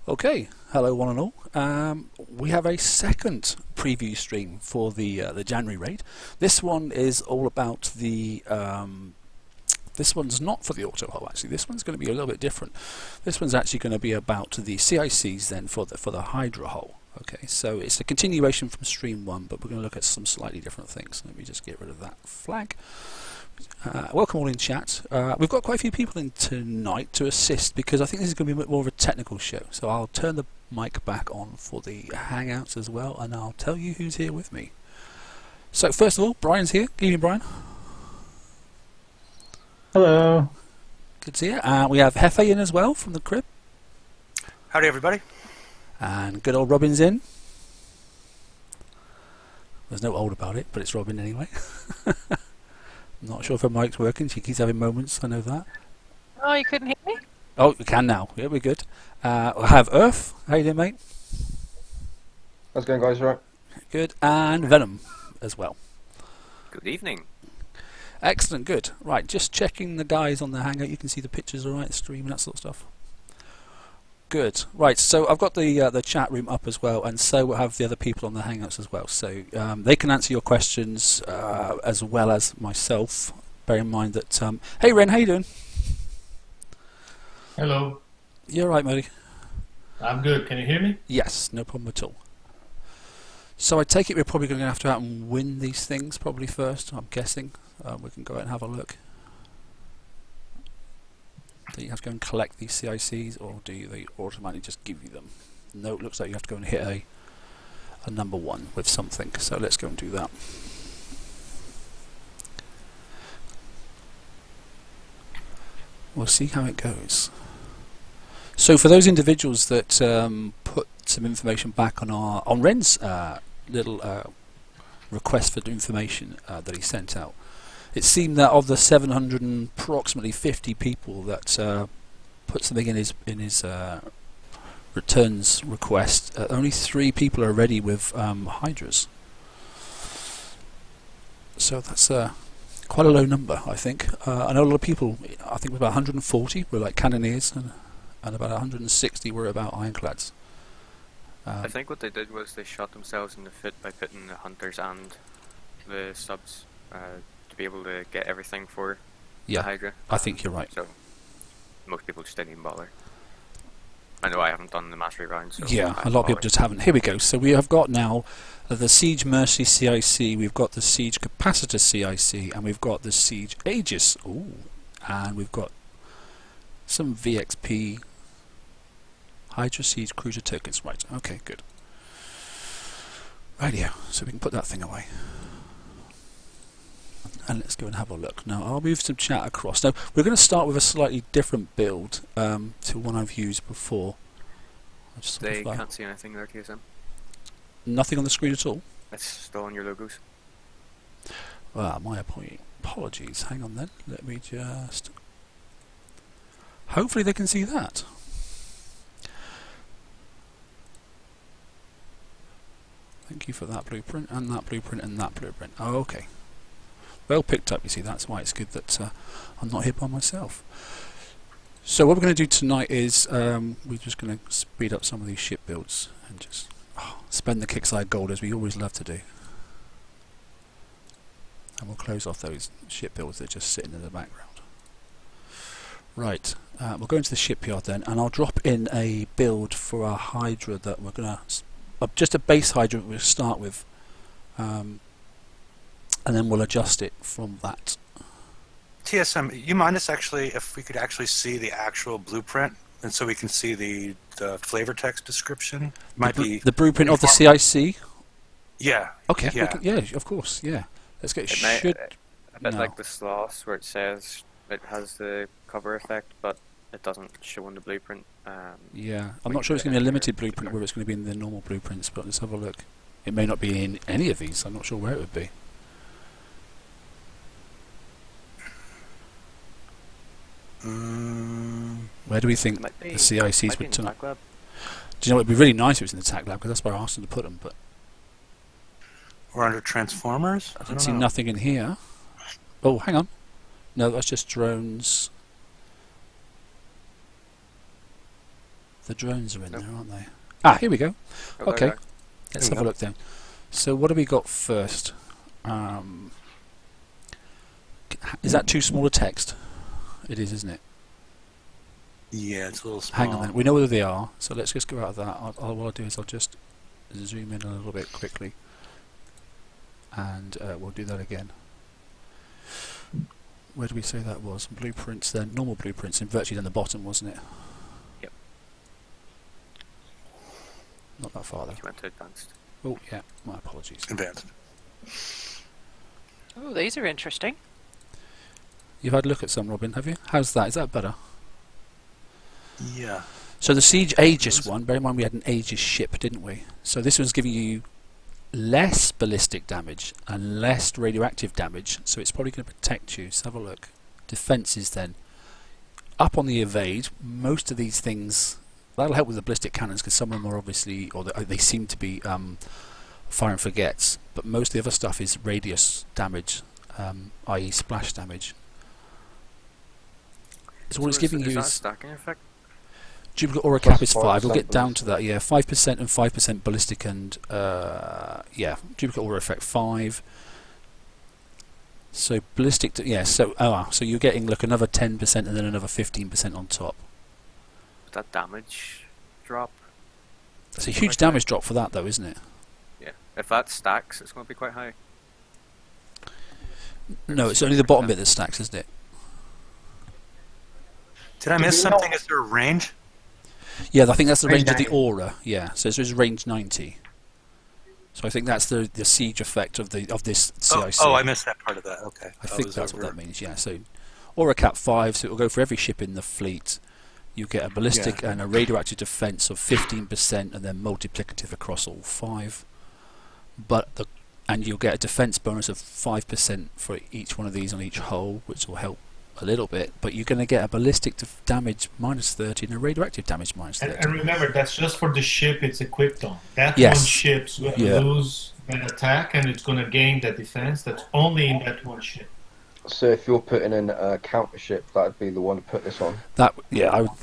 Okay, hello one and all. We have a second preview stream for the January raid. This one is all about the. This one's not for the auto hull actually. This one's going to be a little bit different. This one's actually going to be about the CICs then for the Hydra hull. Okay, so it's a continuation from stream one, but we're going to look at some slightly different things. Let me just get rid of that flag. Welcome all in chat. We've got quite a few people in tonight to assist because I think this is going to be a bit more of a technical show. So I'll turn the mic back on for the Hangouts as well, and I'll tell you who's here with me. So first of all, Brian's here. Good evening, Brian. Hello. Good to see you. We have Hefe in as well from the crib. Howdy, everybody. And good old Robin's in. There's no old about it, but it's Robin anyway. I'm not sure if her mic's working. She keeps having moments, I know that. Oh, you couldn't hear me? Oh, we can now. Yeah, we're good. We'll have Earth. How you doing, mate? How's it going, guys? Right? Good. And Venom as well. Good evening. Excellent, good. Right, just checking the guys on the Hangout. You can see the pictures all right, the stream and that sort of stuff. Good. Right, so I've got the chat room up as well, and so we'll have the other people on the Hangouts as well. So they can answer your questions as well as myself. Bear in mind that... hey, Ren, how you doing? Hello. You all right, Modi? I'm good. Can you hear me? Yes, no problem at all. So I take it we're probably going to have to out and win these things probably first, I'm guessing. We can go out and have a look. Do you have to go and collect these CICs, or do they automatically just give you them? No, it looks like you have to go and hit a number one with something. So let's go and do that. We'll see how it goes. So for those individuals that put some information back on Ren's little request for information that he sent out, it seemed that of the 750 people that put something in his returns request, only 3 people are ready with Hydras. So that's quite a low number, I think. I know a lot of people. I think about 140 were like cannoneers, and about 160 were about ironclads. I think what they did was they shot themselves in the foot by putting the hunters and the subs to be able to get everything for the Hydra. I think you're right. So most people just didn't even bother. I know I haven't done the mastery round. So yeah, a lot of people just haven't. Here we go. So we have got now the Siege Mercy CIC, we've got the Siege Capacitor CIC, and we've got the Siege Aegis. Ooh, and we've got some VXP Hydra Siege Cruiser tokens. Right, okay, good. Rightio, so we can put that thing away. And let's go and have a look. Now I'll move some chat across. Now we're going to start with a slightly different build to one I've used before. They can't see anything there, TSM. Nothing on the screen at all? It's still on your logos. Ah, my apologies. Hang on then. Let me just... Hopefully they can see that. Thank you for that blueprint, and that blueprint, and that blueprint. Oh, okay. Well picked up, you see. That's why it's good that I'm not here by myself. So what we're going to do tonight is we're just going to speed up some of these ship builds and just spend the kickside gold as we always love to do. And we'll close off those ship builds that are just sitting in the background. Right, we'll go into the shipyard then, and I'll drop in a build for our Hydra that we're going to... just a base Hydra we'll start with. And then we'll adjust it from that. TSM, you mind us actually if we could actually see the actual blueprint, and so we can see the flavor text description? Might be the blueprint of the CIC. Yeah. Okay. Yeah. Yeah. Of course. Yeah. Let's get. A bit like the sloths, where it says it has the cover effect, but it doesn't show on the blueprint. Yeah. I'm not sure it's going to be a limited blueprint, where it's going to be in the normal blueprints, but let's have a look. It may not be in any of these. I'm not sure where it would be. Where do we think the CICs would turn up? Do you know, it'd be really nice if it was in the TAC lab, because that's where I asked them to put them, but... Or under Transformers? I can see nothing in here. Oh, hang on. No, that's just drones. The drones are in Nope. there, aren't they? Ah, here we go. Oh, Okay. there Let's There we have a go. look then. So what do we got first? Is that too small a text? It is, isn't it? Yeah, it's a little small. Hang on then. We know where they are, so let's just go out of that. What I'll do is I'll just zoom in a little bit quickly. And we'll do that again. Where do we say that was? Blueprints then. Normal blueprints in virtually down the bottom, wasn't it? Yep. Not that far though. you went to advanced. Oh yeah, my apologies. Advanced. Oh, these are interesting. You've had a look at some, Robin, have you? How's that? Is that better? Yeah. So the Siege Aegis one, bear in mind we had an Aegis ship, didn't we? So this one's giving you less ballistic damage and less radioactive damage, so it's probably going to protect you. So have a look. Defences then. Up on the evade, most of these things, that'll help with the ballistic cannons because some of them are obviously, or they seem to be fire and forgets, but most of the other stuff is radius damage, i.e. splash damage. So what it's giving you is that is stacking effect? duplicate aura cap Plus is 5. We'll get 5% down to that. Yeah, 5% and 5% ballistic and yeah, duplicate aura effect 5. So ballistic, yeah. So so you're getting like another 10% and then another 15% on top. That damage drop? It's a huge damage drop for that, though, isn't it? Yeah. If that stacks, it's going to be quite high. No, it's only the bottom bit that stacks, isn't it? Did I miss something? Is there a range? Yeah, I think that's the range Range of the 90. aura. Yeah, so it's range 90. So I think that's the siege effect of this CIC. Oh, I missed that part of that. Okay. I think that's what that means. Yeah. So aura cap 5, so it will go for every ship in the fleet. You get a ballistic and a radioactive defense of 15%, and then multiplicative across all 5. And you'll get a defense bonus of 5% for each one of these on each hull, which will help a little bit. But you're going to get a ballistic damage minus 30 and a radioactive damage minus 30. And remember, that's just for the ship it's equipped on. That Yes. one ship's going to lose an attack and it's going to gain that defense. That's only in that one ship. So if you're putting in a counter ship, that'd be the one to put this on. That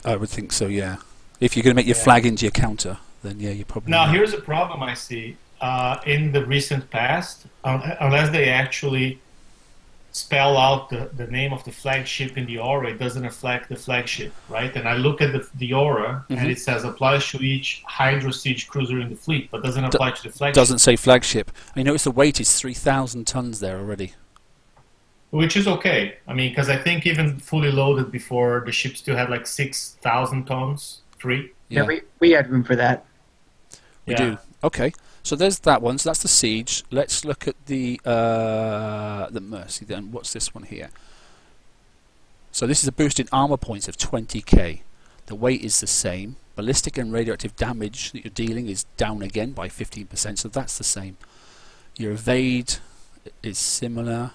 I would think so. Yeah. If you're going to make your flag into your counter, then yeah, you probably. Now, here's a problem I see. In the recent past, unless they actually spell out the name of the flagship in the aura, it doesn't reflect the flagship, right? And I look at the aura, and it says applies to each Hydra Siege cruiser in the fleet, but doesn't apply to the flagship. Doesn't say flagship. And you notice the weight is 3,000 tons there already. Which is okay. I mean, because I think even fully loaded before, the ship still had like 6,000 tons free. Yeah, we had room for that. We do. Okay. So there's that one. So that's the siege. Let's look at the mercy then. What's this one here? So this is a boost in armor points of 20k. The weight is the same. Ballistic and radioactive damage that you're dealing is down again by 15%. So that's the same. Your evade is similar.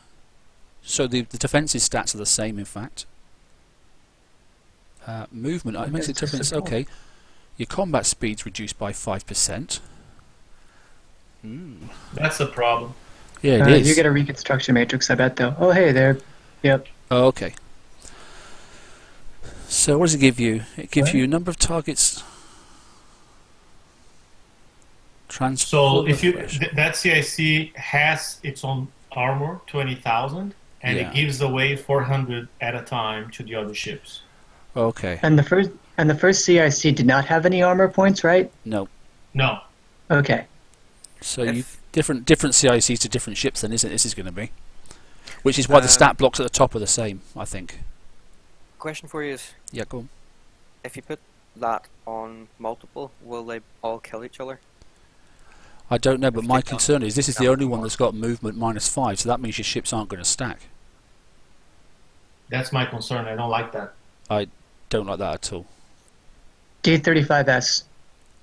So the defensive stats are the same, in fact. Movement, it makes a difference. Okay. Your combat speed's reduced by 5%. That's a problem. Yeah, it is. You get a reconstruction matrix, I bet, though. Oh, hey there. Yep. Oh, okay. So what does it give you? It gives you a number of targets. So if that CIC has its own armor, 20,000, and it gives away 400 at a time to the other ships. Okay. And the first CIC did not have any armor points, right? No. No. Okay. So you different CICs to different ships then, isn't it? This is going to be. Which is why the stat blocks at the top are the same, I think. Question for you is, Yeah, go on. if you put that on multiple, will they all kill each other? I don't know, but my concern is this is the only one that's got movement -5, so that means your ships aren't going to stack. That's my concern. I don't like that. I don't like that at all. D35S.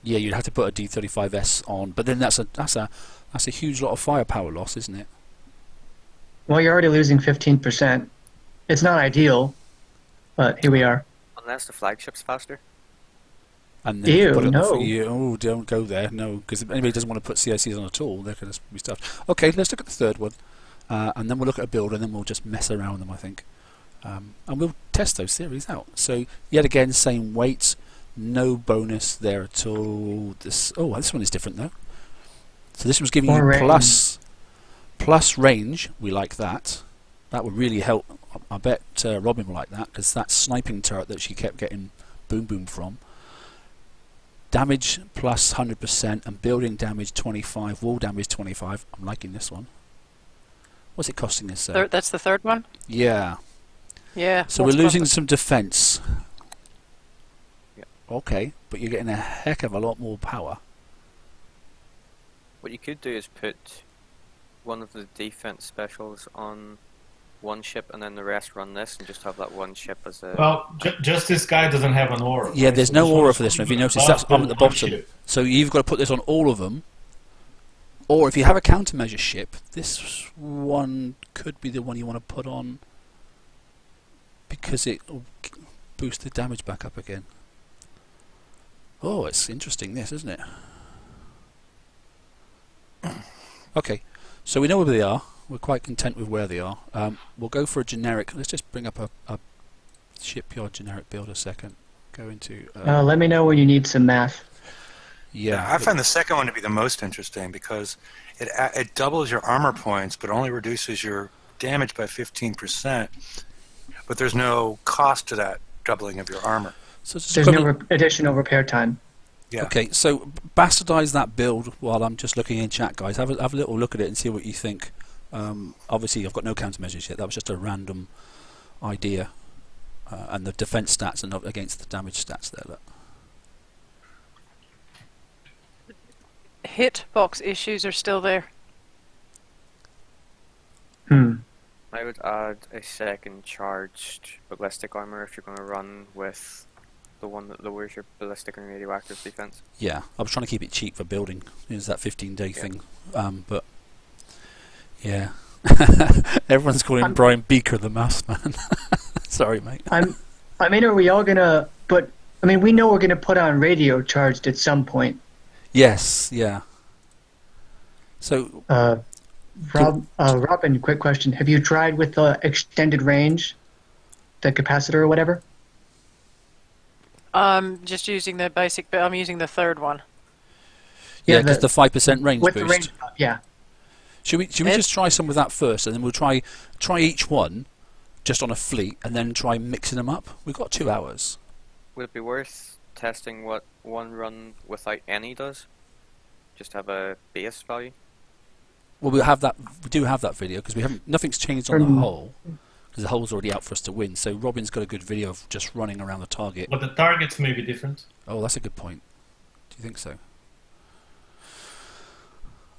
Yeah, you'd have to put a D35S on, but then that's a huge lot of firepower loss, isn't it? Well, you're already losing 15%. It's not ideal, but here we are. Unless the flagship's faster. And then Ew, put it no. Oh, don't go there. No, because if anybody doesn't want to put CICs on at all, they're going to be stuffed. Okay, let's look at the third one, and then we'll look at a build, and then we'll just mess around with them, I think. And we'll test those theories out. So, yet again, same weight. No bonus there at all. This one is different though. So this was giving More you range. plus range. We like that. That would really help. I bet Robin will like that, because that sniping turret that she kept getting boom boom from. Damage plus 100% and building damage 25, wall damage 25. I'm liking this one. What's it costing us? That's the third one? Yeah. Yeah. So we're what's losing cost- some defense. Yep. Okay, but you're getting a heck of a lot more power. What you could do is put one of the defense specials on one ship and then the rest run this, and just have that one ship as a... Well, just this guy doesn't have an aura. Yeah, right? there's So no this aura is for this one. If you only notice, that's on at the one bottom. ship. So you've got to put this on all of them. Or if you have a countermeasure ship, this one could be the one you want to put on, because it will boost the damage back up again. Oh, it's interesting this, isn't it? Okay, so we know where they are. We're quite content with where they are. We'll go for a generic. Let's just bring up a shipyard generic build a second. Go into... Let me know when you need some math. yeah, I find the second one to be the most interesting because it doubles your armor points, but only reduces your damage by 15%. But there's no cost to that doubling of your armor. so it's There's no additional repair time. Yeah. Okay, so bastardize that build while I'm just looking in chat, guys. Have a little look at it and see what you think. Obviously, I've got no countermeasures yet. That was just a random idea. And the defense stats are not against the damage stats there. Look. Hitbox issues are still there. I would add a second charged ballistic armor if you're going to run with the one that lowers your ballistic and radioactive defense. Yeah, I was trying to keep it cheap for building. It's that 15-day thing. But yeah, everyone's calling Brian Beaker the mass man. Sorry, mate. I mean, are we all gonna? But I mean, we know we're gonna put on radio charged at some point. Yes, yeah. So Robin, quick question: have you tried with the extended range, the capacitor or whatever? Just using the basic, but I'm using the third one. yeah, because the 5% range with boost. the range, yeah. Should we just try some with that first, and then we'll try each one just on a fleet, and then try mixing them up? We've got 2 hours. Would it be worth testing what one run without any does? Just have a base value? Well, we do have that video, because nothing's changed on the hull, because the hull's already out for us to win. So Robin's got a good video of just running around the target. But the targets may be different. Oh, that's a good point. Do you think so?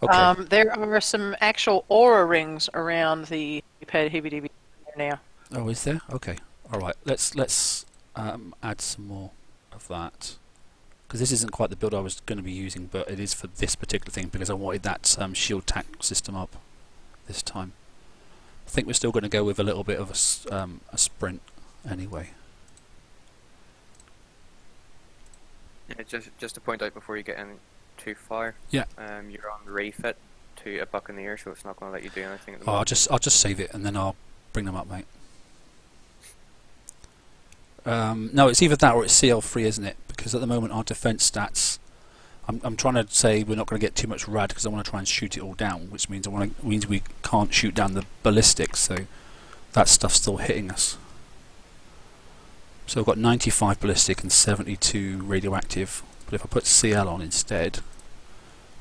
Okay. There are some actual aura rings around the HBDB now. Oh, is there? Okay. All right. Let's add some more of that, because this isn't quite the build I was going to be using, but it is for this particular thing, because I wanted that shield tack system up this time. I think we're still going to go with a little bit of a sprint anyway. Yeah, just to point out before you get in too far. Yeah. You're on refit to a Buccaneer, so it's not going to let you do anything at the Oh, moment. I'll just save it and then I'll bring them up, mate. No, it's either that or it's CL3, isn't it? Because at the moment our defense stats, I'm trying to say we're not going to get too much rad, because I want to try and shoot it all down, which means means we can't shoot down the ballistics, so that stuff's still hitting us. So I've got 95 ballistic and 72 radioactive, but if I put CL on instead,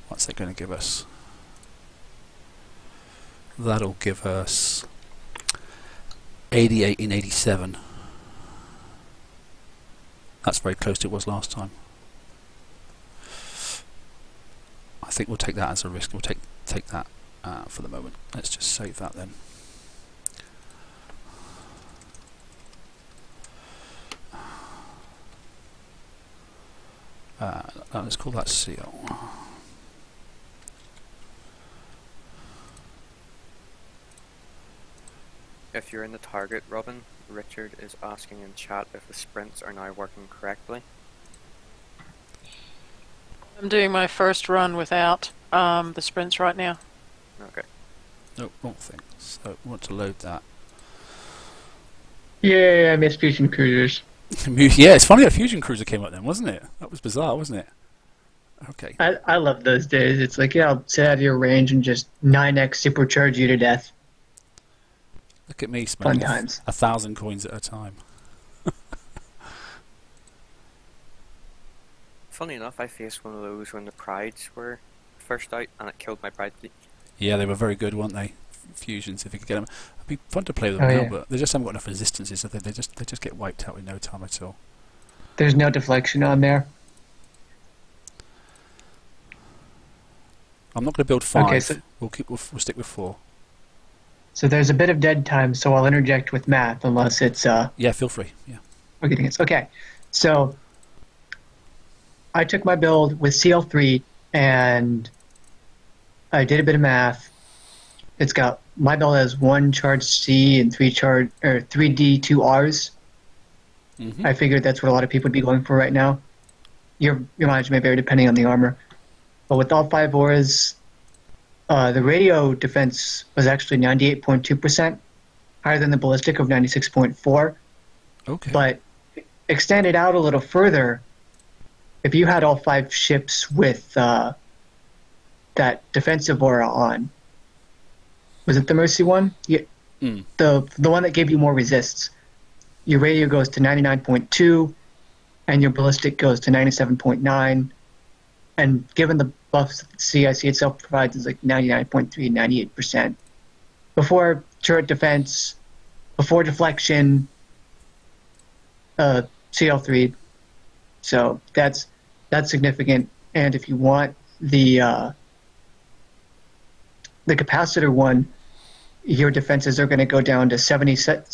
what's that going to give us? That'll give us 88 in 87. That's very close to what it was last time. I think we'll take that as a risk. We'll take that for the moment. Let's just save that then. Let's call that CL. If you're in the target, Robin, Richard is asking in chat if the sprints are now working correctly. I'm doing my first run without the sprints right now. Okay. No, wrong thing. So we want to load that. Yay, I miss fusion cruisers. Yeah, it's funny that Fusion Cruiser came up then, wasn't it? That was bizarre, wasn't it? Okay. I love those days. It's like, yeah, I'll sit out of your range and just 9x supercharge you to death. Look at me spending Fun times. 1,000 coins at a time. Funny enough, I faced one of those when the Prides were first out, and it killed my Pride fleet. Yeah, they were very good, weren't they? Fusions, if you could get them. It'd be fun to play with them Oh, now, yeah. but they just haven't got enough resistances, so they just get wiped out in no time at all. There's no deflection on there. I'm not going to build 5. Okay, so- We'll stick with 4. So there's a bit of dead time, so I'll interject with math unless it's Yeah, feel free. Yeah. we're getting it. Okay, so I took my build with CL3 and I did a bit of math. It's got my build has 1 charged C and 3 D 2 Rs. Mm-hmm. I figured that's what a lot of people would be going for right now. Your mileage may vary depending on the armor, but with all 5 auras, the radio defense was actually 98.2%, higher than the ballistic of 96.4. Okay. But extended out a little further, if you had all 5 ships with that defensive aura on, was it the Mercy one? Yeah, the one that gave you more resists. Your radio goes to 99.2, and your ballistic goes to 97.9. And given the buffs that the CIC itself provides, is like 99.3, 98%. Before turret defense, before deflection, CL3. So that's significant. And if you want the capacitor one, your defenses are going to go down to 78%,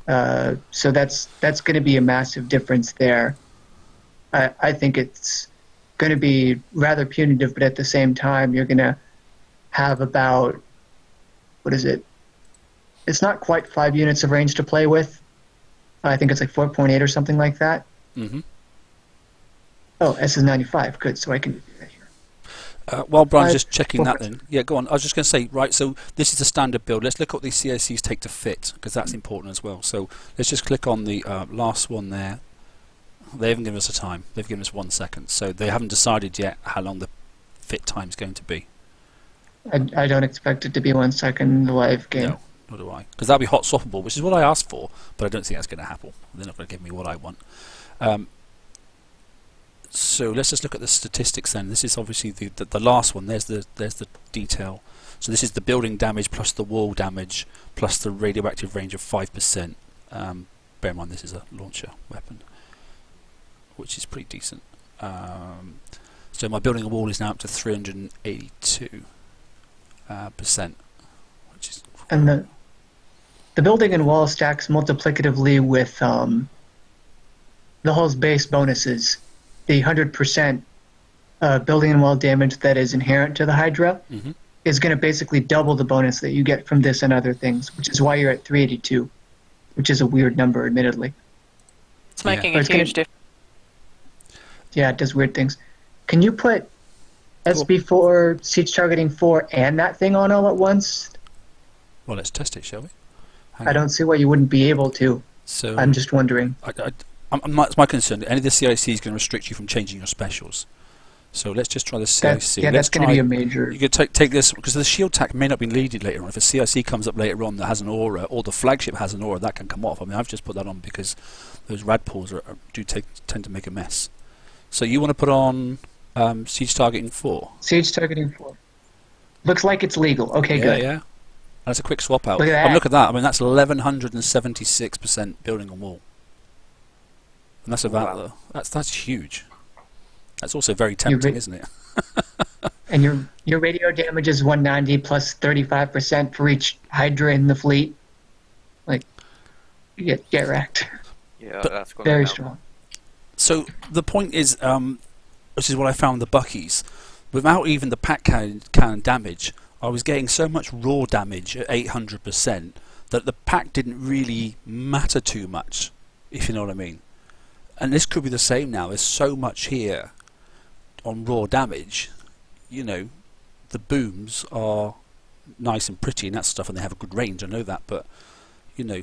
77%. So that's going to be a massive difference there. I think it's going to be rather punitive, but at the same time, you're going to have about, what is it? It's not quite 5 units of range to play with. I think it's like 4.8 or something like that. Mm-hmm. Oh, S is 95. Good, so I can do that here. While Brian's just checking well, that then. Yeah, go on. I was just going to say, right, so this is the standard build. Let's look at what these CICs take to fit, because that's important as well. So let's just click on the last one there. They haven't given us a time. They've given us 1 second. So they haven't decided yet how long the fit time is going to be. I don't expect it to be 1 second in the live game. No, nor do I. Because that'll be hot swappable, which is what I asked for, but I don't think that's going to happen. They're not going to give me what I want. So let's just look at the statistics then. This is obviously the last one. There's the detail. So this is the building damage plus the wall damage plus the radioactive range of 5%. Bear in mind this is a launcher weapon, which is pretty decent. So my building a wall is now up to 382%, which is. And the building and wall stacks multiplicatively with the hull's base bonuses. The 100% building and wall damage that is inherent to the Hydra is going to basically double the bonus that you get from this and other things, which is why you're at 382, which is a weird number, admittedly. It's making But a it's gonna- huge difference. Yeah, it does weird things. Can you put SB4, Siege Targeting 4, and that thing on all at once? Well, let's test it, shall we? I don't see why you wouldn't be able to. So I'm just wondering. it's my concern. Any of the CIC is going to restrict you from changing your specials. So let's just try the CIC. That's going to be a major. You could take this because the shield tack may not be needed later on. If a CIC comes up later on that has an aura, or the flagship has an aura, that can come off. I mean, I've just put that on because those rad pools tend to make a mess. So you want to put on Siege Targeting 4? Siege Targeting 4. Looks like it's legal. Okay, Yeah, good. yeah. That's a quick swap out. Look at that. And look at that. I mean, that's 1176% building a wall. And that's about Wow. that's huge. That's also very tempting, isn't it? And your radio damage is 190 plus 35% for each Hydra in the fleet. Like, you get wrecked. Yeah, But that's going Very to help. strong. So the point is, which is what I found the Buckies, without even the pack cannon damage, I was getting so much raw damage at 800% that the pack didn't really matter too much, if you know what I mean. And this could be the same now. There's so much here on raw damage. You know, the booms are nice and pretty and that stuff, and they have a good range. I know that, but you know,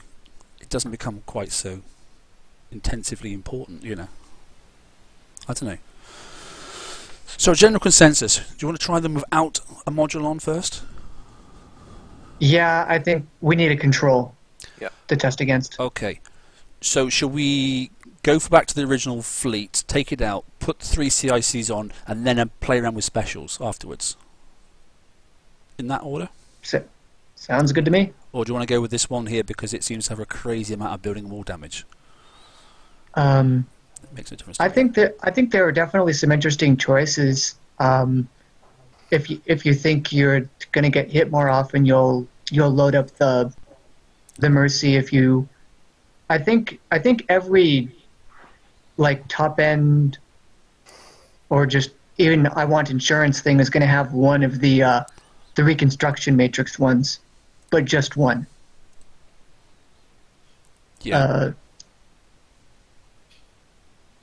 it doesn't become quite so intensively important, you know. I don't know. So, general consensus. Do you want to try them without a module on first? Yeah, I think we need a control to test against. Okay. So, shall we go back to the original fleet, take it out, put 3 CICs on, and then play around with specials afterwards? In that order? Sounds good to me. Or do you want to go with this one here because it seems to have a crazy amount of building wall damage? It makes a difference. I think there are definitely some interesting choices. If you think you're going to get hit more often, you'll load up the Mercy. I think every like top end or just even I want insurance thing is going to have one of the reconstruction matrix ones, but just one. Yeah.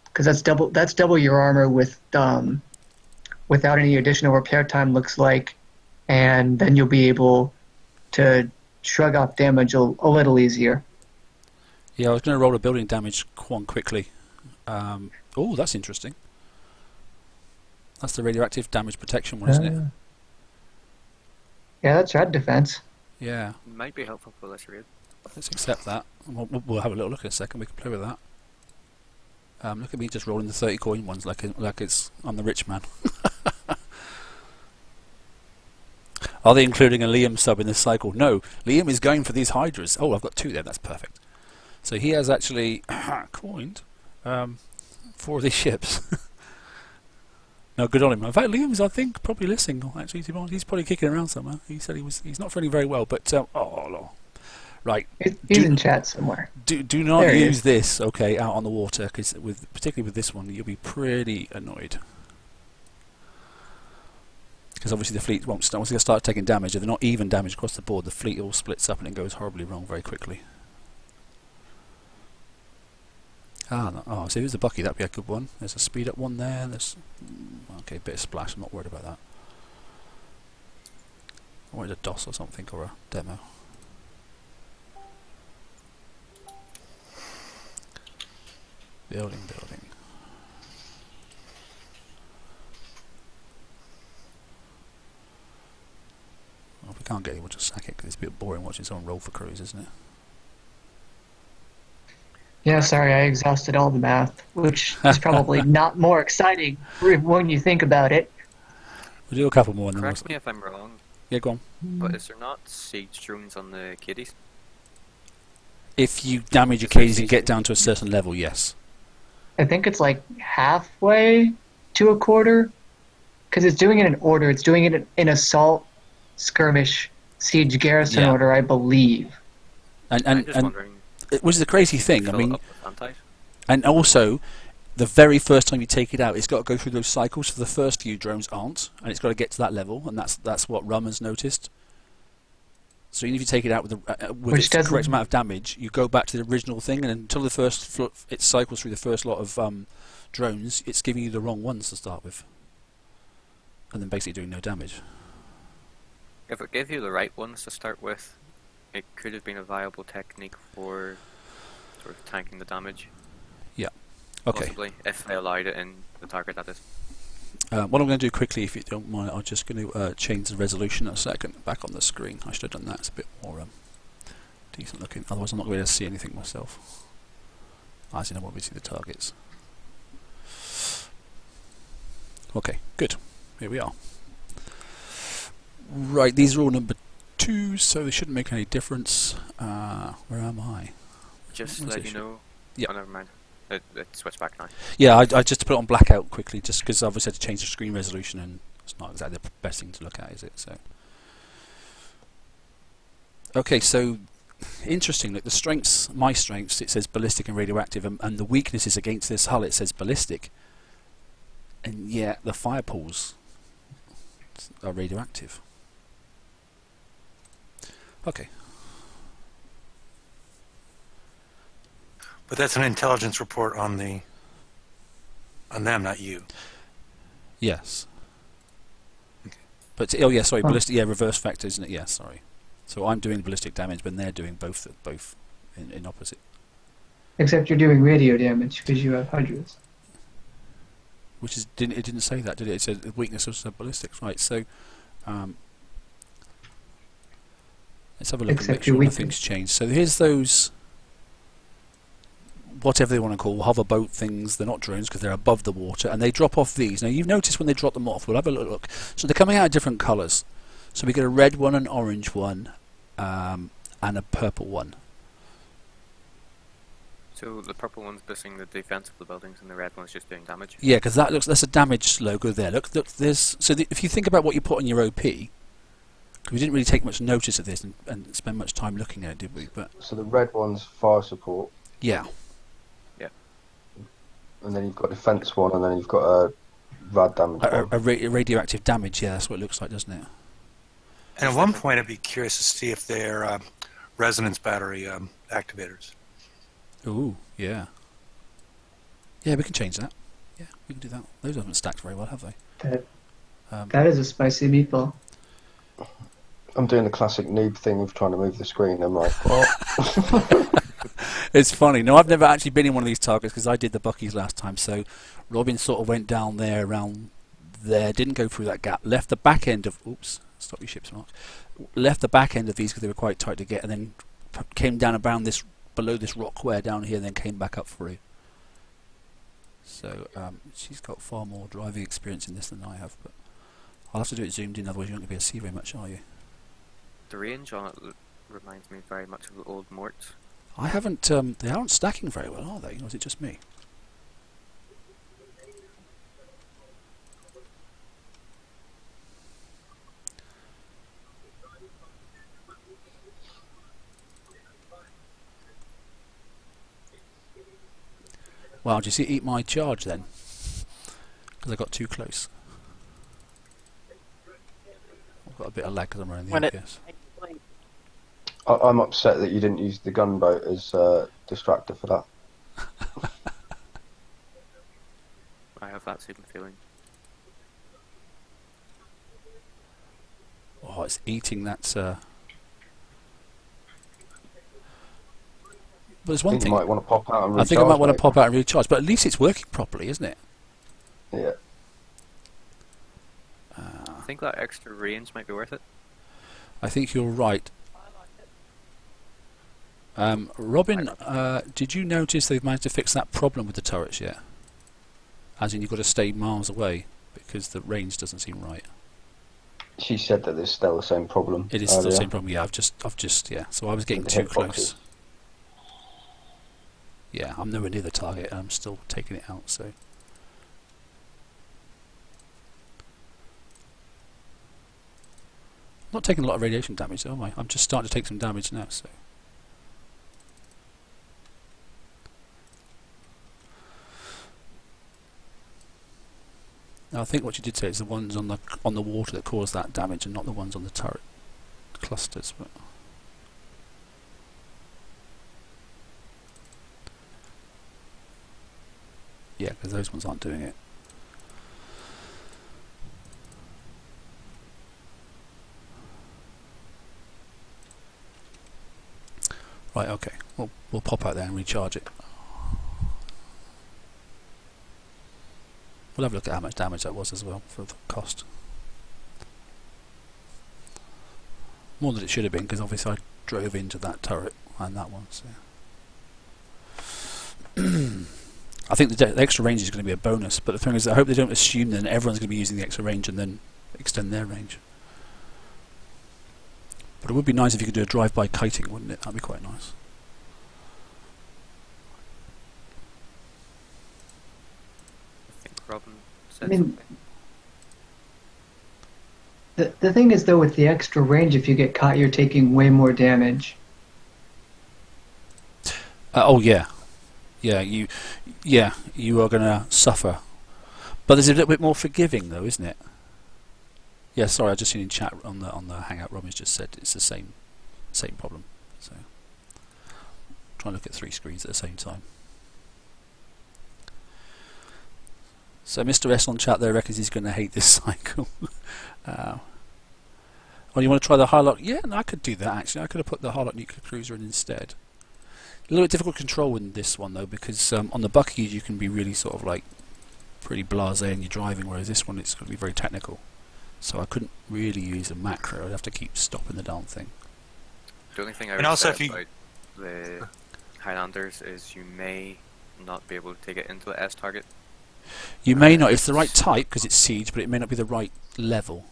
Because that's double your armor with without any additional repair time, looks like, and then you'll be able to shrug off damage a little easier. Yeah, I was going to roll a building damage one quickly. Oh, that's interesting. That's the radioactive damage protection one, isn't it? Yeah, that's red defense. Yeah. Might be helpful for this raid. Let's accept that. We'll have a little look in a second. We can play with that. Look at me just rolling the 30 coin ones like it's I'm the rich man. Are they including a Liam sub in this cycle? No, Liam is going for these Hydras. Oh, I've got 2 there. That's perfect. So he has actually coined 4 of these ships. No, good on him. In fact, Liam's, I think, probably listening. Actually, to be honest, he's probably kicking around somewhere. He said he's not feeling very well, but oh, Lord. Right. He's in chat somewhere. Do not use this, okay, out on the water, because particularly with this one, you'll be pretty annoyed. Because obviously the fleet won't start. Once they start taking damage, if they're not even damage across the board, the fleet all splits up and it goes horribly wrong very quickly. So here's a Bucky. That'd be a good one. There's a speed up one there. There's okay, bit of splash. I'm not worried about that. I wanted a DOS or something or a demo. Building. Well, if we can't get it, we'll just sack it because it's a bit boring watching someone roll for crews, isn't it? Yeah, sorry, I exhausted all the math, which is probably not more exciting when you think about it. We'll do a couple more. Correct me if I'm wrong. Yeah, go on. But is there not siege drones on the Cadies? If you damage your Cadies and get down to a certain level, yes. I think it's like halfway to a quarter, because it's doing it in order. It's doing it in assault, skirmish, siege, garrison order, I believe. I'm just wondering. It was the crazy thing. I mean, and also, the very first time you take it out, it's got to go through those cycles. So the first few drones aren't, and it's got to get to that level, and that's what Rum has noticed. So even if you take it out with its correct amount of damage, you go back to the original thing, and until the first it cycles through the first lot of drones, it's giving you the wrong ones to start with, and then basically doing no damage. If it gave you the right ones to start with, it could have been a viable technique for sort of tanking the damage. Yeah. Okay. Possibly, if they allowed it in the target, that is. What I'm going to do quickly, if you don't mind, I'm just going to change the resolution a second back on the screen. I should have done that. It's a bit more decent looking. Otherwise, I'm not going to see anything myself. As in, I won't be seeing the targets. Okay, good. Here we are. Right, these are all number 2, so they shouldn't make any difference. Where am I? Just to let you know. Yeah. Oh, never mind. It switched back now. Yeah, I just put it on blackout quickly, just because I obviously had to change the screen resolution, and it's not exactly the best thing to look at, is it? So, okay, so interesting. Look, the strengths, my strengths, it says ballistic and radioactive, and the weaknesses against this hull, it says ballistic, and yet the fire pools are radioactive. Okay. But that's an intelligence report on them, not you. Yes. Okay. But yeah, sorry, ballistic. Yeah, reverse factor, isn't it? Yeah, sorry. So I'm doing ballistic damage, but they're doing both in opposite. Except you're doing radio damage because you have Hydras. Which is it didn't say that, did it? It said the weakness of ballistics, right? So let's have a look and Except make sure your nothing's changed. So here's those, whatever they want to call hoverboat things. They're not drones because they're above the water, and they drop off these. Now you've noticed when they drop them off. We'll have a look. So they're coming out of different colours. So we get a red one, an orange one, and a purple one. So the purple one's boosting the defense of the buildings, and the red one's just doing damage. Yeah, because that's a damage logo there. Look, there's if you think about what you put on your OP, we didn't really take much notice of this and spend much time looking at it, did we? But So the red one's fire support, yeah, and then you've got defense one, and then you've got a rad damage one. a radioactive damage. Yeah, that's what it looks like, doesn't it? And at one point, I'd be curious to see if they're resonance battery activators. Ooh, yeah. Yeah, we can change that. Yeah, we can do that. Those haven't stacked very well, have they? That is a spicy meatball. I'm doing the classic noob thing of trying to move the screen. I'm like, well, It's funny. No, I've never actually been in one of these targets because I did the Buckies last time. So Robin sort of went down there, around there, didn't go through that gap, left the back end of... Oops, stop your ships, Mark. Left the back end of these because they were quite tight to get, and then came down around this, below this rock square down here, and then came back up through. So she's got far more driving experience in this than I have, but I'll have to do it zoomed in, otherwise you're not going to be able to see very much, are you? The range on it reminds me very much of the old Morts. I haven't. They aren't stacking very well, are they? Or is it just me? Well, do you see eat my charge then? Because I got too close. I've got a bit of lag because I'm running the aegis. I'm upset that you didn't use the gunboat as distractor for that. I have that same feeling. Oh, it's eating that. But there's I one think thing. you might want to pop out and I recharge. think I might want to mate. pop out and recharge, but at least it's working properly, isn't it? Yeah. I think that extra range might be worth it. I think you're right. Robin, did you notice they've managed to fix that problem with the turrets yet? As in, you've got to stay miles away because the range doesn't seem right. She said that there's still the same problem. It is still the same problem. Yeah, I've just, yeah. So I was getting With the too hitboxes. close. Yeah, I'm nowhere near the target, and I'm still taking it out. So. Not taking a lot of radiation damage, though, am I? I'm just starting to take some damage now. So. Now, I think what you did say is the ones on the water that cause that damage, and not the ones on the turret clusters. But yeah, because those ones aren't doing it. Right. Okay. We'll pop out there and recharge it. We'll have a look at how much damage that was as well for the cost. More than it should have been, because obviously I drove into that turret and that one. So. I think the extra range is going to be a bonus, but the thing is I hope they don't assume that everyone's going to be using the extra range and then extend their range. But it would be nice if you could do a drive-by kiting, wouldn't it? That'd be quite nice. I think Robin said I mean, something. the thing is, though, with the extra range, if you get caught, you're taking way more damage. Oh yeah, you are going to suffer. But there's a little bit more forgiving, though, isn't it? Yeah, sorry, I just seen in chat on the Hangout. Robin's just said it's the same problem. So trying to look at 3 screens at the same time. So Mr. S on chat there reckons he's going to hate this cycle. Oh, you want to try the Harlock? Yeah, no, I could do that actually. I could have put the Harlock nuclear cruiser in instead. A little bit difficult to control in this one though, because on the buckies you can be really sort of like pretty blasé in your driving, whereas this one it's going to be very technical. So I couldn't really use a macro. I'd have to keep stopping the darn thing. The only thing I And would also say if you- about the Highlanders is you may not be able to take it into the S target. You may not. It's the right type because it's siege, but it may not be the right level.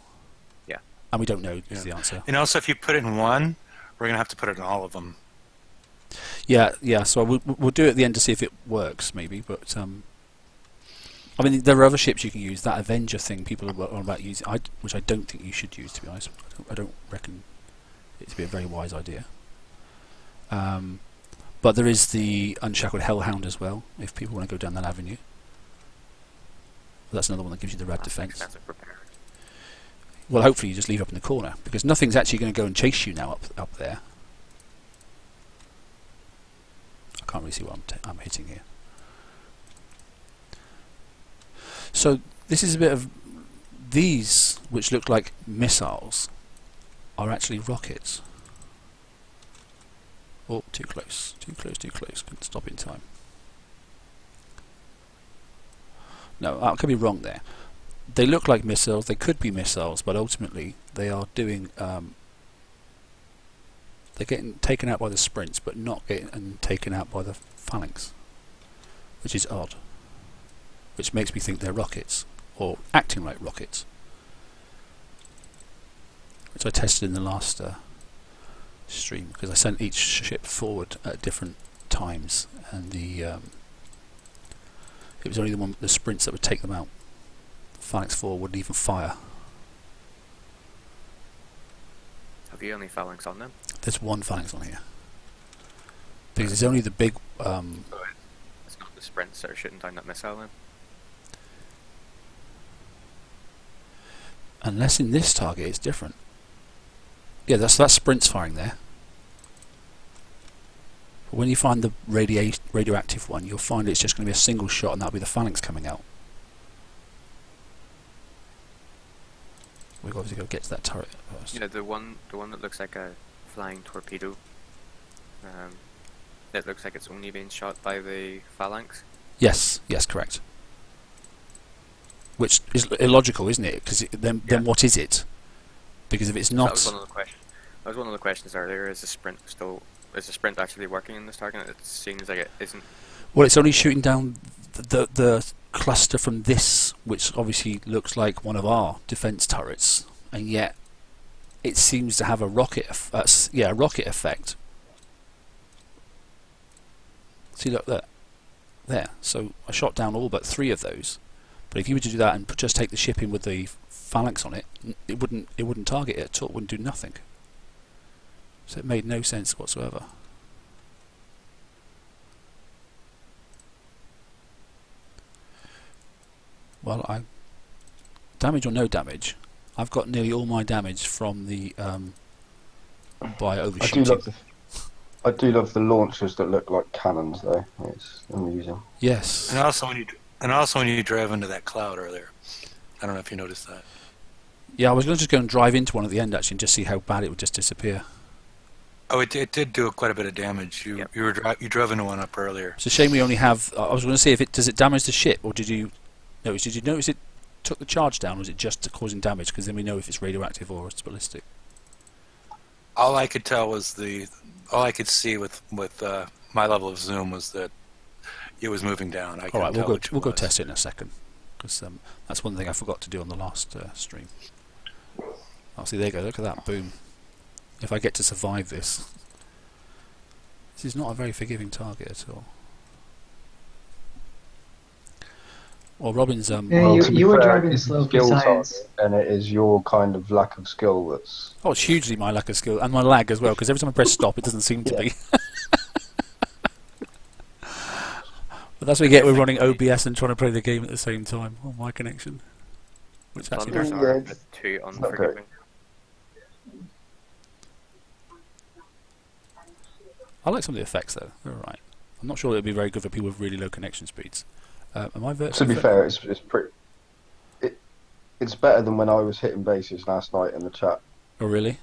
Yeah. And we don't know is Yeah. the answer. And also, if you put it in one, we're going to have to put it in all of them. Yeah. So we'll do it at the end to see if it works, maybe. But I mean, there are other ships you can use. That Avenger thing people are on about using, which I don't think you should use. To be honest, I don't reckon it to be a very wise idea. But there is the Unshackled Hellhound as well, if people want to go down that avenue. That's another one that gives you the rad defense. Expensive repair. Well, hopefully you just leave up in the corner, because nothing's actually going to go and chase you now up there. I can't really see what I'm hitting here. So this is a bit of... These, which look like missiles, are actually rockets. Oh, too close. Couldn't stop in time. No, I could be wrong there. They look like missiles, they could be missiles, but ultimately they are doing... they're getting taken out by the sprints, but not getting taken out by the phalanx. Which is odd. Which makes me think they're rockets, or acting like rockets. Which I tested in the last stream, because I sent each ship forward at different times, and it was only the sprints that would take them out. The phalanx 4 wouldn't even fire. Have you any phalanx on them? There's one phalanx on here, because it's only the big It's not the sprints that are shooting down that missile then? unless in this target it's different. Yeah, that's sprints firing there. But when you find the radioactive one, you'll find it's just going to be a single shot, and that'll be the phalanx coming out. We've obviously got to get to that turret first. Yeah, the one that looks like a flying torpedo. It looks like it's only being shot by the phalanx. Yes, correct. Which is illogical, isn't it? Because then what is it? Because if it's not... That was one of the questions. That was one of the questions earlier. Is the sprint actually working in this target? It seems like it isn't. Well, it's only shooting down the cluster from this, which obviously looks like one of our defense turrets, and yet it seems to have a rocket effect. See, look there. So I shot down all but 3 of those. But if you were to do that and just take the ship in with the phalanx on it, it wouldn't target it at all. It wouldn't do nothing. So it made no sense whatsoever. Well, damage or no damage, I've got nearly all my damage from the by overshooting. I do love the launchers that look like cannons, though. It's amusing. Yes. And also when you drove into that cloud earlier. I don't know if you noticed that. Yeah, I was going to just go and drive into one at the end actually and just see how bad it would just disappear. Oh, it did do quite a bit of damage. You drove into one up earlier. It's a shame we only have... I was going to see if does it damage the ship, or did you notice it took the charge down, or was it just causing damage? Because then we know if it's radioactive or it's ballistic. All I could tell was all I could see with my level of zoom was that it was moving down. All right, we'll go test it in a second, because that's one thing I forgot to do on the last stream. Oh, see, there you go. Look at that, boom. If I get to survive this is not a very forgiving target at all. Well, Robin's you were driving slow for science. And it is your kind of lack of skill that's... Oh, it's hugely my lack of skill, and my lag as well, because every time I press stop it doesn't seem to be. But that's what we get with running OBS and trying to play the game at the same time on my connection. Which actually Thunders are a bit too unforgiving. I like some of the effects though, they're alright. I'm not sure it would be very good for people with really low connection speeds. Am I To be fair, it's pretty... It's better than when I was hitting bases last night in the chat. Oh really?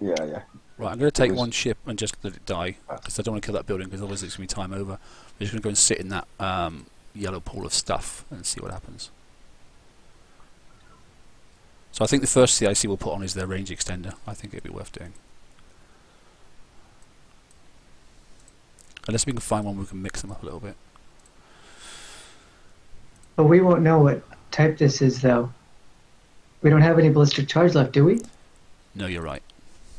Yeah. Right, I'm going to take was- one ship and just let it die, because I don't want to kill that building, because otherwise it's going to be time over. I'm just going to go and sit in that yellow pool of stuff and see what happens. So I think the first CIC we'll put on is their range extender. I think it'd be worth doing. Unless we can find one we can mix them up a little bit. But we won't know what type this is, though. We don't have any ballistic charge left, do we? No, you're right.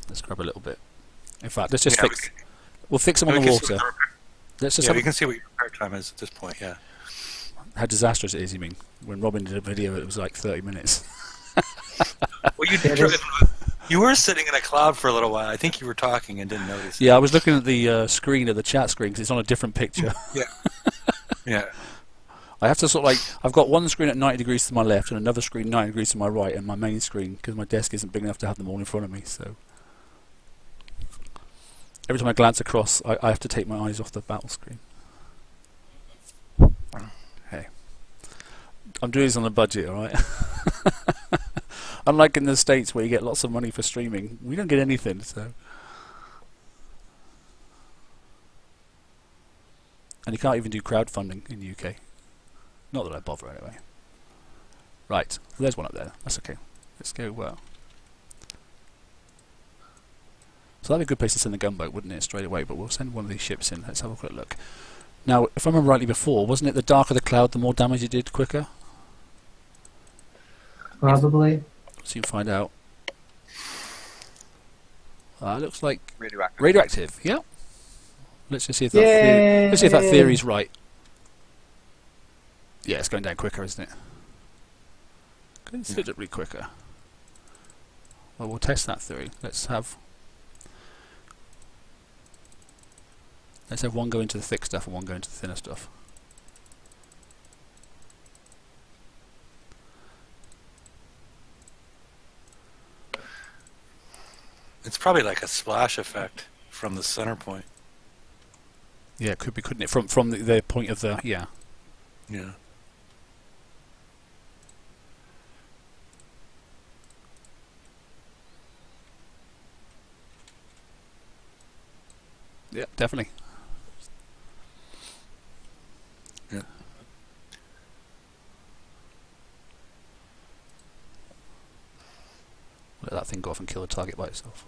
Let's grab a little bit. In fact, let's just Yeah, fix... We'll fix them on we the can see water. what Let's just yeah, have we can see what your repair time is at this point. Yeah. how disastrous it is, you mean? When Robin did a video, it was like 30 minutes. Well, Yeah, you were sitting in a cloud for a little while. I think you were talking and didn't notice. Yeah, I was looking at the screen of the chat screen because it's on a different picture. Yeah. I have to sort of like, I've got one screen at 90 degrees to my left and another screen 90 degrees to my right, and my main screen, because my desk isn't big enough to have them all in front of me, so every time I glance across, I have to take my eyes off the battle screen. Hey, I'm doing this on a budget, alright? Unlike in the States where you get lots of money for streaming, we don't get anything, so... And you can't even do crowdfunding in the UK. Not that I bother anyway. Right, there's one up there. That's okay. Let's go. So that'd be a good place to send the gunboat, wouldn't it? Straight away. But we'll send one of these ships in. Let's have a quick look. Now, if I remember rightly before, wasn't it the darker the cloud, the more damage it did quicker? Probably. So you can find out. Looks like Radioactive. radioactive. Yeah. Let's just see if that Yay! let's see if that theory's right. Yeah, it's going down quicker, isn't it? Considerably quicker. Well, we'll test that theory. Let's have one go into the thick stuff and one go into the thinner stuff. It's probably like a splash effect from the center point. Yeah, it could be, couldn't it? From the point of the Yeah. Yeah, definitely. Yeah. Let that thing go off and kill the target by itself.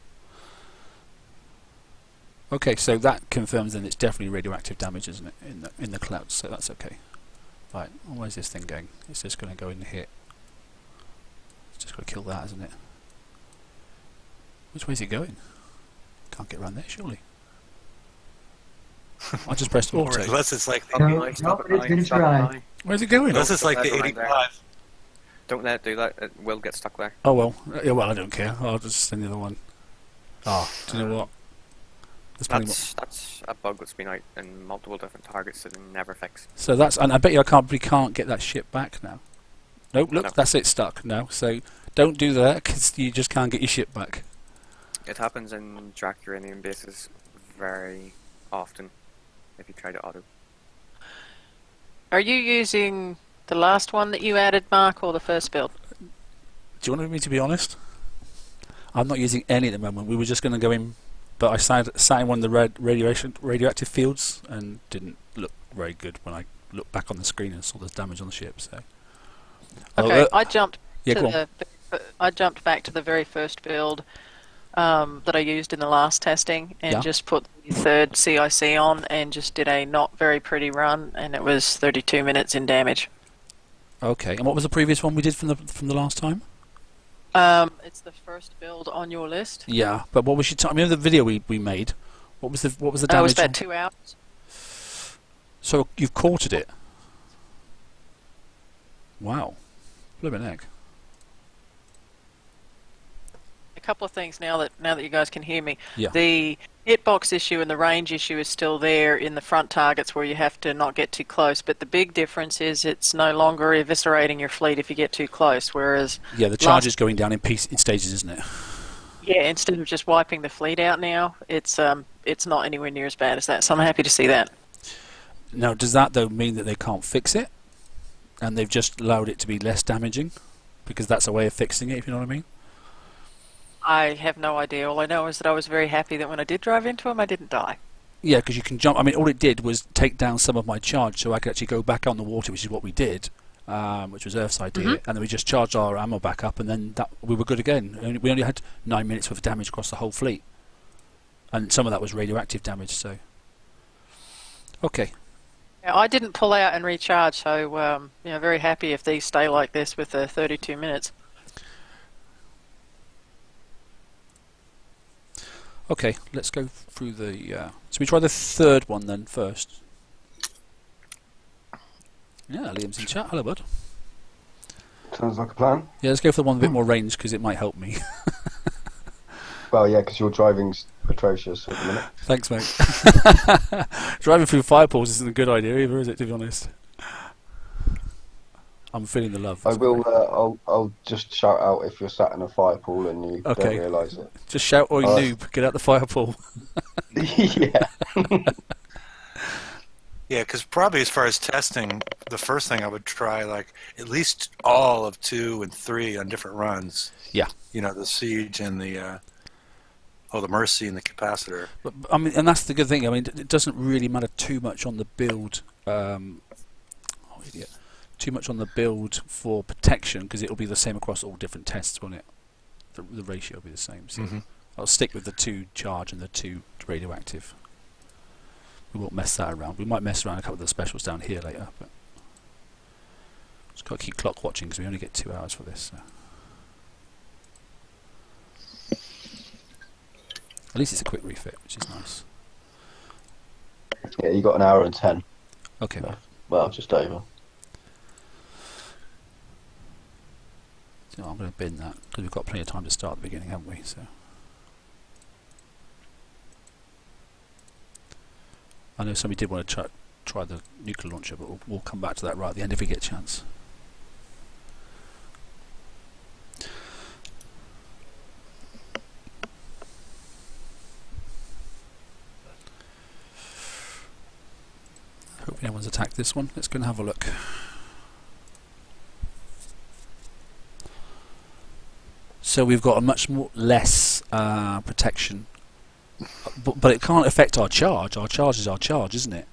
Okay, so that confirms then it's definitely radioactive damage, isn't it, in the clouds? So that's okay. Right, where's this thing going? It's just going to go in and hit. It's just going to kill that, isn't it? Which way is it going? Can't get around there, surely. I just pressed Or auto. unless it's like No, the, no, it's gonna try. Where's it going? unless it's like the Don't let it go around 85. Don't let it do that. It will get stuck there. Oh well, yeah, well I don't care. I'll just send the other one. Ah, do you know what? There's plenty more. That's a bug that's been out in multiple different targets that they never fix. So that's, and I bet you we can't get that ship back now. Nope, look, No. that's it stuck now. So don't do that because you just can't get your ship back. It happens in Drac uranium bases very often if you try to auto. Are you using the last one that you added, Mark, or the first build? Do you want me to be honest? I'm not using any at the moment. We were just going to go in, but I sat in one of the radioactive fields and didn't look very good when I looked back on the screen and saw the damage on the ship. So. Okay, I jumped yeah, go to I jumped back to the very first build that I used in the last testing and Yeah. just put the third CIC on and just did a not very pretty run, and it was 32 minutes in damage. Okay, and what was the previous one we did from the last time? It's the first build on your list. Yeah, but what was your time? Remember the video we made? What was the It was damage? about 2 hours. So you've quartered it. Wow, blooming heck. A couple of things now that you guys can hear me. Yeah. The hitbox issue and the range issue is still there in the front targets where you have to not get too close, but the big difference is it's no longer eviscerating your fleet if you get too close, whereas Yeah, the charge is going down in stages, isn't it? yeah, instead of just wiping the fleet out now, it's not anywhere near as bad as that. So I'm happy to see that. Now, does that though mean that they can't fix it, and they've just allowed it to be less damaging, because that's a way of fixing it, if you know what I mean? I have no idea. All I know is that I was very happy that when I did drive into him, I didn't die. Yeah, because you can jump. I mean, all it did was take down some of my charge, so I could actually go back on the water, which is what we did, which was Earth's idea, and then we just charged our ammo back up, and then we were good again. And we only had 9 minutes worth of damage across the whole fleet, and some of that was radioactive damage. So, okay. Yeah, I didn't pull out and recharge, so very happy if these stay like this with the 32 minutes. Okay, let's go through the... so we try the third one then first. Yeah, Liam's in chat. Hello, bud. Sounds like a plan. Yeah, let's go for the one with a bit more range because it might help me. Well, yeah, because your driving's atrocious at the minute. Thanks, mate. Driving through fire pools isn't a good idea either, is it, to be honest? I'm feeling the love. I will. I'll just shout out if you're sat in a fire pool and you don't realise it. Just shout, "Oi, noob! Get out the fire pool." Yeah. Yeah, because probably as far as testing, the first thing I would try, like, at least all of 2 and 3 on different runs. Yeah. You know, the Siege and the Mercy and the Capacitor. But, I mean, and that's the good thing. I mean, it doesn't really matter too much on the build. Too much on the build for protection because it'll be the same across all different tests, won't it? The ratio will be the same. So I'll stick with the 2 charge and the 2 radioactive. We won't mess that around. We might mess around a couple of the specials down here later, but just got to keep clock watching because we only get 2 hours for this. So. At least it's a quick refit, which is nice. Yeah, you got 1 hour and 10. Okay. Well, just over. So I'm going to bin that because we've got plenty of time to start at the beginning, haven't we? So I know somebody did want to try the nuclear launcher, but we'll come back to that right at the end if we get a chance. Hope no one's attacked this one. Let's go and have a look. So we've got a much less protection, but it can't affect our charge. Our charge is our charge, isn't it?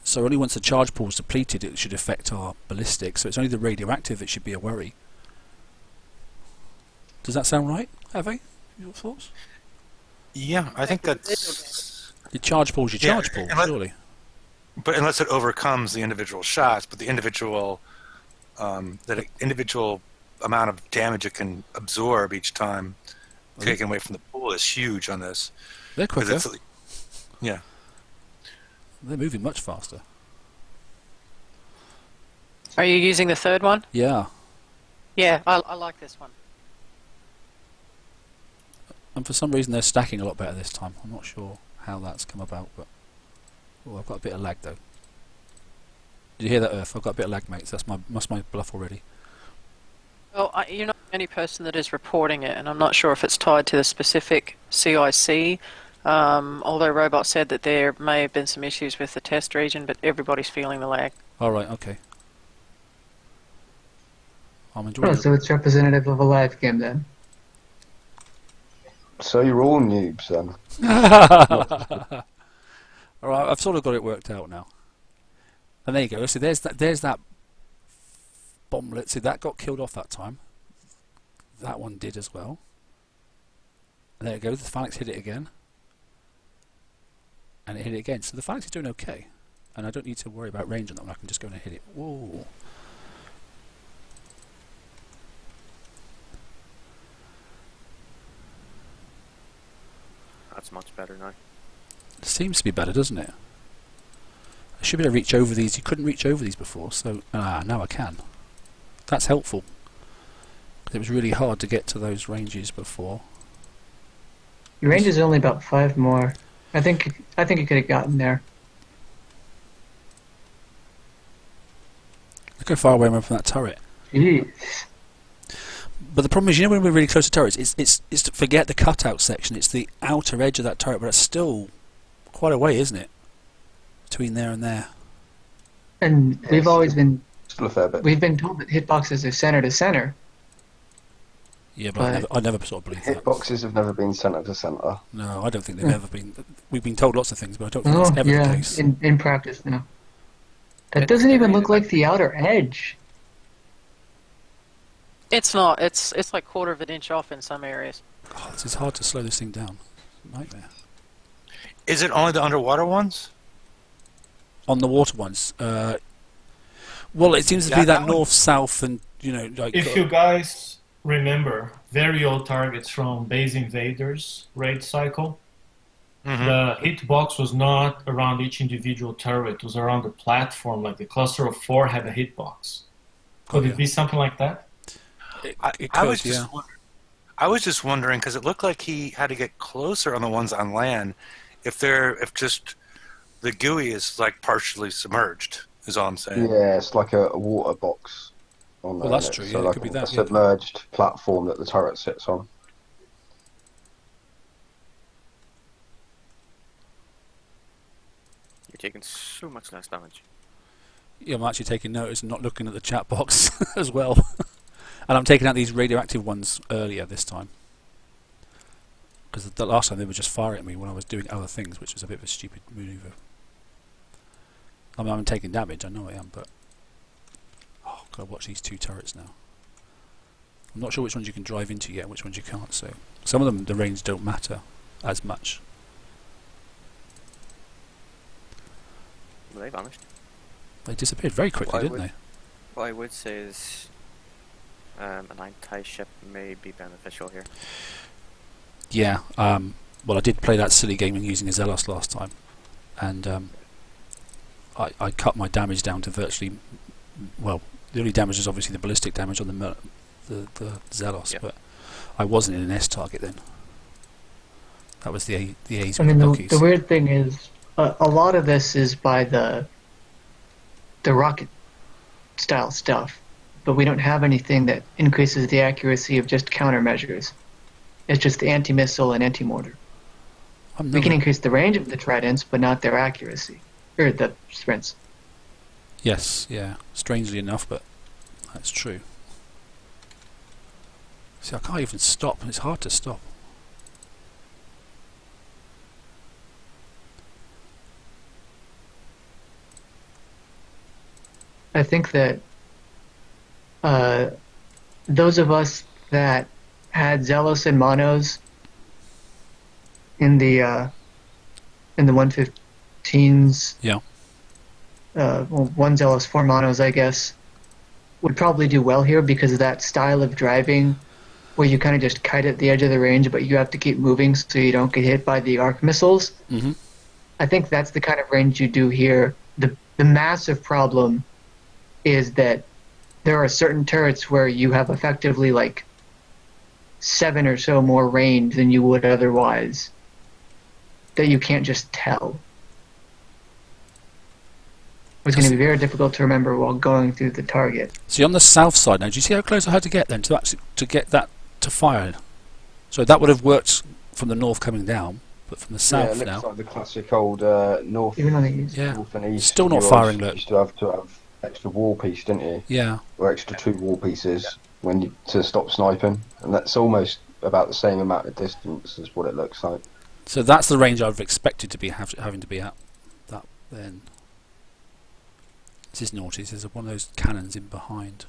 So only once the charge pool is depleted, it should affect our ballistic. So it's only the radioactive that should be a worry. Does that sound right, Ave? Your thoughts? Yeah, I think that's... The charge pool is your charge pool, surely. But unless it overcomes the individual shots, but the individual... that individual amount of damage it can absorb each time taken away from the pool is huge on this. They're quicker. Yeah. They're moving much faster. Are you using the third one? Yeah. Yeah, I like this one. And for some reason they're stacking a lot better this time. I'm not sure how that's come about, but... Oh, I've got a bit of lag though. Did you hear that, Earth? I've got a bit of lag, mates. That's my bluff already. Well, you're not the only person that is reporting it, and I'm not sure if it's tied to the specific CIC, although Robot said that there may have been some issues with the test region, but everybody's feeling the lag. Alright, okay. I'm enjoying it. So it's representative of a live game then? So you're all noobs then? Alright, I've sort of got it worked out now. And there you go. So there's that bomblet. See, that got killed off that time. That one did as well. And there you go. The Phalanx hit it again. And it hit it again. So the Phalanx is doing okay. And I don't need to worry about range on that one. I can just go in and hit it. Whoa. That's much better now. It seems to be better, doesn't it? I should be able to reach over these. You couldn't reach over these before, so now I can. That's helpful. It was really hard to get to those ranges before. Your range is only about 5 more. I think you could have gotten there. Look how far away I am from that turret. Jeez. But the problem is, when we're really close to turrets, it's to forget the cutout section. It's the outer edge of that turret, but it's still quite a way, isn't it? Between there and there. And we've always been... Still a fair bit. We've been told that hitboxes are center to center. Yeah, but I never sort of believe that. Hitboxes have never been centre to centre. No, I don't think they've ever been. We've been told lots of things, but I don't think that's ever the case. In practice, no. That doesn't even look like the outer edge. It's not. It's like quarter of an inch off in some areas. God, it's hard to slow this thing down. Nightmare. Is it only the underwater ones? On the water ones, well, it seems to be that north, south, and like. If you guys remember very old targets from Base Invaders raid cycle, the hitbox was not around each individual turret; it was around the platform. Like the cluster of 4 had a hitbox. Could it be something like that? I was just wondering because it looked like he had to get closer on the ones on land. If just the GUI is like partially submerged, is all I'm saying. Yeah, it's like a water box. On well, that's true. So yeah, like it could be that. A submerged platform that the turret sits on. You're taking so much less damage. Yeah, I'm actually taking notice and not looking at the chat box as well. And I'm taking out these radioactive ones earlier this time. Because the last time they were just firing at me when I was doing other things, which was a bit of a stupid manoeuvre. I mean, I'm taking damage, I know I am, but... Oh, I've got to watch these 2 turrets now. I'm not sure which ones you can drive into yet, which ones you can't, so... Some of them, the range don't matter as much. Well, they vanished. They disappeared very quickly, didn't they? What I would say is... an anti-ship may be beneficial here. Yeah, well I did play that silly game using a Zealous last time, and I cut my damage down to virtually, well, the only damage is obviously the ballistic damage on the Zealous, but I wasn't in an S target then. That was the A's. I mean, the weird thing is, a lot of this is by the rocket style stuff, but we don't have anything that increases the accuracy of just countermeasures. It's just the anti-missile and anti-mortar. We can increase the range of the tridents, but not their accuracy. Or the sprints. Yes, yeah. Strangely enough, but that's true. See, I can't even stop, and it's hard to stop. I think that those of us that had Zealous and Monos in the 115s. Yeah. Well, 1 Zealous, 4 Monos, I guess, would probably do well here because of that style of driving where you kind of just kite at the edge of the range, but you have to keep moving so you don't get hit by the arc missiles. Mm-hmm. I think that's the kind of range you do here. The massive problem is that there are certain turrets where you have effectively like 7 or so more range than you would otherwise that you can't just tell. It's going to be very difficult to remember while going through the target. See, on the south side now, do you see how close I had to get then to get that to fire? So that would have worked from the north coming down, but from the south it now. looks like the classic old north, Even on the east. north and east. Still not firing, look. You used to have extra wall piece, didn't you? Yeah. Or extra 2 wall pieces to stop sniping, and that's almost about the same amount of distance as what it looks like. So that's the range I've expected to be having to be at. That then. This is naughty. There's one of those cannons in behind.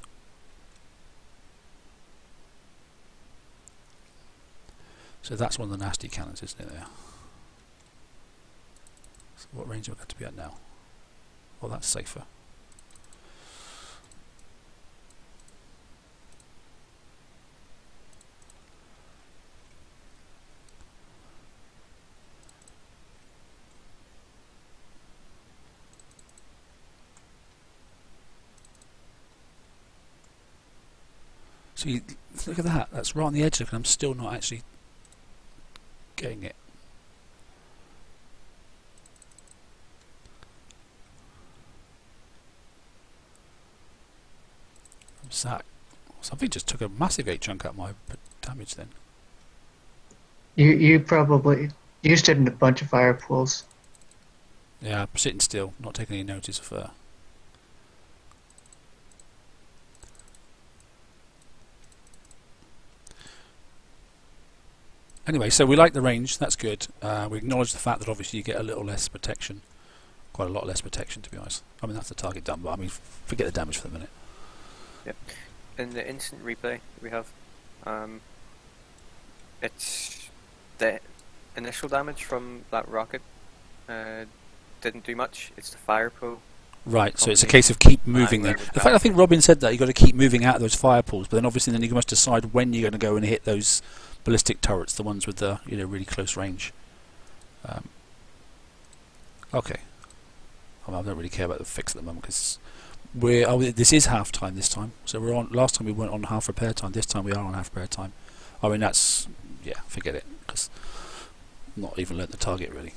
So that's one of the nasty cannons, isn't it? There. So what range have I got to be at now? Well, that's safer. See, look at that. That's right on the edge, and I'm still not actually getting it. Something just took a massive 8 chunk out of my damage then. You probably stood in a bunch of fire pools. Yeah, I'm sitting still, not taking any notice of her. Anyway, so we like the range. That's good. We acknowledge the fact that obviously you get a little less protection, quite a lot less protection, to be honest. I mean, that's the target done, but I mean, forget the damage for the minute. Yep. In the instant replay we have, it's the initial damage from that rocket didn't do much. It's the fire pool. Right, so it's a case of keep moving then. In fact, I think Robin said that you've got to keep moving out of those fire pools, but then obviously then you must decide when you're going to go and hit those ballistic turrets, the ones with the really close range. Okay. I don't really care about the fix at the moment because this is half time this time. So we're on. Last time we weren't on half repair time. This time we are on half repair time. I mean forget it because not even learnt the target really.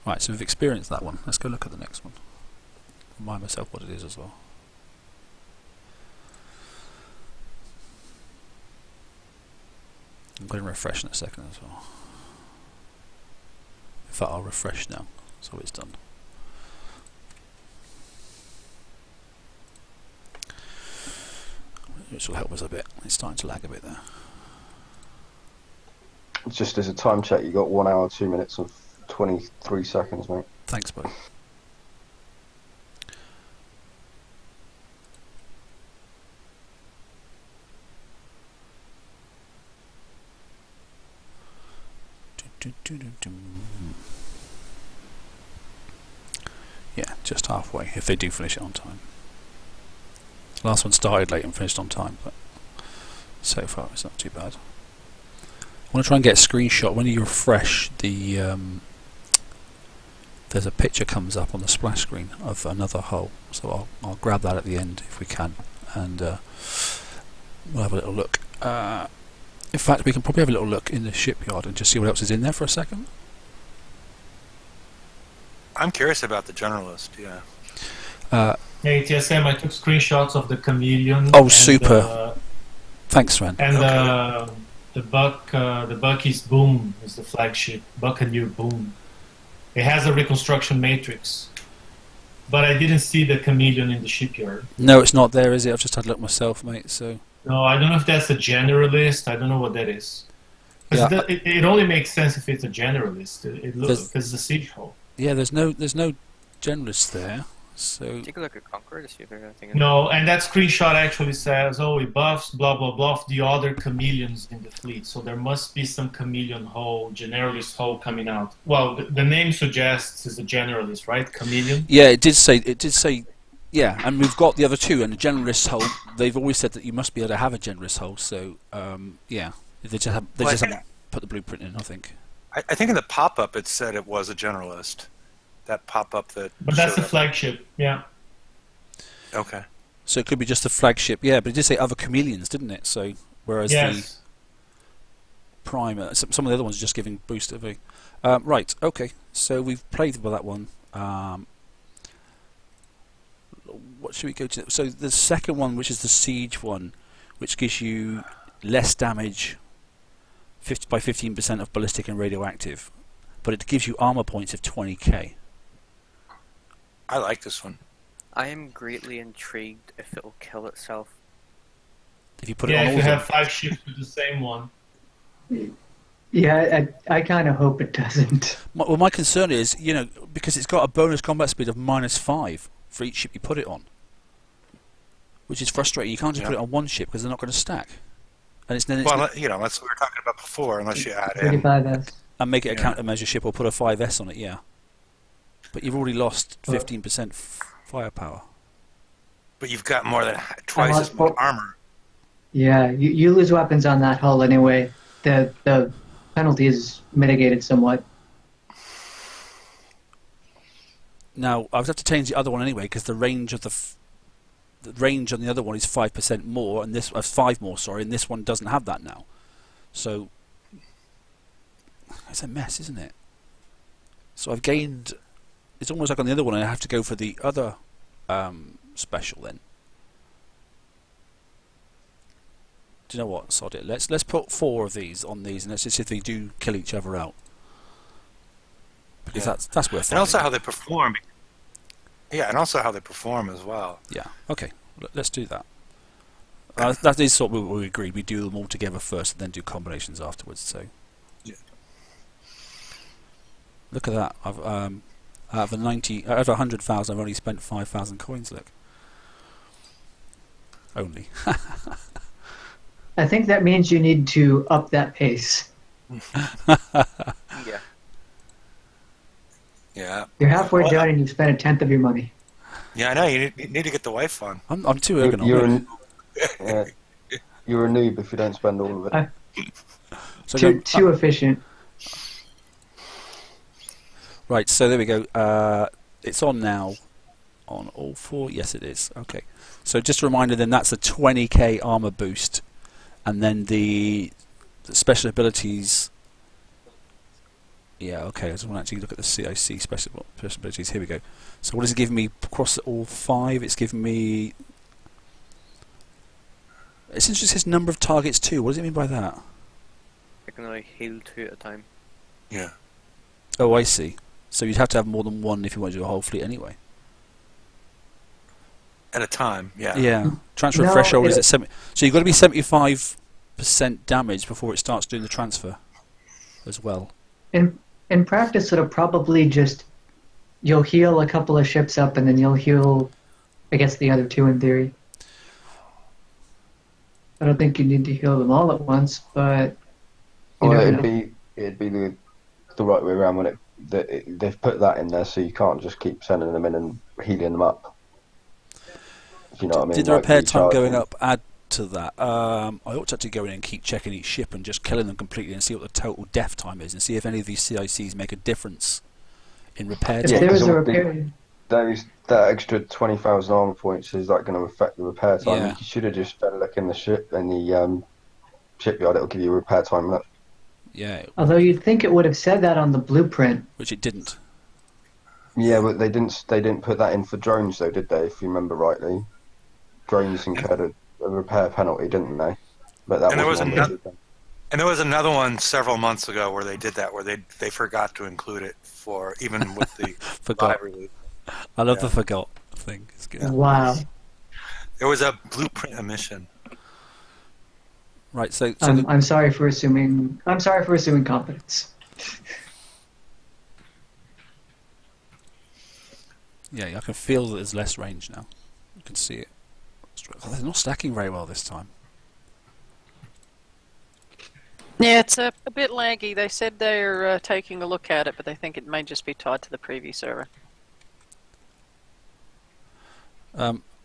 Right, so we've experienced that one. Let's go look at the next one. Remind myself what it is as well. I'm going to refresh in a second as well. In fact, I'll refresh now, so it's done. Which will help us a bit. It's starting to lag a bit there. Just as a time check, you got 1 hour, 2 minutes and 23 seconds, mate. Thanks, buddy. Yeah, just halfway, if they do finish it on time. Last one started late and finished on time, but so far it's not too bad. I want to try and get a screenshot. When you refresh the there's a picture comes up on the splash screen of another hull, so I'll grab that at the end if we can, and we'll have a little look. In fact, we can probably have a little look in the shipyard and just see what else is in there for a second. I'm curious about the generalist. Hey TSM, I took screenshots of the chameleon. Oh, super! Thanks, Sven. And okay. The Bucky's Boom is the flagship. Buccaneer Boom. It has a reconstruction matrix, but I didn't see the chameleon in the shipyard. No, it's not there, is it? I've just had a look myself, mate. So. No, I don't know if that's a generalist. I don't know what that is. Yeah. It only makes sense if it's a generalist. It looks because it's a siege hull. Yeah, there's no generalist there. So take a look at Conqueror to see if there's anything. No, and that screenshot actually says, "Oh, it buffs blah blah blah the other chameleons in the fleet." So there must be some chameleon hull, generalist hull coming out. Well, the name suggests it's a generalist, right? Chameleon. Yeah, it did say. Yeah, and we've got the other two, and the generalist hull. They've always said that you must be able to have a generalist hull. So yeah, they just haven't put the blueprint in. I think. I think in the pop-up it said it was a generalist. That pop-up that. But that's the flagship, yeah. Okay. So it could be just the flagship, yeah. But it did say other chameleons, didn't it? So whereas the prime, some of the other ones are just giving boost of a. Right. Okay. So we've played with that one. What should we go to? So the second one, which is the siege one, which gives you less damage, by 15% of ballistic and radioactive, but it gives you armor points of 20k. I like this one. I am greatly intrigued if it will kill itself. If you put it on all if you have 5 ships with the same one. Yeah, I kind of hope it doesn't. Well, my concern is, because it's got a bonus combat speed of -5 for each ship you put it on, which is frustrating. You can't just put it on one ship because they're not going to stack. And it's that's what we were talking about before, unless you add in. 35S. And make it a countermeasure ship or put a 5S on it, yeah. But you've already lost 15% firepower. But you've got more than twice as much armor. Yeah, you lose weapons on that hull anyway. The penalty is mitigated somewhat. Now, I would have to change the other one anyway because the range of the range on the other one is 5% more, and this 5 more, sorry, and this one doesn't have that now. So it's a mess, isn't it? So I've gained. It's almost like on the other one, I have to go for the other special then. Do you know what? Sod it. Let's put 4 of these on these, and let's just see if they do kill each other out. because that's worth. And also how they perform. Yeah, and also how they perform as well. Yeah. Okay. Let's do that. That is sort of what we agreed. We do them all together first, and then do combinations afterwards. So. Yeah. Look at that. I've out of 100,000, I've only spent 5,000 coins. Look. Only. I think that means you need to up that pace. Yeah. Yeah. You're halfway done and you've spent a tenth of your money. Yeah, I know. You need to get the wife on. I'm too ergonomic. You're a noob if you don't spend all of it. So Too efficient. Right, so there we go. It's on now on all four. Yes, it is. Okay. So just a reminder then, that's a 20k armor boost. And then the special abilities... Yeah, okay, I just want to actually look at the CIC special abilities. Here we go. So what does it give me across all 5? It's giving me... It just says number of targets too. What does it mean by that? I can only heal 2 at a time. Yeah. Oh, I see. So you'd have to have more than one if you want to do a whole fleet anyway. At a time, yeah. Yeah. Transfer No, threshold is at 70. So you've got to be 75% damage before it starts doing the transfer as well. In practice, it'll probably just... You'll heal a couple of ships up and then you'll heal, I guess, the other 2 in theory. I don't think you need to heal them all at once, but... Well, it'd be the right way around when they've put that in there, so you can't just keep sending them in and healing them up. If you know what I mean? Did the Like, repair time going recharging. up add to that? I ought to actually go in and keep checking each ship and just killing them completely and see what the total death time is and see if any of these CICs make a difference in repair If time. there was a because repair... that extra 20,000 armor points, is that going to affect the repair time? Yeah. You should have just had a look in the shipyard. It'll give you a repair time. Look. Yeah, Although you'd think it would have said that on the blueprint. which it didn't. Yeah, but they didn't put that in for drones though, did they? If you remember rightly, drones incurred a repair penalty, didn't they? But that And there was wasn't another. And there was another one several months ago where they did that, where they forgot to include it for even with the Forgot. live release. I love Yeah. the forgot thing. It's good. Wow. There was a blueprint omission. Right, so I'm sorry for assuming competence. yeah, I can feel that there's less range now. You can see it. Oh, they're not stacking very well this time. Yeah, it's a bit laggy. They said they're taking a look at it, but they think it may just be tied to the preview server.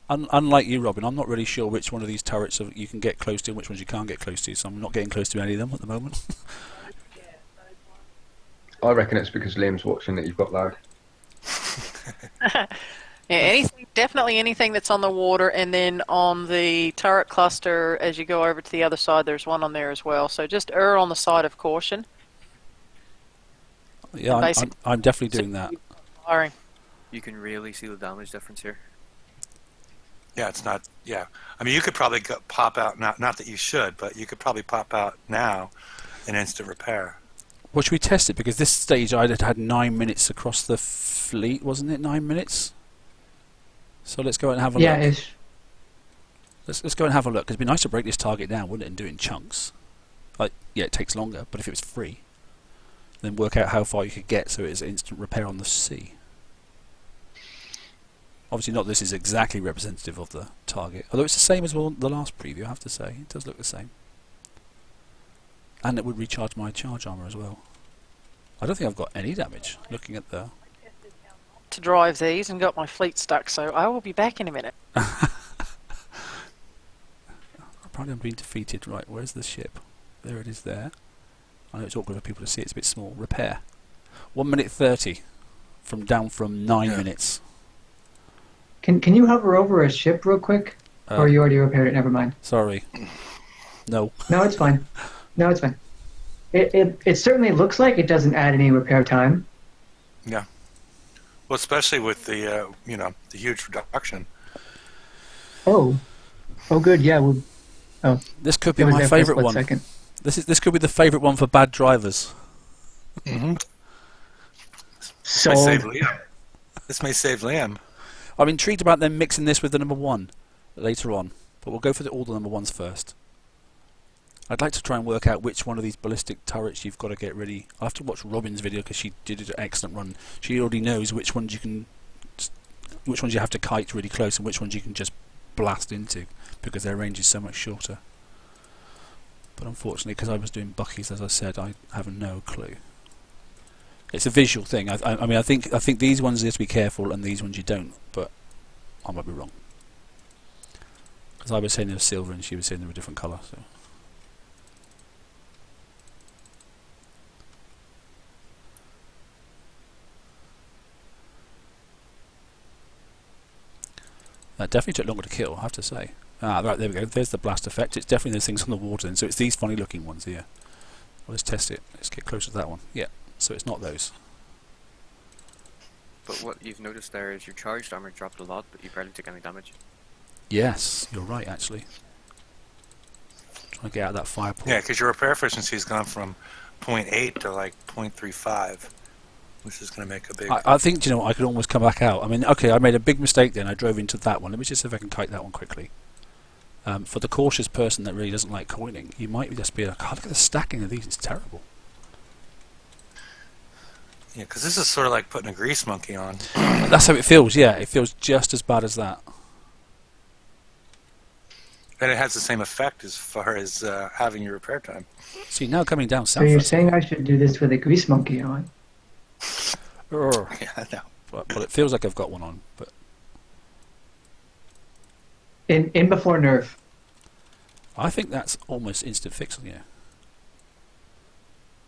Unlike you, Robin, I'm not really sure which one of these turrets you can get close to and which ones you can't get close to, so I'm not getting close to any of them at the moment. I reckon it's because Liam's watching that you've got lag. Yeah, definitely anything that's on the water, and then on the turret cluster, as you go over to the other side, there's one on there as well. So just err on the side of caution. Yeah, I'm definitely doing that. Firing. You can really see the damage difference here. Yeah, it's not. Yeah, I mean, you could probably pop out. Not that you should, but you could probably pop out now, in instant repair. Well, should we test it? Because this stage I had 9 minutes across the fleet, wasn't it? 9 minutes. So let's go and have a Yeah, look. ish. Let's go and have a look. 'Cause it'd be nice to break this target down, wouldn't it, and do it in chunks. Like, yeah, it takes longer, but if it was free, then work out how far you could get so it is instant repair on the sea. Obviously, not this is exactly representative of the target, although it's the same as well the last preview. I have to say, it does look the same, and it would recharge my charge armor as well. I don't think I've got any damage. Looking at the To drive these and got my fleet stuck, so I will be back in a minute. Apparently I'm being defeated. Right, where's the ship? There it is there. I know it's awkward for people to see, it's a bit small. Repair. 1 minute 30. Down from 9 minutes. Can you hover over a ship real quick? Or you already repaired it, never mind. Sorry. No. No, it's fine. No, it's fine. It certainly looks like it doesn't add any repair time. Yeah. Well, especially with the the huge reduction. Oh. Oh, good, yeah. This could be it was my there for a favourite split one. second. This could be the favourite one for bad drivers. Mm-hmm. This may save Sold. Liam. This may save Liam. I'm intrigued about them mixing this with the number 1 later on, but we'll go for all the number 1s first. I'd like to try and work out which one of these ballistic turrets you've got to get ready. I'll have to watch Robin's video because she did an excellent run. She already knows which ones you have to kite really close and which ones you can just blast into because their range is so much shorter. But unfortunately, because I was doing Bucky's, as I said, I have no clue. It's a visual thing. I mean, I think these ones you have to be careful, and these ones you don't. But I might be wrong. Because I was saying they were silver, and she was saying they were a different colour. So. That definitely took longer to kill, I have to say. Ah, right, there we go. There's the blast effect. It's definitely those things on the water then. So it's these funny looking ones here. Well, let's test it. Let's get closer to that one. Yeah, so it's not those. But what you've noticed there is your charged armor dropped a lot, but you barely took any damage. Yes, you're right, actually. Trying to get out of that fire pool. Yeah, because your repair efficiency has gone from 0.8 to like 0.35, which is going to make a big... I think, you know, I could almost come back out. I mean, okay, I made a big mistake then. I drove into that one. Let me just see if I can kite that one quickly. For the cautious person that really doesn't like coining, you might just be like, God, look at the stacking of these. It's terrible. Yeah, because this is sort of like putting a grease monkey on. That's how it feels, yeah. It feels just as bad as that. And it has the same effect as far as having your repair time. See, now coming down south. So you're saying I should do this with a grease monkey on? Yeah, I know. Well, it feels like I've got one on, but In before nerf. I think that's almost instant fix on you.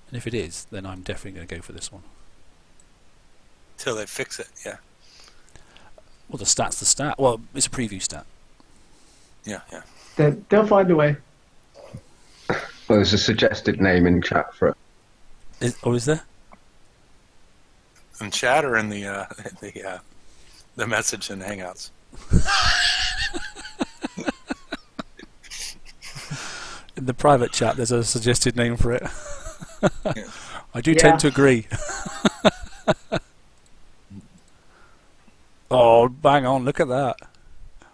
And if it is, then I'm definitely going to go for this one. Till they fix it, yeah. Well, the stat's the stat. Well, it's a preview stat. Yeah, yeah. They'll find a way. Well, there's a suggested name in chat for it. Is there? In chat or in the message in Hangouts? In the private chat, there's a suggested name for it. Yeah. I do tend to agree. Oh, bang on, look at that.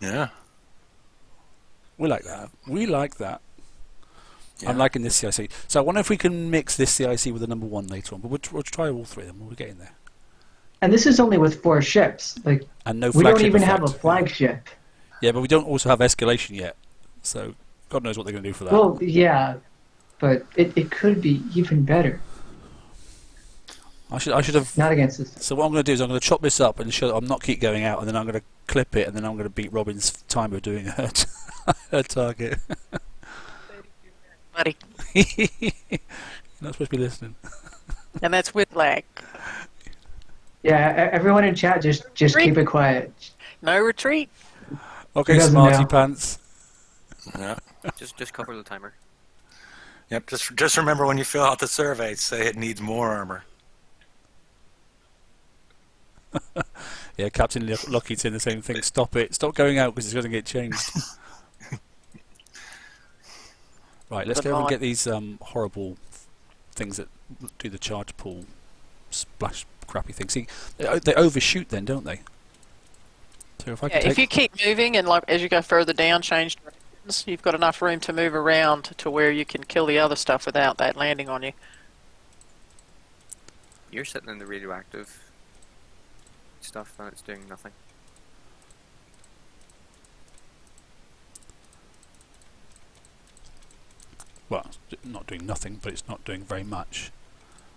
Yeah. We like that. We like that. Yeah. I'm liking this CIC. So I wonder if we can mix this CIC with the number 1 later on, but we'll try all 3 of them when we get in there. And this is only with 4 ships. Like, And no we don't flagship even have a effect. flagship. Yeah, but we don't also have escalation yet. So God knows what they're going to do for that. Well, yeah, but it could be even better. I should have. Not against this. So what I'm going to do is I'm going to chop this up and show I'm not keep going out, and then I'm going to clip it, and then I'm going to beat Robin's time of doing her her target. Buddy. You're not supposed to be listening. And that's with lag. Yeah, everyone in chat, just keep it quiet. No retreat. Okay, He doesn't smarty know. pants. Yeah. Just cover the timer. Yep. Just remember when you fill out the survey, say it needs more armor. Yeah, Captain Lockheed's saying the same thing. Stop it. Stop going out because it's going to get changed. Right, let's go and get these horrible things that do the charge pool splash crappy things. See, they overshoot then, don't they? So if I Yeah, if you keep moving and like as you go further down, change directions, you've got enough room to move around to where you can kill the other stuff without that landing on you. You're sitting in the radioactive stuff and it's doing nothing. Well, it's not doing nothing, but it's not doing very much.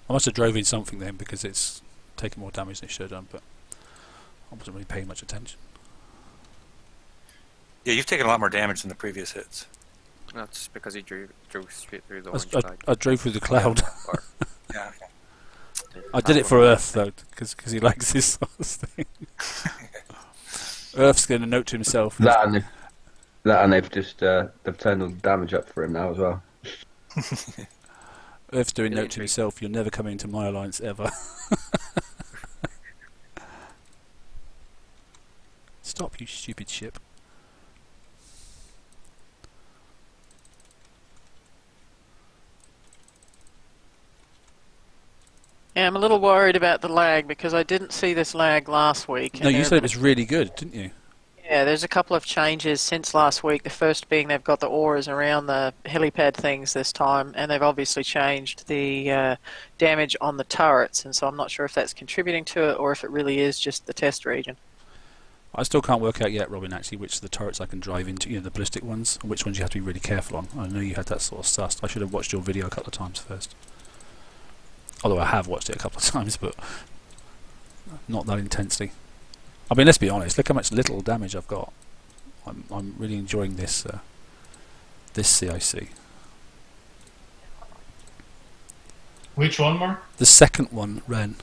I must have drove in something then because it's taken more damage than it should have done, but I wasn't really paying much attention. Yeah, you've taken a lot more damage than the previous hits. That's because he drove straight through the I, orange I, cloud. I drove through the cloud. Or- Yeah. I did it for Earth though, because he likes this sort of thing. Earth's going to note to himself. That and they've just they've turned all the damage up for him now as well. Earth's doing note to himself. You're never coming into my alliance ever. Stop, you stupid ship. Yeah, I'm a little worried about the lag because I didn't see this lag last week. No, you said it was really good, didn't you? Yeah, there's a couple of changes since last week. The first being they've got the auras around the helipad things this time, and they've obviously changed the damage on the turrets, and so I'm not sure if that's contributing to it or if it really is just the test region. I still can't work out yet, Robin, actually, which of the turrets I can drive into, the ballistic ones, and which ones you have to be really careful on. I know you had that sort of sussed. I should have watched your video a couple of times first. Although I have watched it a couple of times, but not that intensely. I mean, let's be honest. Look how much little damage I've got. I'm really enjoying this this CIC. Which one, Mark? The second one, Ren.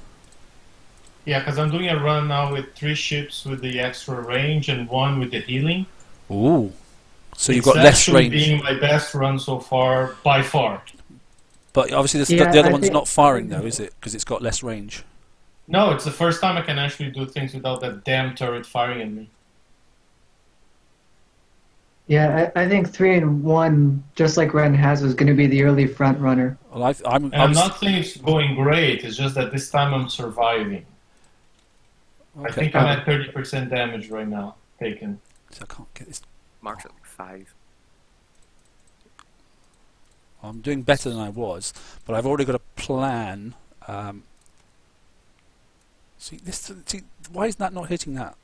Yeah, because I'm doing a run now with 3 ships with the extra range and 1 with the healing. Ooh. So you've got less range. It's actually being my best run so far, by far. But obviously the other one's not firing though, is it? Because it's got less range. No, it's the first time I can actually do things without that damn turret firing at me. Yeah, I think 3 and 1, just like Ren has, is going to be the early front runner. Well, I'm not saying it's going great, it's just that this time I'm surviving. Okay. I think I'm at 30% damage right now, taken. So I can't get this. Mark's at like 5. I'm doing better than I was, but I've already got a plan. See, why is that not hitting that?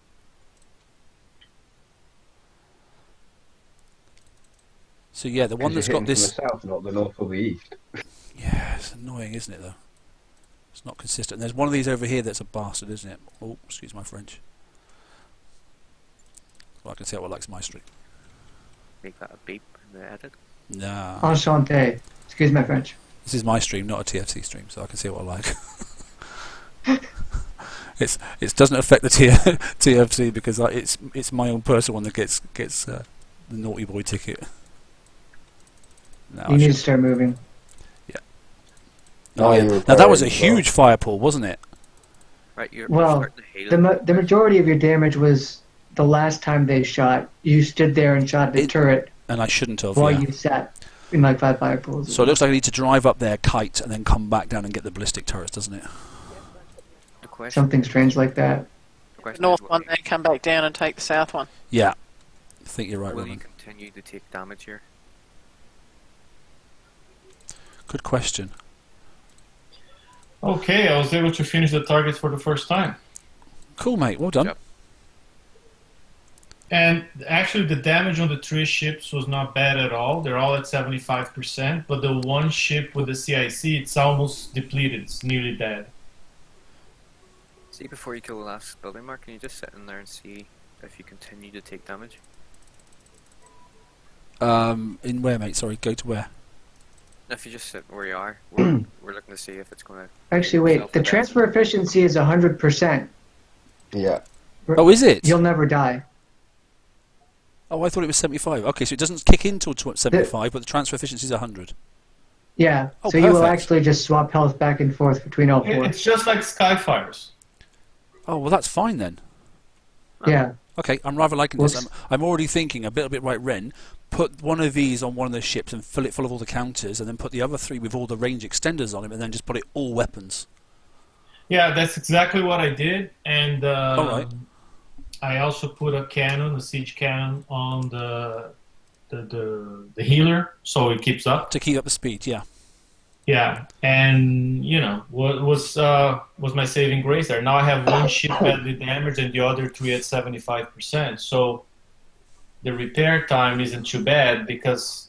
So yeah, the one that's got this. From the south, not the north or the east. Yeah, it's annoying, isn't it? Though it's not consistent. There's one of these over here that's a bastard, isn't it? Oh, excuse my French. Well, I can see how it likes my stream. Make that a beep in the edit. Nah. Enchanté. Excuse my French. This is my stream, not a TFC stream, so I can see what I like. It doesn't affect the TFC because it's my own personal one that gets the naughty boy ticket. You need to start moving. Yeah. Oh yeah. Now that was a huge fire pool, wasn't it? Right. You're Well, the majority of your damage was the last time they shot. You stood there and shot the turret. And I shouldn't have. While Yeah. you sat in like 5 fire pools. So it looks like I need to drive up there, kite, and then come back down and get the ballistic turrets, doesn't it? the question, Something strange like that. the question North is, will one, you- then come back down and take the south one. Yeah. I think you're right, will you Roman. continue to take damage here? Good question. Okay, I was able to finish the target for the first time. Cool, mate. Well done. Yep. And actually, the damage on the 3 ships was not bad at all. They're all at 75%, but the 1 ship with the CIC, it's almost depleted. It's nearly dead. See, before you kill the last building, Mark, can you just sit in there and see if you continue to take damage? In where, mate? Sorry, go to where? If you just sit where you are, we're looking to see if it's going to... Actually, wait. The transfer efficiency is 100%. Yeah. Oh, is it? You'll never die. Oh, I thought it was 75. Okay, so it doesn't kick in till 75, but the transfer efficiency is 100. Yeah. Oh, so you will perfect. actually just swap health back and forth between all 4. It's just like Skyfires. Oh, well, that's fine then. Yeah. Okay, I'm rather liking this. Whoops. I'm already thinking a bit like Ren. Put one of these on one of the ships and fill it full of all the counters, and then put the other 3 with all the range extenders on them, and then just put it all weapons. Yeah, that's exactly what I did. And All right. I also put a cannon, a siege cannon, on the healer, so it keeps up. To keep up the speed, yeah. Yeah, and you know what was my saving grace there. Now I have 1 ship badly damaged and the other 3 at 75%. So the repair time isn't too bad because,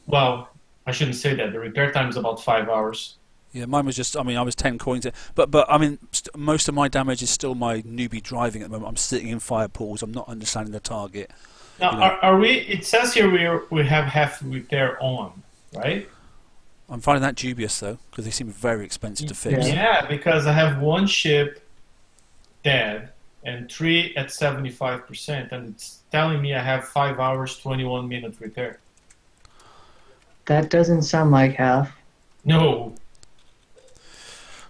well, I shouldn't say that. The repair time is about 5 hours. Yeah, mine was just, I mean, I was 10 coins. But I mean, most of my damage is still my newbie driving at the moment. I'm sitting in fire pools. I'm not understanding the target. Now, You know. are we? It says here we have half repair on, right? I'm finding that dubious, though, because they seem very expensive to fix. Yeah, because I have 1 ship dead and 3 at 75%, and it's telling me I have 5 hours, 21 minute repair. That doesn't sound like half. No.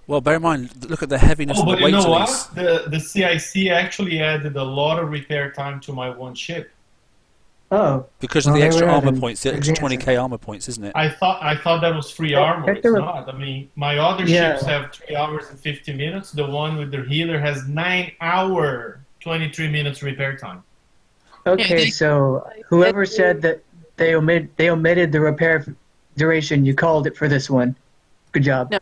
Well, bear in mind, look at the heaviness Oh, of but the you weight know of these. what? The CIC actually added a lot of repair time to my 1 ship. Oh. Because of Well, the they extra were armor having points, the big extra dancing. 20k armor points, isn't it? I thought that was free armor. It's Hector- not. I mean, my other Yeah. ships have 3 hours and 50 minutes. The one with the healer has 9 hour, 23 minutes repair time. Okay, so whoever said that they omitted the repair duration, you called it for this one. Good job. No,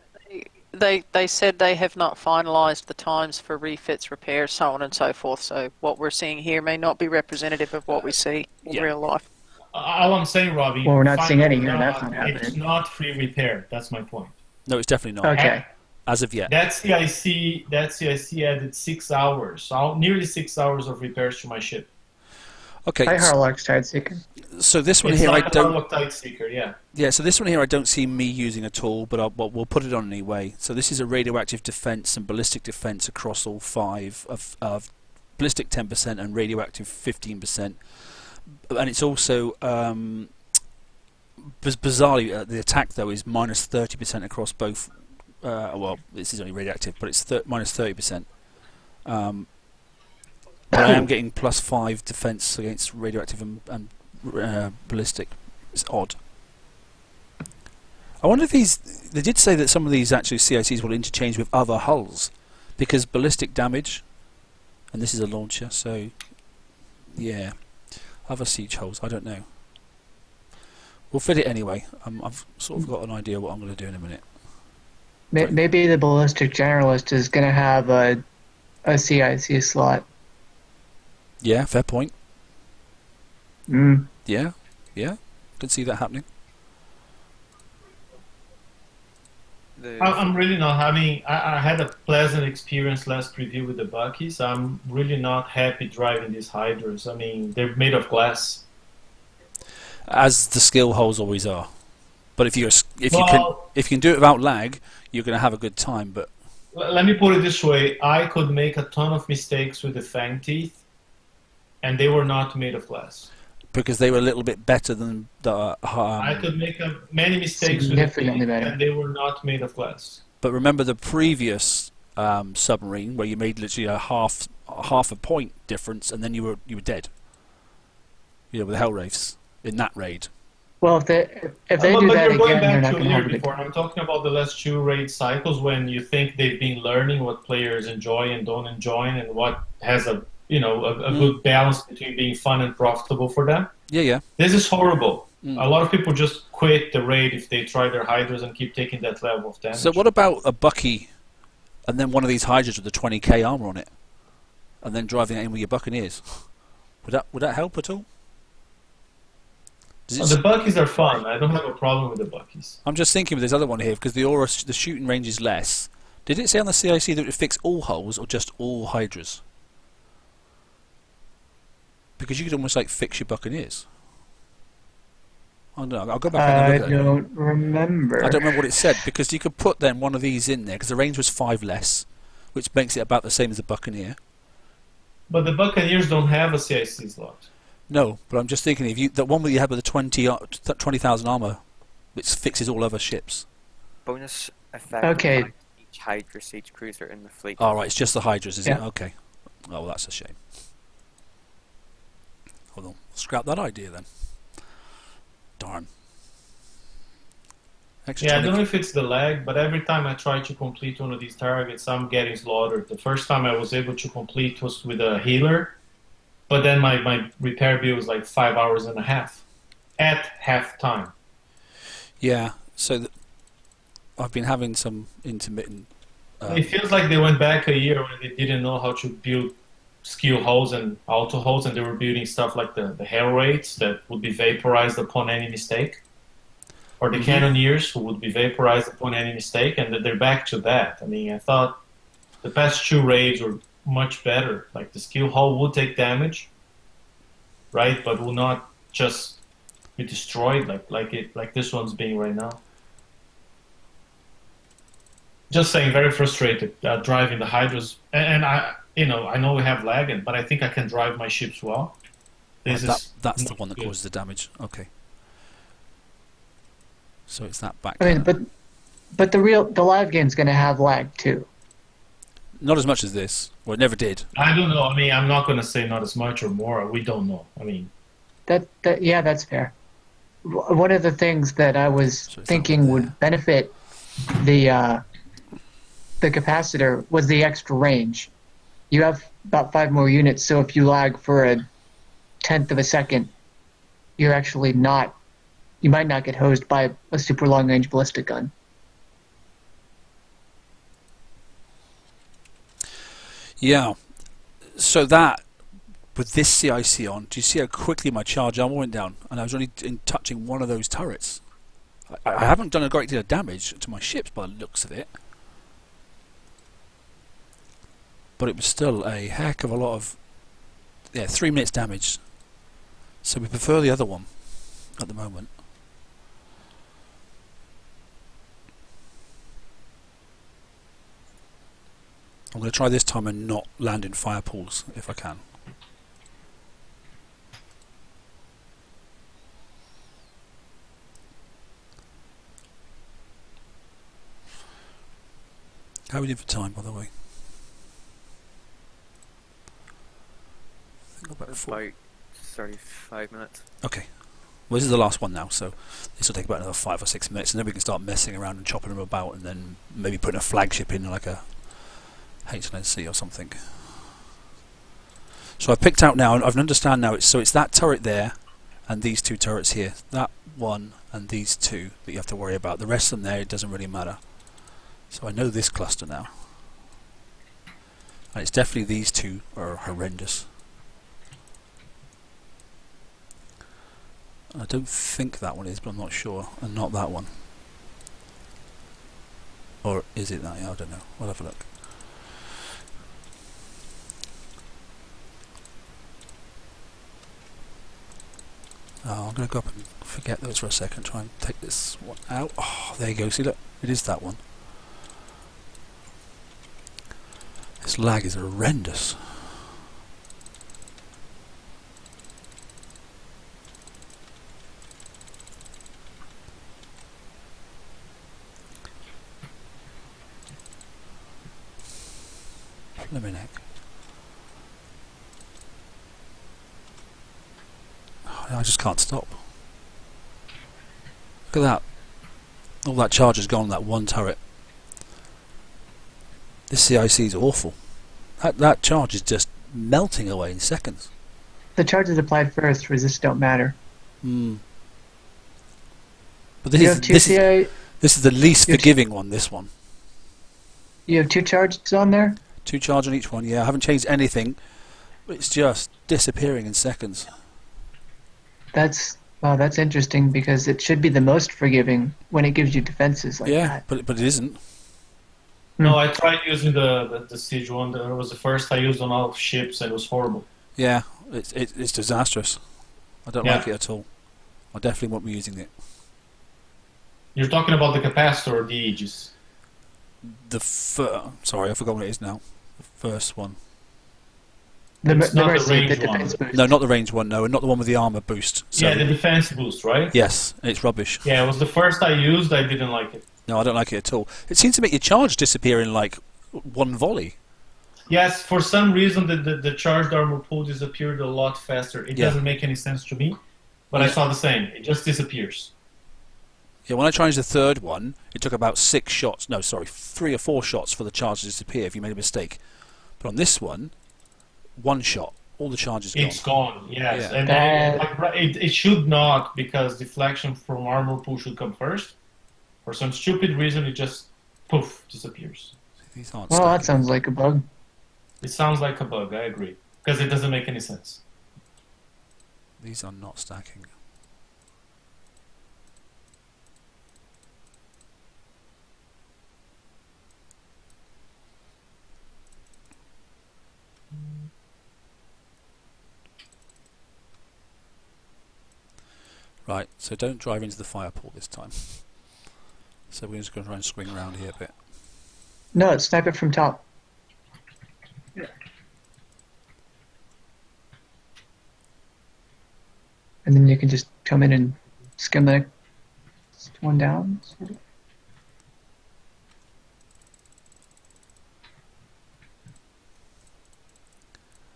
they said they have not finalised the times for refits, repairs, so on and so forth. So what we're seeing here may not be representative of what we see in Yeah. real life. All I'm saying, Robbie. Well, we're not seeing any fine here, or that's not, not happening. It's not free repair. That's my point. No, it's definitely not. Okay. As of yet. That CIC added 6 hours, nearly 6 hours of repairs to my ship. Okay. Hi, Harlock's Tide Seeker. So this one It's here, I like a don't. Harlock Tide Seeker, yeah. Yeah, so this one here I don't see me using at all, but we'll put it on anyway. So this is a radioactive defense and ballistic defense across all 5 of ballistic 10% and radioactive 15%, and it's also bizarrely the attack though is minus 30% across both. Well, this is only radioactive, but it's minus 30%. But I am getting plus 5 defense against radioactive and ballistic. It's odd. I wonder if they did say that some of these actually CICs will interchange with other hulls, because ballistic damage, and this is a launcher, so yeah, other siege hulls. I don't know. We'll fit it anyway. I've sort of got an idea what I'm going to do in a minute. Maybe the ballistic generalist is going to have a CIC slot. Yeah, fair point. Mm. Yeah, can see that happening. I'm really not having. I had a pleasant experience last preview with the Buckies. I'm really not happy driving these Hydras. I mean, they're made of glass. As the skill holes always are. But if you can do it without lag, you're going to have a good time. But let me put it this way: I could make a ton of mistakes with the fang teeth, and they were not made of glass. Because they were a little bit better than the. I could make many mistakes with the teeth, and they were not made of glass. But remember the previous submarine where you made literally a half a point difference, and then you were dead. You know, with the Hellwraiths in that raid. Well, if they do that again, they're not going to have it. I'm talking about the last 2 raid cycles when you think they've been learning what players enjoy and don't enjoy, and what has a good balance between being fun and profitable for them. Yeah. This is horrible. A lot of people just quit the raid if they try their Hydras and keep taking that level of damage. So what about a Bucky, and then one of these Hydras with the 20k armor on it, and then driving it in with your Buccaneers? Would that help at all? The Buckies are fun. I don't have a problem with the Buckies. I'm just thinking with this other one here, because the shooting range is less. Did it say on the CIC that it would fix all hulls or just all Hydras? Because you could almost like fix your Buccaneers. I don't know. I'll go back and look at it. I don't remember. I don't remember what it said, because you could put then one of these in there, because the range was 5 less, which makes it about the same as a Buccaneer. But the Buccaneers don't have a CIC slot. No, but I'm just thinking, if that one where you had with the 20,000 armor, which fixes all other ships. Bonus effect. Okay. Each Hydra Siege cruiser in the fleet. Oh, right, it's just the Hydras, is it? Yeah. Okay. Oh, well, that's a shame. Hold on, scrap that idea then. Darn. Yeah, I don't know if it's the lag, but every time I try to complete one of these targets, I'm getting slaughtered. The first time I was able to complete was with a healer, but then my repair bill was like 5 hours and a half at half time. Yeah, so I've been having some intermittent. It feels like they went back a year when they didn't know how to build skill holes and auto holes, and they were building stuff like the hair rates that would be vaporized upon any mistake, or the cannoneers who would be vaporized upon any mistake, and they're back to that. I mean, I thought the past 2 raids were much better. Like the skill hull would take damage, right, but will not just be destroyed like this one's being right now. Just saying, very frustrated driving the Hydras, and I know we have lag, but I think I can drive my ships well. That's the one that causes the damage. Okay. So it's that back. I mean, but the live game's going to have lag too. Not as much as this. Well, it never did. I don't know. I mean, I'm not going to say not as much or more. We don't know. I mean, Yeah, that's fair. One of the things that I was thinking would benefit the capacitor was the extra range. You have about 5 more units, so if you lag for a tenth of a second, you're actually not. You might not get hosed by a super long range ballistic gun. Yeah. So that, with this CIC on, do you see how quickly my charge armor went down? And I was only touching one of those turrets. I haven't done a great deal of damage to my ships by the looks of it. But it was still a heck of a lot of... Yeah, 3 minutes damage. So we prefer the other one at the moment. I'm going to try this time and not land in fire pools if I can. How are we doing for time, by the way? I think about It's like 35 minutes. Okay. Well, this is the last one now, so this will take about another 5 or 6 minutes, and then we can start messing around and chopping them about, and then maybe putting a flagship in, like a HNC or something. So I've picked out now, I've understand now, it's that turret there, and these 2 turrets here. That one and these 2 that you have to worry about. The rest of them there, it doesn't really matter. So I know this cluster now. And it's definitely these 2 are horrendous. I don't think that one is, but I'm not sure. And not that one. Or is it that? Yeah, I don't know. We'll have a look. Oh, I'm going to go up and forget those for a second. Try and take this one out. Oh, there you go. See, look. It is that one. This lag is horrendous. Let me neck. I just can't stop. Look at that. All that charge has gone on that one turret. This CIC is awful. That charge is just melting away in seconds. The charge is applied first. Resists don't matter. Hmm. But this is the least forgiving one. This one. You have 2 charges on there. 2 charge on each one. Yeah, I haven't changed anything. But it's just disappearing in seconds. That's interesting because it should be the most forgiving when it gives you defenses like that. Yeah, but it isn't. No, I tried using the Siege one. That was the first I used on all ships, and it was horrible. Yeah, it's disastrous. I don't like it at all. I definitely won't be using it. You're talking about the capacitor or the aegis? Sorry, I forgot what it is now. The first one. The range defense one. boost. No, not the range one. No, and not the one with the armor boost. So, Yeah, the defense boost, right? yes, it's rubbish. Yeah, it was the first I used. I didn't like it. No, I don't like it at all. It seems to make your charge disappear in like one volley. Yes, for some reason the charged armor pool disappeared a lot faster. It doesn't make any sense to me, but I saw the same. It just disappears. Yeah, when I tried the third one, it took about 6 shots. No, sorry, 3 or 4 shots for the charge to disappear if you made a mistake. But on this one, 1 shot, all the charge is gone. It's gone, yes. Yeah. And it should not, because deflection from armor pool should come first. For some stupid reason, it just, poof, disappears. These aren't Well, that stacking. sounds like a bug. It sounds like a bug, I agree. Because it doesn't make any sense. These are not stacking. Right, so don't drive into the fire pool this time. So we're just going to try and swing around here a bit. No, snipe it from top. And then you can just come in and skim the next one down. Sort of.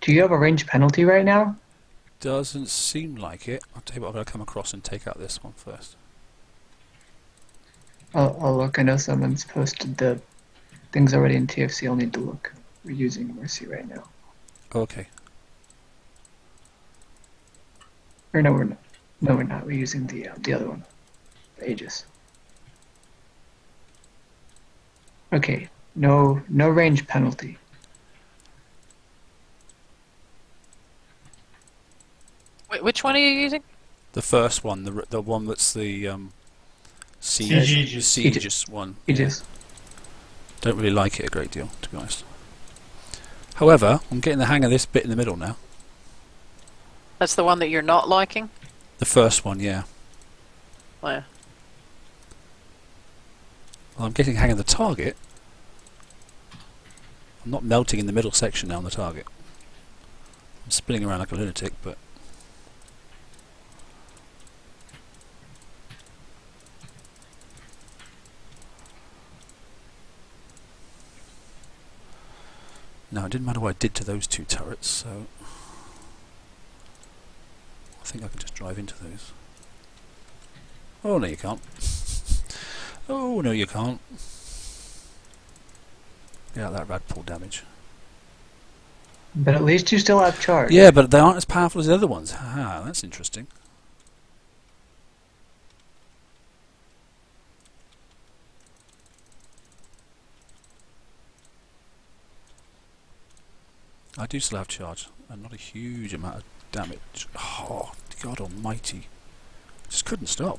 Do you have a range penalty right now? Doesn't seem like it. I'll tell you what, I'm going to come across and take out this one first. I'll look. I know someone's posted the things already in TFC. I'll need to look. We're using Mercy right now. Okay. Or no, we're not. No, we're not. We're using the other one, the Aegis. Okay. No range penalty. Wait, which one are you using? The first one, the one that's the Siege Aegis one. Aegis. Don't really like it a great deal, to be honest. However, I'm getting the hang of this bit in the middle now. That's the one that you're not liking? The first one, yeah. Where? Well, I'm getting the hang of the target. I'm not melting in the middle section now on the target. I'm spinning around like a lunatic, but... No, it didn't matter what I did to those two turrets, so... I think I can just drive into those. Oh, no you can't. Oh, no you can't. Get out that rad pull damage. But at least you still have charge. Yeah, but they aren't as powerful as the other ones. Ah, that's interesting. I do still have charge, and not a huge amount of damage. Oh, God almighty. Just couldn't stop.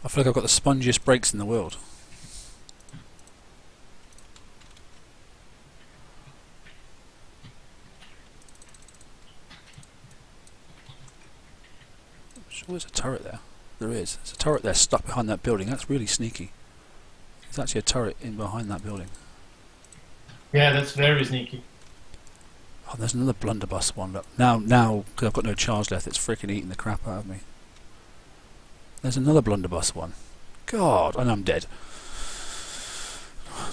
I feel like I've got the spongiest brakes in the world. I'm sure there's a turret there. There is. There's a turret there stuck behind that building. That's really sneaky. There's actually a turret in behind that building. Yeah, that's very sneaky. Oh, there's another blunderbuss one. Look. Now, because I've got no charge left, it's freaking eating the crap out of me. There's another blunderbuss one. God, and I'm dead.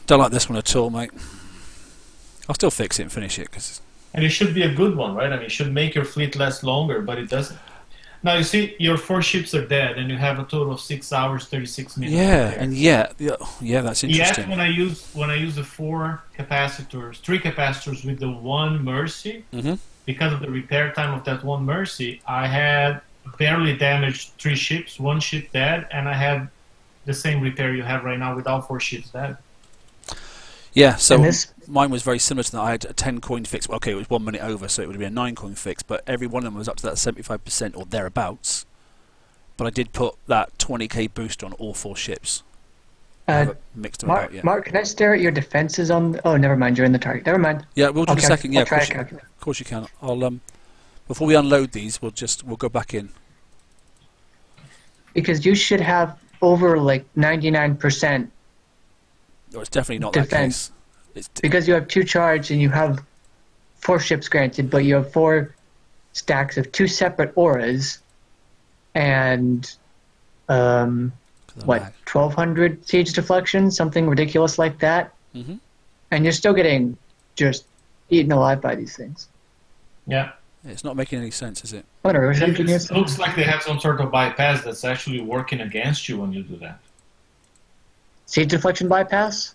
Don't like this one at all, mate. I'll still fix it and finish it. And it should be a good one, right? I mean, it should make your fleet last longer, but it doesn't. Now, you see, your 4 ships are dead, and you have a total of 6 hours, 36 minutes. Yeah, and yeah, that's interesting. Yet, when I use the 3 capacitors with the 1 Mercy, because of the repair time of that 1 Mercy, I had barely damaged 3 ships, 1 ship dead, and I had the same repair you have right now with all 4 ships dead. Yeah, so mine was very similar to that. I had a 10 coin fix. Okay, it was 1 minute over, so it would have been a 9 coin fix, but every one of them was up to that 75% or thereabouts. But I did put that 20k boost on all 4 ships. Mixed them about, yeah. Mark, can I stare at your defenses on... Oh, never mind, you're in the target. Never mind. Yeah, we'll do a second. Yeah, I'll try to calculate. Of course you can. I'll before we unload these, we'll go back in. Because you should have over like 99%. No, it's definitely not defense. that case. Because you have 2 charge and you have 4 ships granted, but you have 4 stacks of 2 separate auras and 1200 siege deflection, something ridiculous like that. And you're still getting just eaten alive by these things. Yeah. It's not making any sense, is it? It looks like they have some sort of bypass that's actually working against you when you do that. Siege deflection bypass?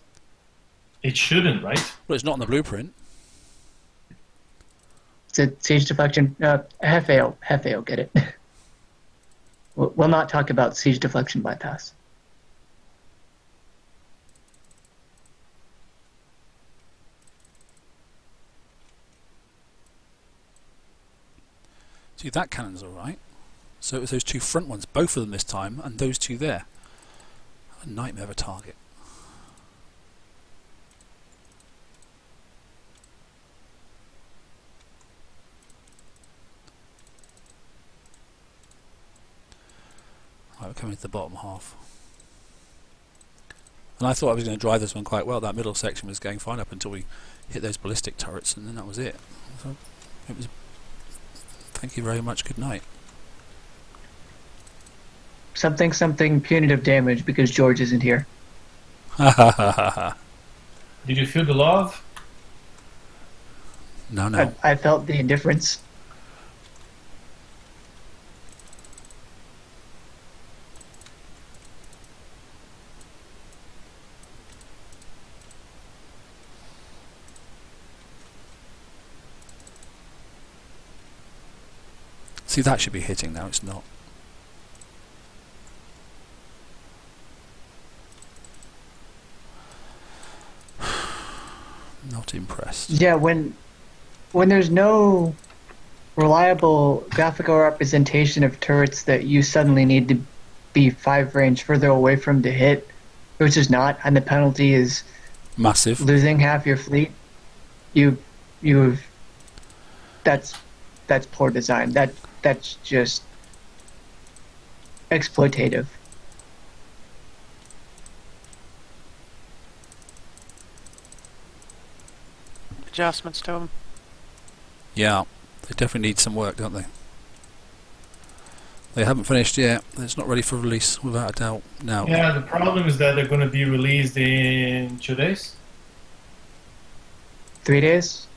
It shouldn't, right? Well, it's not on the blueprint. It's a siege deflection. Hefeo, get it. We'll not talk about siege deflection bypass. See, that cannon's alright. So it was those 2 front ones, both of them this time, and those 2 there. A nightmare of a target. Right, we're coming to the bottom half. And I thought I was going to drive this one quite well. That middle section was going fine up until we hit those ballistic turrets, and then that was it. So it was Thank you very much. Good night. Something punitive damage because George isn't here. No, Did you feel the love? no. I felt the indifference. See, that should be hitting now. It's not. Not impressed. Yeah, when there's no reliable graphical representation of turrets that you suddenly need to be 5 range further away from to hit, which is not, and the penalty is Massive. losing half your fleet, that's poor design. That's just exploitative. Adjustments to them. Yeah, they definitely need some work, don't they? They haven't finished yet. It's not ready for release, without a doubt. Now, Yeah, the problem is that they're going to be released in 2 days. 3 days.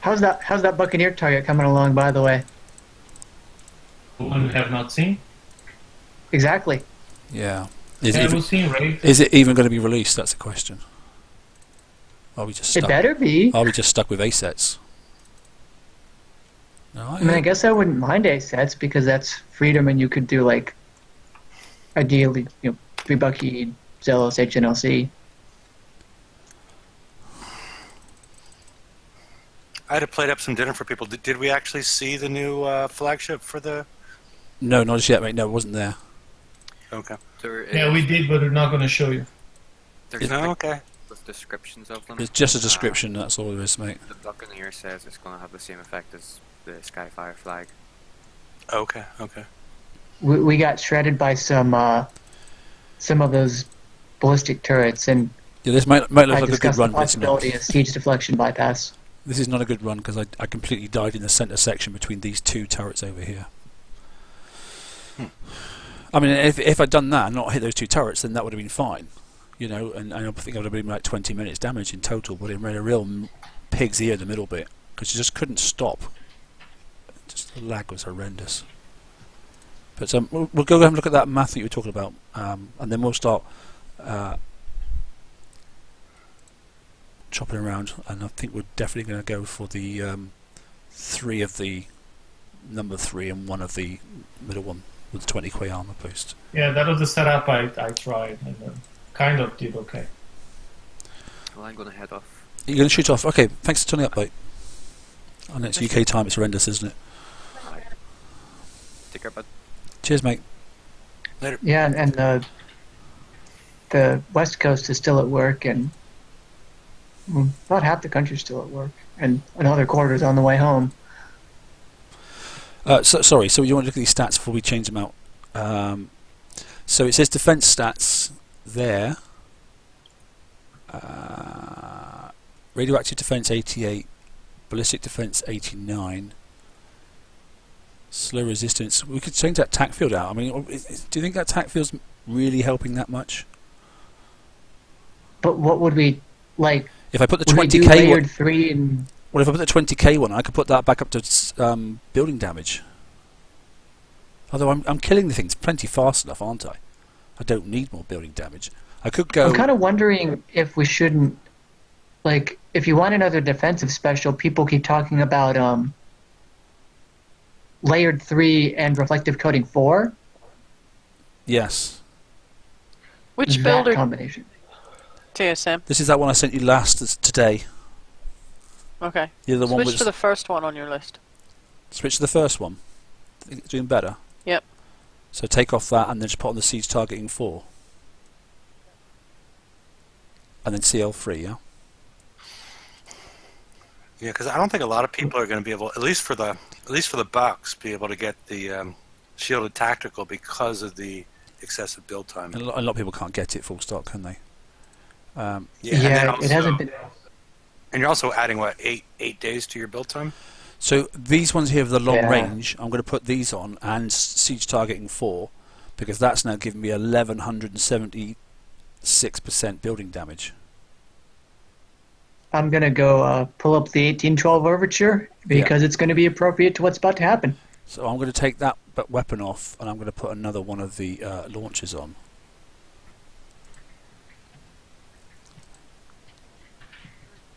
How's that Buccaneer target coming along, by the way? One we have not seen. Exactly. yeah. Yeah, we'll see, right? Is it even going to be released? That's the question. Are we just It stuck? better be. Are we just stuck with ASETs? No, I mean, I guess I wouldn't mind A sets because that's freedom, and you could do like, ideally, 3 Bucky, Zealous, HNLC. I had to plate up some dinner for people. Did we actually see the new flagship for the... No, not just yet, mate. No, it wasn't there. Okay. Yeah, we did, but we're not going to show you. There's No, okay. with descriptions of them. It's just a description, that's all there is, mate. The Buccaneer says it's going to have the same effect as the Skyfire flag. Okay, okay. We got shredded by some of those ballistic turrets, and Yeah, this might look I like a good discussed the run, but it's not. possibility of siege deflection bypass. This is not a good run because I completely died in the centre section between these 2 turrets over here. I mean, if I'd done that and not hit those 2 turrets, then that would have been fine, and I think it would have been like 20 minutes damage in total, but it made a real pig's ear in the middle bit because you just couldn't stop. Just the lag was horrendous. But we'll go and look at that math that you were talking about, and then we'll start chopping around, and I think we're definitely going to go for the 3 of the number 3 and 1 of the middle one with the 20 Quay armor post. Yeah, that was the setup I tried, and kind of did okay. Well, I'm going to head off. You're going to shoot off? Okay, thanks for turning up, mate. And it's UK time, it's horrendous, isn't it? Right. Take care, bud. Cheers, mate. Later. Yeah, and the West Coast is still at work, and about half the country's still at work, and another quarter's on the way home. Sorry, so you want to look at these stats before we change them out. So it says defense stats there. Radioactive defense 88, ballistic defense 89, slow resistance. We could change that tac field out. I mean, do you think that tac field's really helping that much? But what would we like? If I put the Would we do 20k layered one, 3 and well, if I put the 20k one, I could put that back up to building damage. Although I'm killing the things plenty fast enough, aren't I? I don't need more building damage. I could go. I'm kind of wondering if we shouldn't, like, if you want another defensive special, people keep talking about layered 3 and reflective coating 4. Yes. Which That builder? combination. TSM. This is that one I sent you last. It's today. Okay. The other one Switch was to the first one on your list. switch to the first one. Think it's doing better. Yep. So take off that and then just put on the siege targeting 4. And then CL3, yeah? Yeah, because I don't think a lot of people are going to be able, at least for the Bucks, be able to get the shielded tactical because of the excessive build time. And a lot of people can't get it full stock, can they? And then Yeah, also, it hasn't been. And you're also adding, what, eight days to your build time? So these ones here with the long Yeah. range, I'm going to put these on, and siege targeting 4, because that's now giving me 1176% building damage. I'm gonna go pull up the 1812 overture because it's going to be appropriate to what's about to happen. So I'm going to take that weapon off, and I'm going to put another one of the launchers on.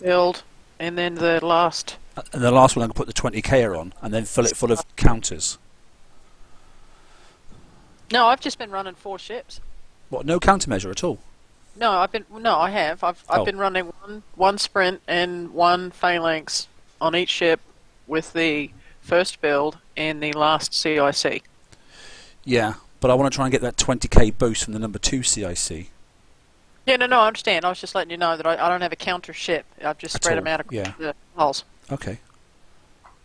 Build, and then the last. And the last one I'm going to put the 20K on, and then fill it full of counters. No, I've just been running 4 ships. What? No countermeasure at all? No, I have. I've been running one sprint and 1 phalanx on each ship with the first build and the last CIC. Yeah, but I want to try and get that 20K boost from the number 2 CIC. Yeah, no, I understand. I was just letting you know that I don't have a counter ship. I've just spread them out across the hulls. Okay.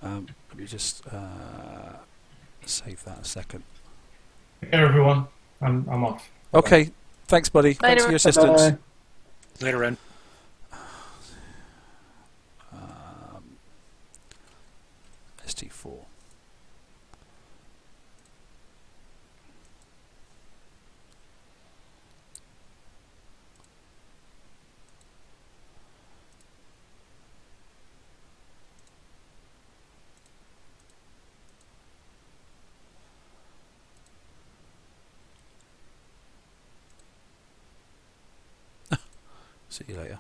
Let me just save that a second. Hey, everyone. I'm off. Okay. Thanks, buddy. Thanks for your assistance. Bye. Later, Ren. ST4. See you later.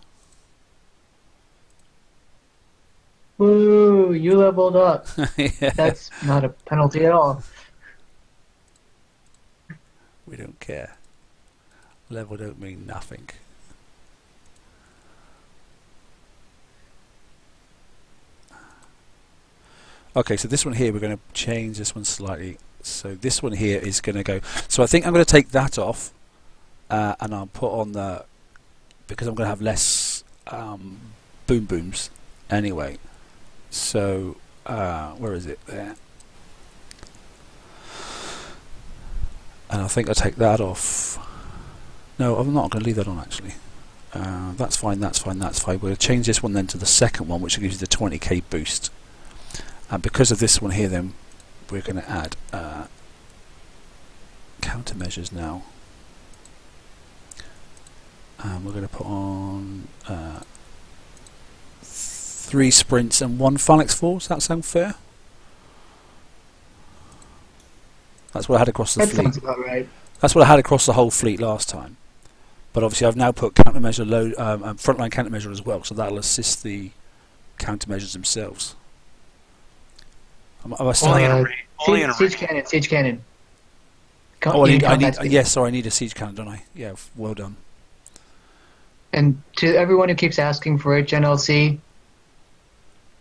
Woo! You leveled up. Yeah. That's not a penalty at all. We don't care. Level don't mean nothing. Okay, so this one here, we're going to change this one slightly. So this one here is going to go... So I think I'm going to take that off, and I'll put on the... Because I'm going to have less boom booms anyway. So, where is it? There. And I think I'll take that off. No, I'm not going to leave that on actually. That's fine, that's fine, that's fine. We'll change this one then to the second one, which gives you the 20k boost. And because of this one here then, we're going to add countermeasures now. And we're going to put on 3 sprints and 1 phalanx force. Does that sound fair? That's what I had across the That fleet. sounds about right. That's what I had across the whole fleet last time. But obviously I've now put countermeasure load, frontline countermeasure as well, so that'll assist the countermeasures themselves. Am I still Only in a Siege cannon, siege cannon. Oh, I need, combat speed. yes, sorry, I need a siege cannon, don't I? Yeah, well done. And to everyone who keeps asking for it, Gen LC,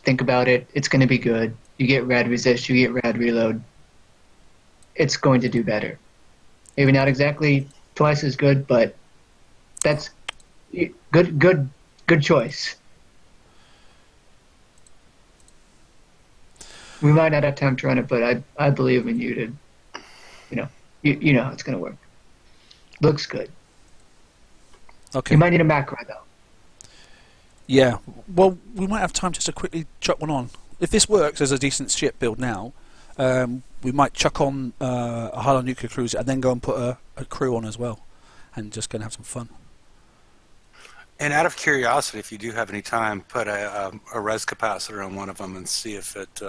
think about it. It's going to be good. You get rad resist, you get rad reload. It's going to do better. Maybe not exactly twice as good, but that's good choice. We might not have time to run it, but I believe in you to, you know how it's going to work. Looks good. Okay. You might need a macro though. Yeah, well, we might have time just to quickly chuck one on. If this works as a decent ship build now, we might chuck on a Hull nuclear cruiser and then go and put a crew on as well, and just go and have some fun. And out of curiosity, if you do have any time, put a res capacitor on one of them and see if it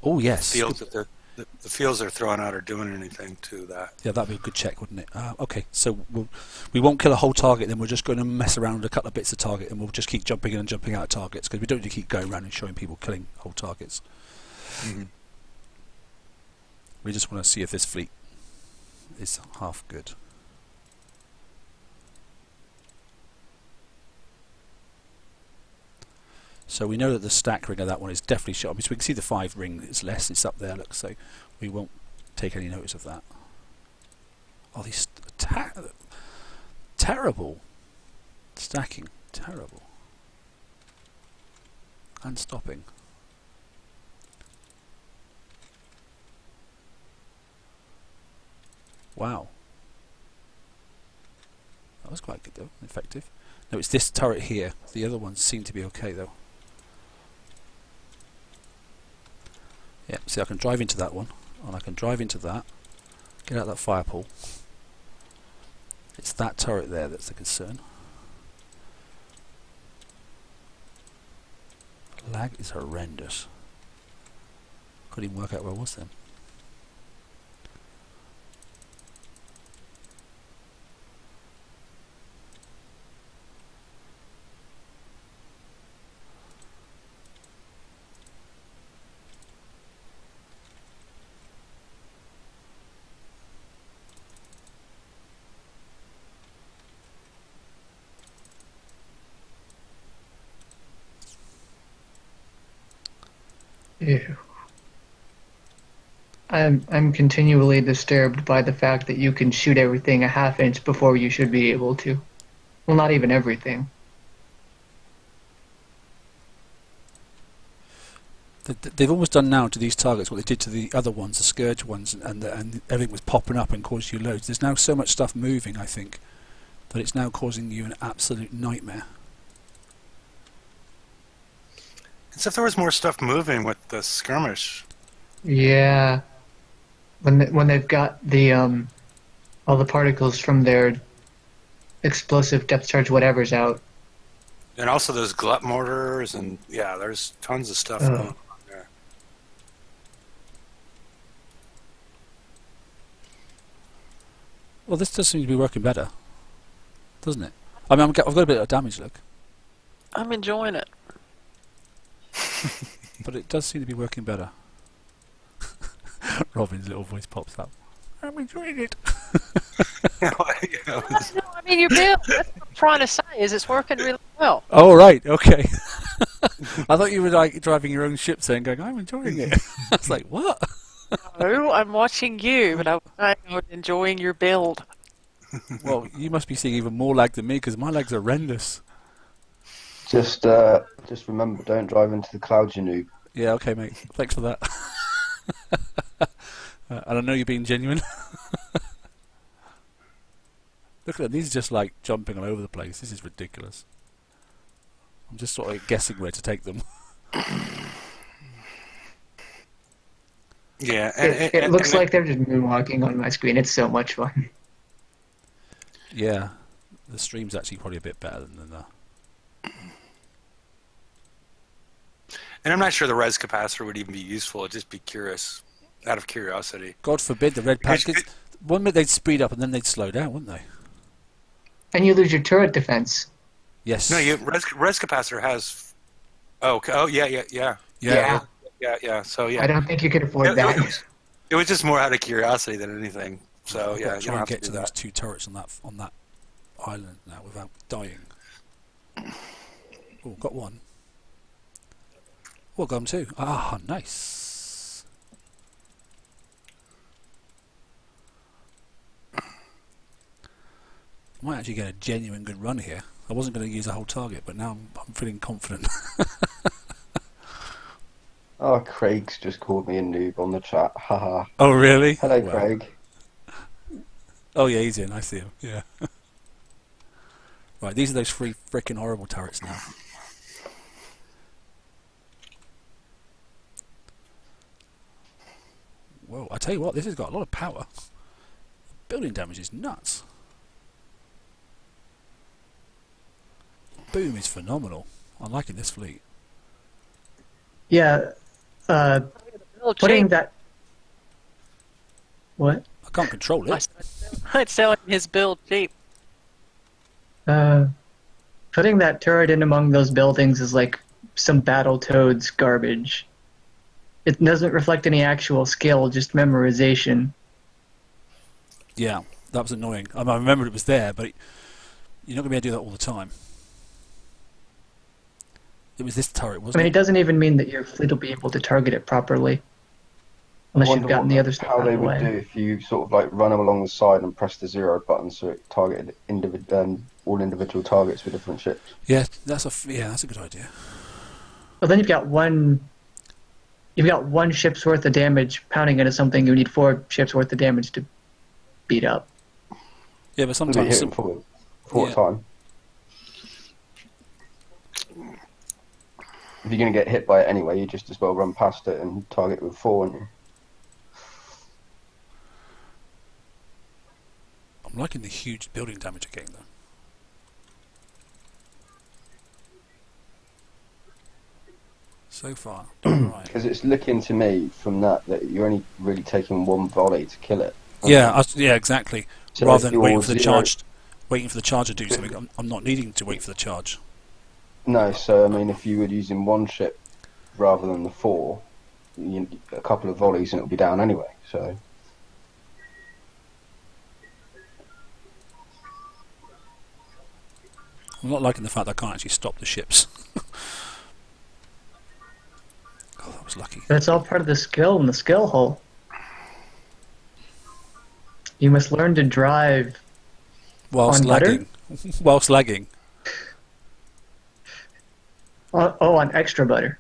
Oh yes, feels that the fields they're throwing out are doing anything to that. yeah, that'd be a good check, wouldn't it? Okay, so we won't kill a whole target, then we're just going to mess around with a couple of bits of target, and we'll just keep jumping in and jumping out of targets, because we don't need to keep going around and showing people killing whole targets. Mm-hmm. We just want to see if this fleet is half good. So we know that the stack ring of that one is definitely shot. I mean, so we can see the 5 ring is less. It's up there, look. So we won't take any notice of that. Oh, these terrible stacking, terrible, and stopping. Wow. That was quite good though, effective. No, it's this turret here. The other ones seem to be okay though. Yeah, see, I can drive into that one, and I can drive into that, get out that fire pole. It's that turret there that's the concern. Lag is horrendous. Couldn't even work out where I was then. Ew. I'm continually disturbed by the fact that you can shoot everything a half inch before you should be able to. Well, not even everything. They've almost done now to these targets what they did to the other ones, the Scourge ones, and everything was popping up and caused you loads. There's now so much stuff moving, I think, that it's now causing you an absolute nightmare. As if there was more stuff moving with the skirmish. Yeah. When they've got the all the particles from their explosive depth charge whatever's out. And also those glut mortars, and yeah, there's tons of stuff going on there. Well, this does seem to be working better, doesn't it? I mean, I've got a bit of damage, look. I'm enjoying it. But it does seem to be working better. Robin's little voice pops up. I'm enjoying it. No, I mean, your build. That's what I'm trying to say. Is it's working really well. Oh right, okay. I thought you were like driving your own ship, saying, "Going, I'm enjoying it." I was like, "What?" No, I'm watching you, but I'm enjoying your build. Well, you must be seeing even more lag than me because my legs are horrendous. Just remember, don't drive into the clouds, you noob. Yeah, okay, mate. Thanks for that. And I know you're being genuine. Look at them. These are just like jumping all over the place. This is ridiculous. I'm just sort of guessing where to take them. Yeah, it looks like they're just moonwalking on my screen. It's so much fun. Yeah, the stream's actually probably a bit better than the. And I'm not sure the res capacitor would even be useful. I'd just be curious, out of curiosity. God forbid the red patch. One minute they'd speed up and then they'd slow down, wouldn't they? And you lose your turret defense. Yes. No, res capacitor has. Oh, yeah. So yeah. I don't think you can afford that. It was just more out of curiosity than anything. So I've yeah, got you to don't try and have get to to do those that. 2 turrets on that island now without dying. Oh, got one. Oh, got them 2. Ah, nice. Might actually get a genuine good run here. I wasn't going to use a whole target, but now I'm feeling confident. Oh, Craig's just called me a noob on the chat. Haha. Oh, really? Hello, Well. Craig. Oh, yeah, he's in. I see him. Yeah. Right, these are those 3 frickin' horrible turrets now. Whoa, I tell you what, this has got a lot of power. Building damage is nuts. Boom is phenomenal. I'm liking this fleet. Yeah. Putting that. What? I can't control it. I'd sell him his build cheap. Putting that turret in among those buildings is like some Battletoads garbage. It doesn't reflect any actual skill, just memorization. Yeah, that was annoying. I remembered it was there, but you're not going to be able to do that all the time. It was this turret, wasn't I mean, it? it doesn't even mean that your fleet will be able to target it properly. Unless you've gotten the other stuff how out they of the would way. do if you sort of like run them along the side and press the 0 button so it targeted all individual targets with different ships. Yeah, that's a good idea. Well, then you've got one ship's worth of damage pounding into something you need 4 ships worth of damage to beat up. Yeah, but It'll be sometimes hitting forward. 4 at a time. If you're going to get hit by it anyway, you just as well run past it and target it with 4, aren't you? I'm liking the huge building damage again, though. So far, right. Because it's looking to me from that you're only really taking 1 volley to kill it. Yeah, yeah, exactly. So Rather if than waiting you're for the charge, waiting for the charge to do something. I'm not needing to wait for the charge. No, so I mean, if you were using 1 ship rather than the 4, a couple of volleys and it'll be down anyway. So. I'm not liking the fact that I can't actually stop the ships. Oh, that was lucky. That's all part of the skill in the skill hull. You must learn to drive whilst on butter? lagging. Whilst lagging. Oh, on extra butter.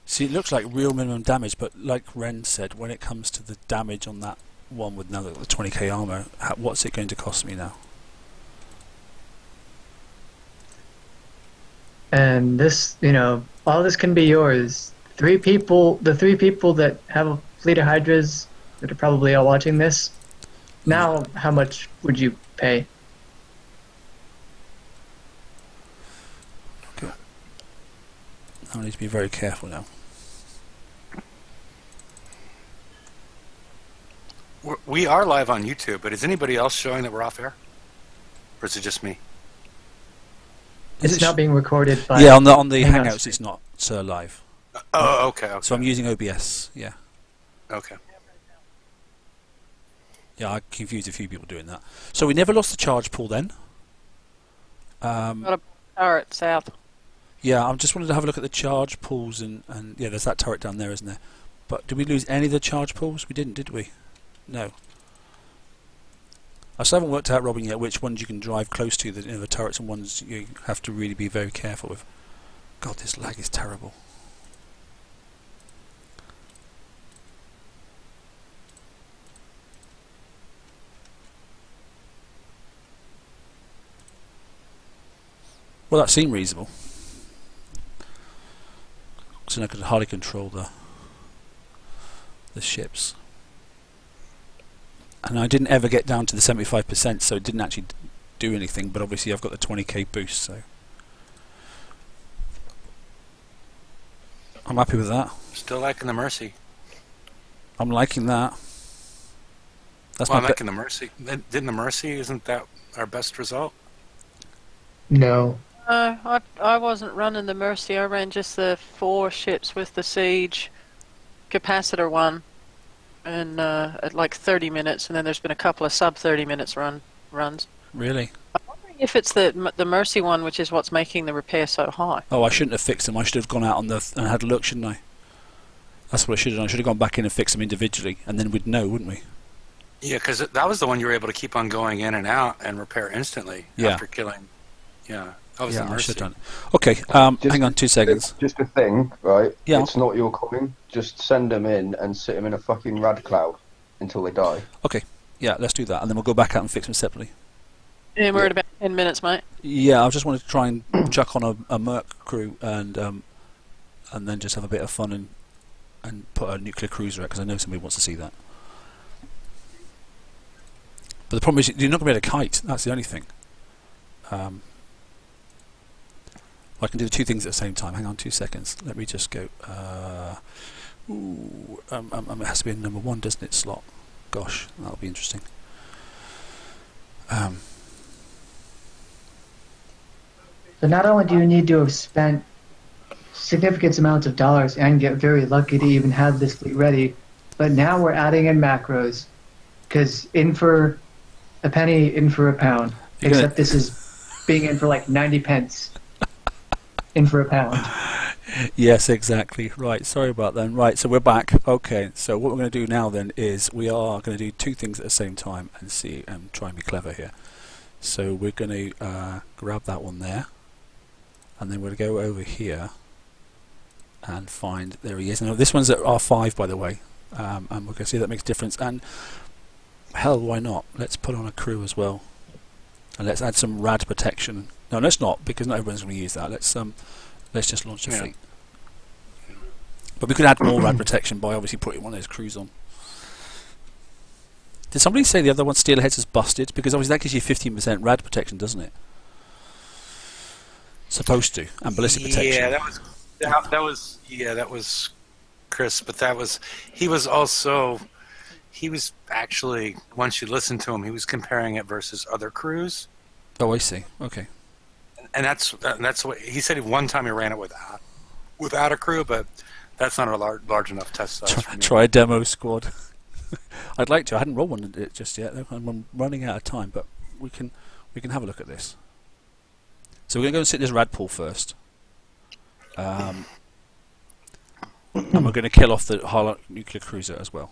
See, it looks like real minimum damage, but like Ren said, when it comes to the damage on that one with now the 20k armor, what's it going to cost me now? And this, all this can be yours. The 3 people that have a fleet of Hydras that are probably all watching this, now how much would you pay? Okay. I need to be very careful now. We are live on YouTube, but is anybody else showing that we're off air? Or is it just me? It's not being recorded by... Yeah, on the Hangouts it's not live. Oh, okay. So I'm using OBS, yeah. Okay. Yeah, I confused a few people doing that. So we never lost the charge pool then. Got a turret south. Yeah, I just wanted to have a look at the charge pools and yeah, there's that turret down there, isn't there? But did we lose any of the charge pools? We didn't, did we? No. I still haven't worked out, Robin, yet which ones you can drive close to, the turrets and ones you have to really be very careful with. God, this lag is terrible. Well, that seemed reasonable. So I could hardly control the ships. And I didn't ever get down to the 75%, so it didn't actually do anything, but obviously I've got the 20k boost, so I'm happy with that. Still liking the Mercy. I'm liking that. That's I'm liking the Mercy. Didn't the Mercy, isn't that our best result? No. I wasn't running the Mercy. I ran just the 4 ships with the Siege capacitor one. And at like 30 minutes, and then there's been a couple of sub 30 minutes runs. Really? I'm wondering if it's the Mercy one, which is what's making the repair so high. Oh, I shouldn't have fixed them. I should have gone out on and had a look, shouldn't I? That's what I should have done. I should have gone back in and fixed them individually, and then we'd know, wouldn't we? Yeah, because that was the one you were able to keep on going in and out and repair instantly after killing. Yeah, that was the Mercy. I should have done. Okay, hang on 2 seconds. Just a thing, right? Yeah. It's not your calling. Just send them in and sit them in a fucking rad cloud until they die. Okay, yeah, let's do that, and then we'll go back out and fix them separately. And we're at about 10 minutes, mate. Yeah, I just wanted to try and chuck on a Merc crew and then just have a bit of fun and put a nuclear cruiser out, because I know somebody wants to see that. But the problem is you're not going to be able to kite. That's the only thing. I can do the 2 things at the same time. Hang on 2 seconds. Let me just go. It has to be a number 1, doesn't it? Slot. Gosh, that'll be interesting. So not only do you need to have spent significant amounts of dollars and get very lucky to even have this fleet ready, but now we're adding in macros, because in for a penny, in for a pound. Except this is being in for like 90 pence. In for a pound. Yes, exactly. Right, sorry about that. Right, so we're back. Okay, so what we're going to do now then is we are going to do 2 things at the same time and see and try and be clever here. So we're going to grab that one there, and then we're going to go over here and find, there he is. Now this one's at R5, by the way, and we're going to see if that makes a difference. And hell, why not? Let's put on a crew as well. And let's add some rad protection. No, let's not, because not everyone's going to use that. Let's just launch the fleet. But we could add more rad protection by obviously putting one of those crews on. Did somebody say the other one, Steelheads, is busted? Because obviously that gives you 15% rad protection, doesn't it? Supposed to, and ballistic protection. Yeah, that was Chris, but he was actually, once you listen to him, he was comparing it versus other crews. Oh, I see. Okay. And that's what he said. One time he ran it without a crew, but that's not a large enough test size. Try a demo squad. I'd like to. I hadn't rolled one just yet. I'm running out of time, but we can have a look at this. So we're going to go and sit this rad pool first. And we're going to kill off the Harlock nuclear cruiser as well,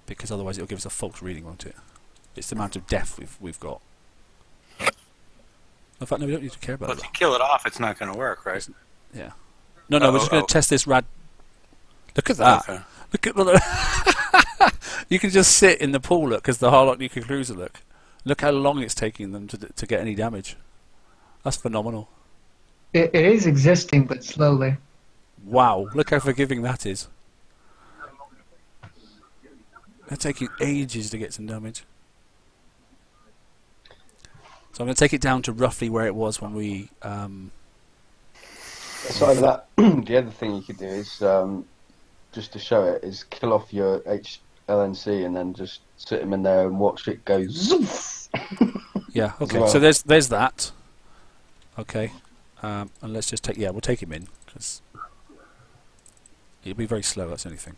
because otherwise it'll give us a false reading, won't it? It's the amount of death we've got. In fact, no, we don't need to care about that. If you kill it off, it's not going to work, right? Yeah. No, we're just going to test this rad. Look at that. Okay. Look at the. You can just sit in the pool, look, because the Harlock nuclear cruiser, look. Look how long it's taking them to get any damage. That's phenomenal. It is existing, but slowly. Wow, look how forgiving that is. They're taking ages to get some damage. So I'm going to take it down to roughly where it was when we... Aside of that, the other thing you could do is, just to show it, is kill off your HLNC and then just sit them in there and watch it go zoof. Yeah, okay, well. so there's that. Okay, and let's just take... Yeah, we'll take him in, because it'll be very slow, that's the only thing.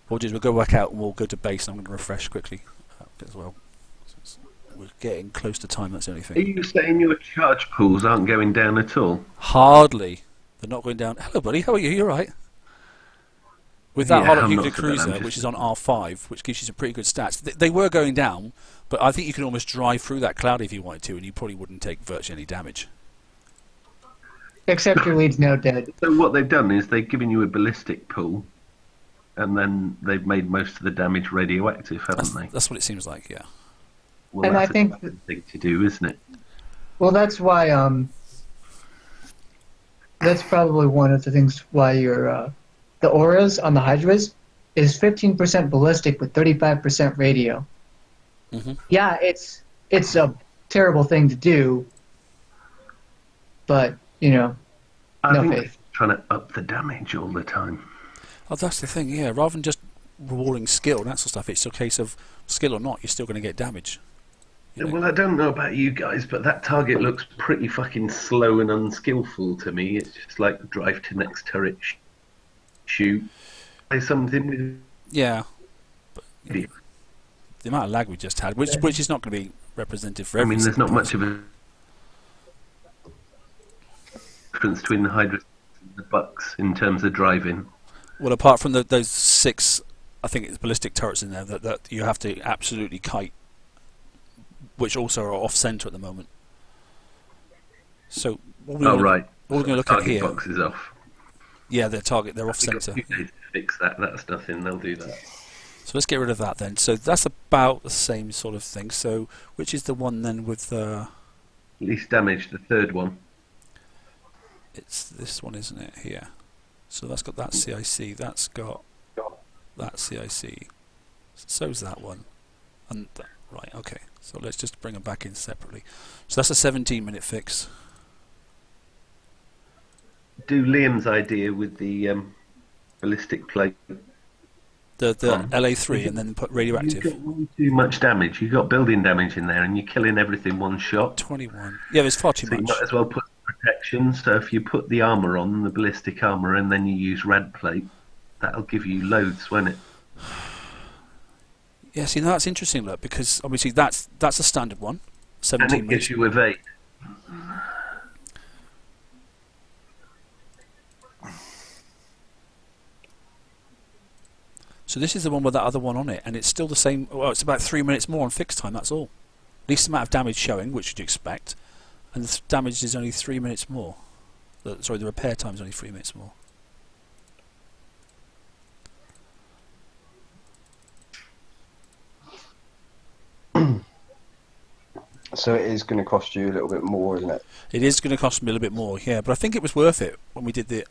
What we'll do is we'll go back out and we'll go to base, and I'm going to refresh quickly as well. We're getting close to time, that's the only thing. Are you saying your charge pools aren't going down at all? Hardly. They're not going down. Hello, buddy, how are you? You alright? With that Harlock nuclear cruiser, which is on R5, which gives you some pretty good stats, they were going down, but I think you can almost drive through that cloud if you wanted to, and you probably wouldn't take virtually any damage. Except your lead's now dead. So what they've done is they've given you a ballistic pool, and then they've made most of the damage radioactive, haven't they? That's what it seems like, yeah. Well, and that's I think a thing to do, isn't it? Well, that's why. That's probably one of the things why your the auras on the Hydras is 15% ballistic with 35% radio. Mm-hmm. Yeah, it's a terrible thing to do, but no think faith. Trying to up the damage all the time. Oh, that's the thing, yeah. Rather than just rewarding skill and that sort of stuff, it's a case of skill or not, you're still going to get damage. You know? Well, I don't know about you guys, but that target looks pretty fucking slow and unskillful to me. It's just like drive to next turret, shoot. Say something with... Yeah. But, the amount of lag we just had, which is not going to be representative for every... I mean, there's not much of a difference between the Hydra and the Bucks in terms of driving. Well, apart from those 6, I think it's ballistic turrets in there that you have to absolutely kite, which also are off-center at the moment. So what we're going to look at here... box is off. Yeah, they're off-center. To fix that, that's nothing, they'll do that. So let's get rid of that then. So that's about the same sort of thing. So which is the one then with the... Least damage, the third one. It's this one, isn't it, here? So that's got that CIC, that's got that CIC. So's that one. And that, right, okay. So let's just bring them back in separately. So that's a 17-minute fix. Do Liam's idea with the ballistic plate. The LA3 and then put radioactive. You've got way too much damage. You've got building damage in there and you're killing everything one shot. 21. Yeah, there's far too much. You might as well put protection. So if you put the armour on, the ballistic armour, and then you use rad plate, that'll give you loads, won't it? Yeah, see, that's interesting, look, because obviously that's a standard one. 17 and it gives you evade. So this is the one with that other one on it, and it's still the same. Well, it's about 3 minutes more on fixed time, that's all. Least amount of damage showing, which you'd expect, and the damage is only 3 minutes more. Sorry, the repair time is only 3 minutes more. So it is going to cost you a little bit more, isn't it? It is going to cost me a little bit more, yeah, but I think it was worth it when we did the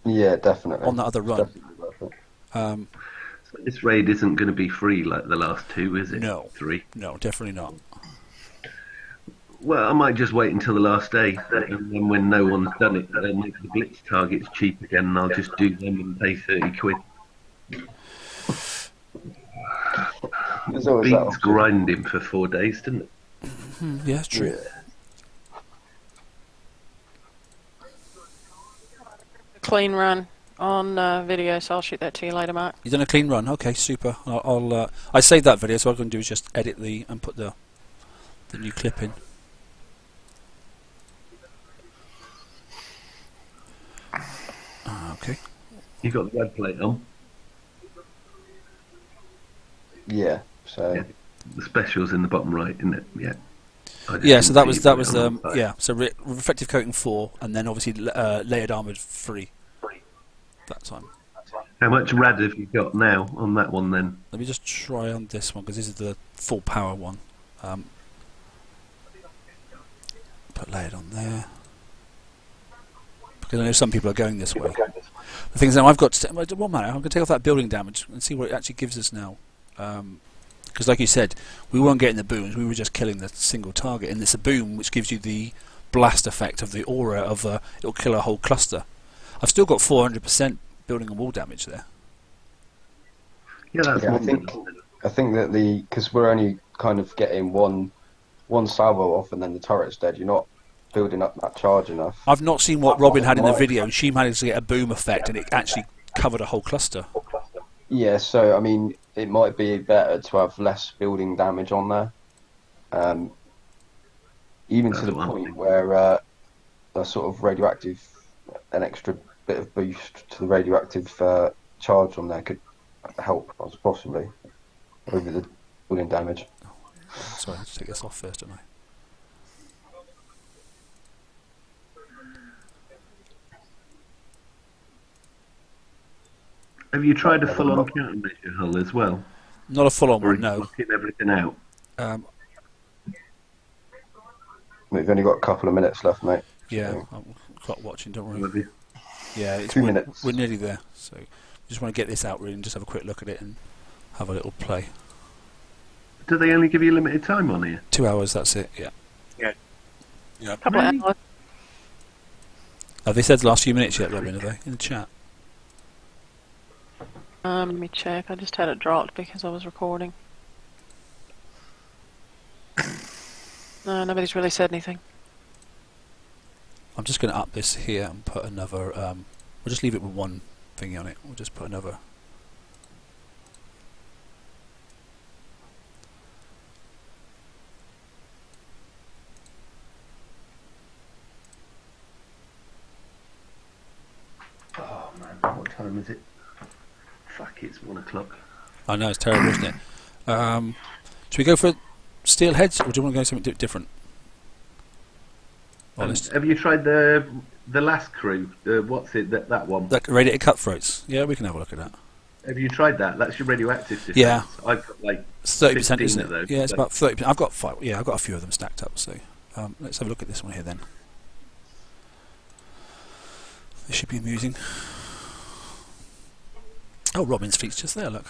Yeah, definitely. on that other run. Definitely worth it. So this raid isn't going to be free like the last two, is it? No. 3. No, definitely not. Well, I might just wait until the last day, and then when no one's done it, they'll make the blitz targets cheap again, and I'll just do them and pay 30 quid. There's always that Beats option. grinding for 4 days, didn't it? Yeah, it's true. Clean run on video, so I'll shoot that to you later, Mark. You done a clean run? Okay, super. I saved that video, so what I'm going to do is just edit and put the new clip in. Okay. You got the red plate on. Yeah. So Yeah. The special's in the bottom right, isn't it? Yeah. Yeah, so that was it on the side. yeah. So reflective coating 4, and then obviously layered armoured 3. That time. How much rad have you got now on that one then? Let me just try on this one because this is the full power one. Put layered on there because I know some people are going this way. The thing is now I've got one minute. I'm going to take off that building damage and see what it actually gives us now. Because like you said, we weren't getting the booms, we were just killing the single target, and it's a boom which gives you the blast effect of the aura of it'll kill a whole cluster. I've still got 400% building and wall damage there. Yeah, that's yeah, wonderful. I think that because we're only kind of getting one salvo off and then the turret's dead. You're not building up that charge enough. I've not seen what Robin had in the video, and she managed to get a boom effect, and it actually covered a whole cluster. Yeah, so I mean, it might be better to have less building damage on there, even to the point where a sort of radioactive, an extra bit of boost to the radioactive charge on there could help us possibly over the building damage. Sorry, I have to take this off first, don't I? Have you tried a full-on countermeasure hull as well? Not a full-on Or one, no. knocking everything out? We've only got a couple of minutes left, mate. Yeah, So, I'm clock watching, don't worry. Have you? Yeah, 2 minutes. We're nearly there, so just want to get this out really and just have a quick look at it and have a little play. Do they only give you limited time on here? 2 hours, that's it. Yeah. Yeah. Couple Really? of hours. Have they said the last few minutes yet, Robin? Have they in the chat? Let me check. I just had it dropped because I was recording. No, nobody's really said anything. I'm just going to up this here and put another. We'll just leave it with one thingy on it. We'll just put another. Oh man, what time is it? Fuck, it's 1 o'clock. I know it's terrible, isn't it? Should we go for steel heads, or do you want to go something different? Honest. Have you tried the last crew? What's it? That one? That radiated cutthroats. Yeah, we can have a look at that. Have you tried that? That's your radioactive defense. Yeah. I've got like It's 30%, 15 isn't of it? those, Yeah, it's so- about 30%. I've got 5. Yeah, I've got a few of them stacked up. So let's have a look at this one here then. This should be amusing. Oh, Robin's fleet's just there. Look.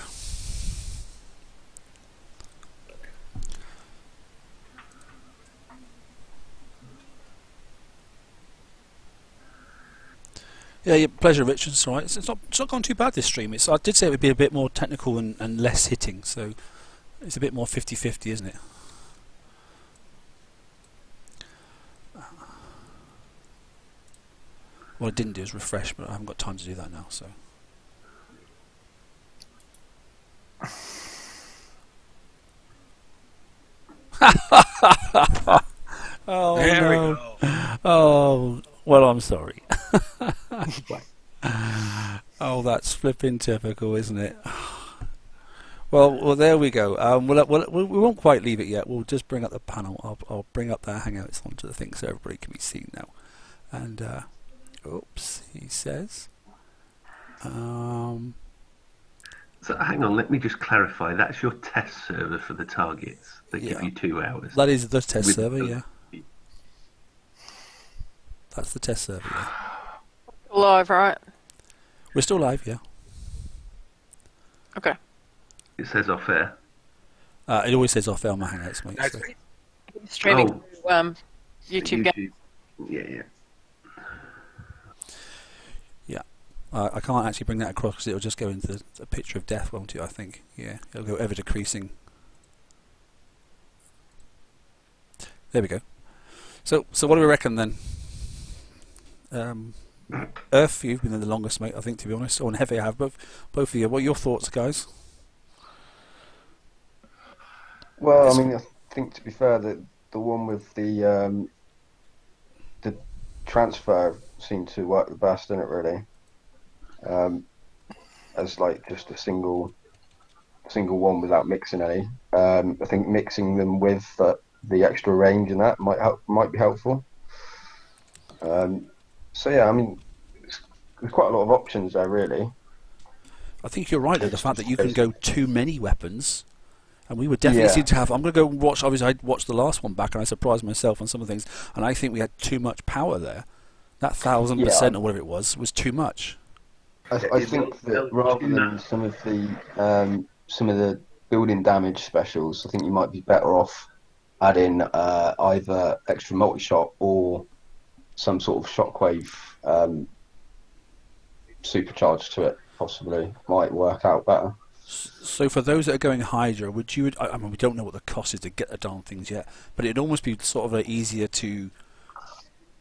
Yeah, yeah, pleasure, Richard. It's all right. It's not gone too bad this stream. I did say it would be a bit more technical and less hitting, so it's a bit more 50-50, isn't it? What I didn't do is refresh, but I haven't got time to do that now. So. Oh There we no! go. Oh well, I'm sorry. Oh, that's flipping typical, isn't it? Well, there we go. We won't quite leave it yet. We'll just bring up the panel. I'll bring up the Hangouts onto the thing so everybody can be seen now. And oops, he says. So hang on, let me just clarify. That's your test server for the targets. They give Yeah. you 2 hours. That is the test With server, the- yeah. That's the test server, yeah. Live, right? We're still live, yeah. Okay. It says off air. It always says off air on my Hangouts, mate. So. Streaming Oh. to YouTube. Game. Yeah. Yeah. I can't actually bring that across because it'll just go into a picture of death, won't it, I think? Yeah, it'll go ever decreasing. There we go. So what do we reckon then? Earth, you've been there the longest, mate, I think, to be honest. Or and Heavy, I have. Both of you. What are your thoughts, guys? Well, I mean, I think to be fair, that the one with the transfer seemed to work the best, didn't it? Really, as like just a single one without mixing any. I think mixing them with the extra range and that might be helpful. So yeah, I mean, there's quite a lot of options there, really. I think you're right, though, the fact that you can go too many weapons. And we would definitely seem to have. I'm going to go and watch. Obviously, I watched the last one back, and I surprised myself on some of the things. And I think we had too much power there. That 1000% or whatever it was too much. I think that rather than some of the building damage specials, I think you might be better off adding either extra multi-shot or some sort of shockwave supercharge to it. Possibly might work out better. So for those that are going Hydra, I mean, we don't know what the cost is to get the darn things yet, but it'd almost be sort of easier to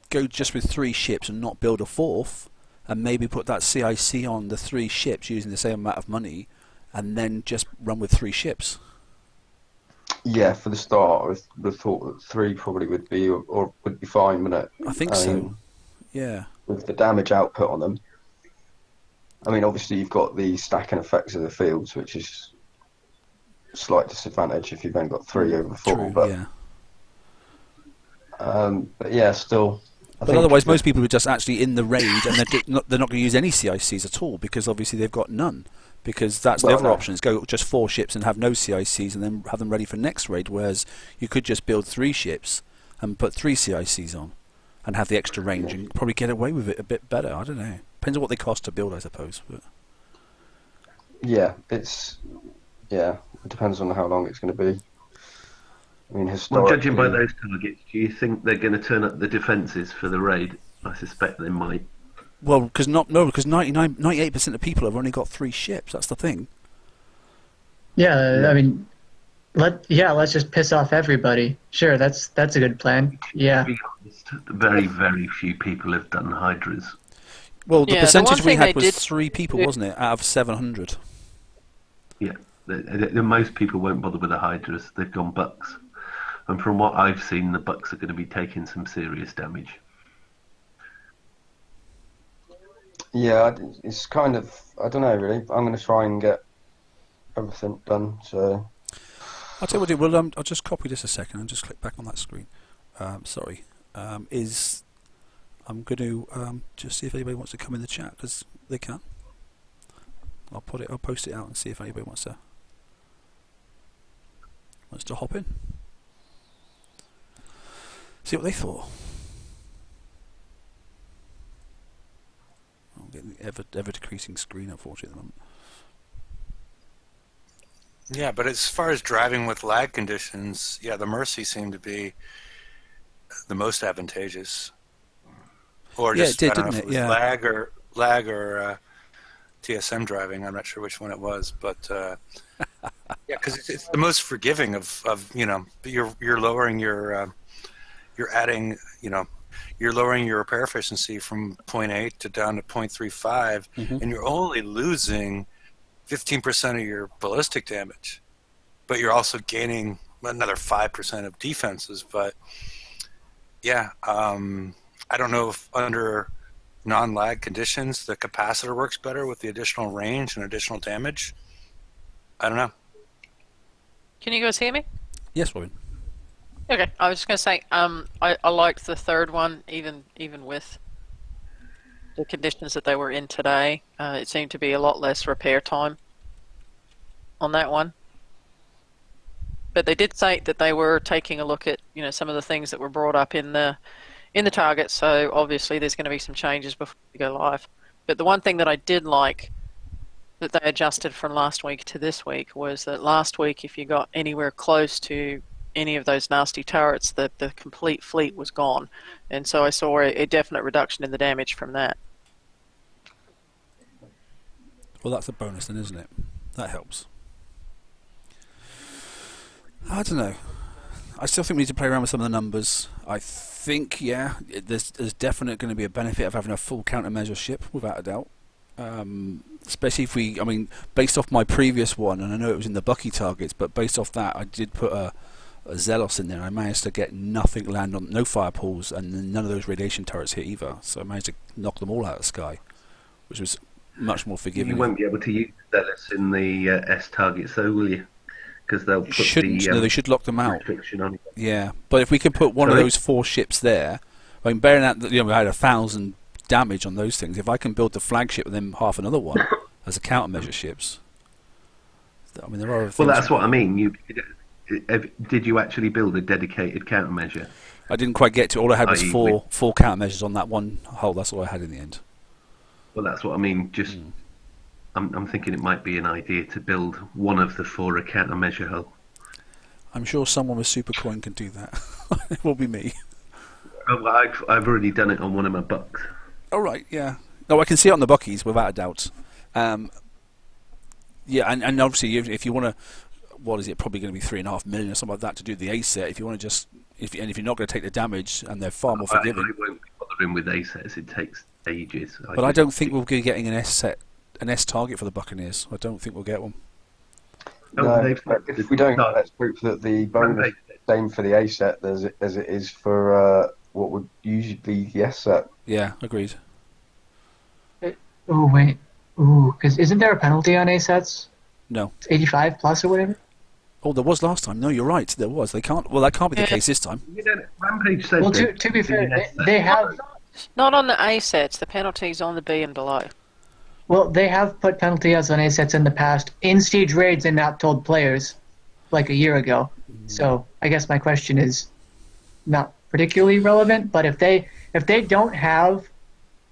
go just with 3 ships and not build a 4th, and maybe put that CIC on the 3 ships using the same amount of money, and then just run with 3 ships. Yeah, for the start, I would have thought that 3 probably would be fine, wouldn't it? I think so. Yeah. With the damage output on them. I mean, obviously you've got the stacking effects of the fields, which is a slight disadvantage if you've only got 3 over 4. True, but yeah. But yeah, still. But otherwise, most people are just actually in the raid, and they're not going to use any CICs at all, because obviously they've got none. Because that's the other option, is go just 4 ships and have no CICs, and then have them ready for next raid, whereas you could just build 3 ships and put 3 CICs on, and have the extra range, and probably get away with it a bit better. I don't know. Depends on what they cost to build, I suppose. But. Yeah, it depends on how long it's going to be. I mean, historically... Well, judging by those targets, do you think they're going to turn up the defences for the raid? I suspect they might. Well, because 98% of people have only got 3 ships. That's the thing. Yeah, I mean, let's just piss off everybody. Sure, that's a good plan. Yeah. To be honest, very, very few people have done Hydras. Well, the percentage we had was did 3 people, wasn't it, out of 700? Yeah, the most people won't bother with the Hydras. They've gone Bucks. And from what I've seen, the Bucks are going to be taking some serious damage. Yeah, it's kind of... I don't know, really. I'm going to try and get everything done, so... I'll tell you what we'll do. Well, I'll just copy this a second and just click back on that screen. Sorry. I'm going to just see if anybody wants to come in the chat, because they can. I'll post it out and see if anybody wants to hop in. See what they thought. I'm getting the ever decreasing screen, unfortunately, at the moment. Yeah, but as far as driving with lag conditions, yeah, the Mercy seemed to be the most advantageous. Or just, yeah, it did, I don't know didn't if it? was Yeah. lag or TSM driving. I'm not sure which one it was, but yeah, because it's the most forgiving of you're lowering you're adding you're lowering your repair efficiency from 0.8 to down to 0.35, and you're only losing 15% of your ballistic damage, but you're also gaining another 5% of defenses. But yeah, I don't know if under non-lag conditions the capacitor works better with the additional range and additional damage. I don't know. Can you guys hear me? Yes, Robin. Okay, I was just going to say, I liked the third one, even with the conditions that they were in today. It seemed to be a lot less repair time. on that one. But they did say that they were taking a look at, you know, some of the things that were brought up in the target. So obviously there's going to be some changes before we go live. But the one thing that I did like that they adjusted from last week to this week was that last week, if you got anywhere close to any of those nasty turrets, the complete fleet was gone. And so I saw a definite reduction in the damage from that. Well, that's a bonus then, isn't it? That helps. I don't know. I still think we need to play around with some of the numbers. I think, yeah, there's definitely going to be a benefit of having a full countermeasure ship, without a doubt. Especially if we, I mean, based off my previous one, and I know it was in the Bucky targets, but based off that, I did put a Zealous in there. I managed to get nothing land on, no fire pools, and none of those radiation turrets hit either. So I managed to knock them all out of the sky, which was much more forgiving. You won't be able to use Zealous in the S targets, though, will you? Because they'll put no, they should lock them out. Restriction on it. Yeah, but if we can put one of those 4 ships there, I mean, bearing out that, you know, we had 1,000 damage on those things. If I can build the flagship and then half another one as a countermeasure ships, I mean, there are. Well, that's what I mean. Did you actually build a dedicated countermeasure? I didn't quite get to. All I had was four countermeasures on that one hull. That's all I had in the end. Well, that's what I mean. Just, I'm thinking it might be an idea to build one of the 4 a countermeasure hull. I'm sure someone with Supercoin can do that. It will be me. Oh, well, I've already done it on one of my bucks. Oh right, yeah. No, I can see it on the Buckies without a doubt. Yeah, and obviously if you want to, what is it? Probably going to be 3.5 million or something like that to do the A set. If you want to just, if you're not going to take the damage, and they're far more forgiving. I won't be bothering with A sets. It takes ages. But I don't think we'll be getting an S set, an S target for the Buccaneers. I don't think we'll get one. No, if we don't, let's prove that the bonus is the same for the A set as it is for what would usually be the S set. Yeah, agreed. Oh wait, because isn't there a penalty on A sets? No. It's 85 plus or whatever. Oh, there was last time. No, you're right. There was. They can't. Well, that can't be the case this time. Rampage says. Well, to be fair, they have. Not on the A sets. The penalty's on the B and below. Well, they have put penalties on A sets in the past in siege raids and not told players, like a year ago. So I guess my question is not particularly relevant. But if they don't have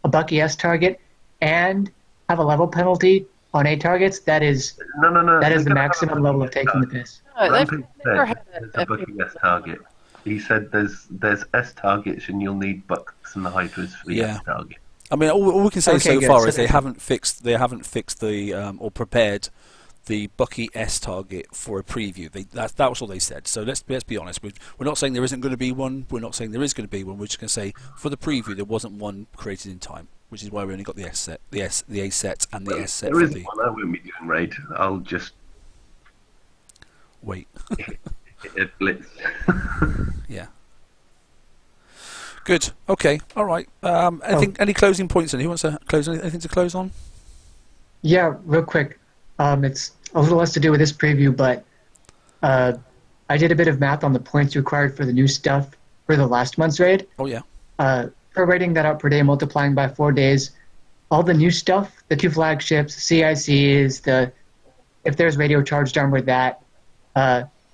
a Bucky S target and have a level penalty on A targets, that is that is the maximum level of taking the piss. No, Rampage said there's a Bucky S target. He said there's S targets and you'll need Bucks and the Hydras for the S target. I mean, all we can say so good. far is they haven't fixed the or prepared the Bucky S target for a preview. That was all they said. So let's be honest. We're not saying there isn't going to be one. We're not saying there is going to be one. We're just going to say for the preview there wasn't one created in time, which is why we only got the S set, the A set, and the S set. There isn't one. I won't be doing raid. I'll just wait. Hit blitz. Yeah. Good. Okay. All right. Any closing points? Who wants to close? Anything to close on? Yeah, real quick. It's a little less to do with this preview, but I did a bit of math on the points required for the new stuff for the last month's raid. Oh yeah. For rating that out per day, multiplying by 4 days, all the new stuff, the 2 flagships, CICs, if there's radio charged armor, that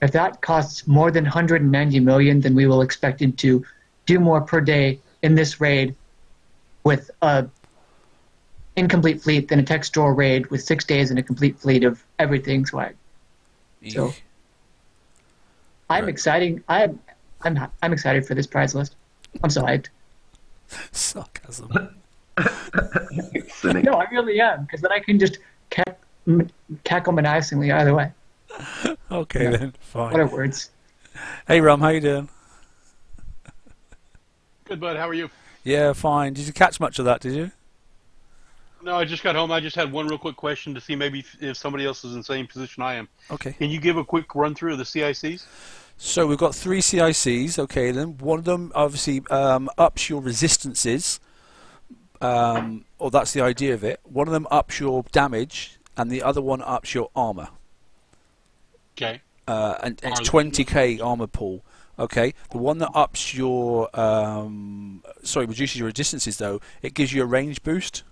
if that costs more than 190 million, then we will expect it to do more per day in this raid with a incomplete fleet than a tech store raid with 6 days and a complete fleet of everything swag. So I'm excited. I'm excited for this prize list. I'm so hyped. Sarcasm. No, I really am, because then I can just cackle menacingly either way. Okay, then fine. What are words? Hey Rum, how you doing? Good, bud. How are you? Yeah, fine. Did you catch much of that? Did you? No, I just got home. I just had one real quick question to see maybe if somebody else is in the same position I am. Okay. Can you give a quick run through of the CICs? So we've got 3 CICs. Okay, then one of them obviously ups your resistances, or that's the idea of it. One of them ups your damage, and the other one ups your armor. Okay. And it's 20k armor pool. Okay, the one that ups your reduces your resistances though, it gives you a range boost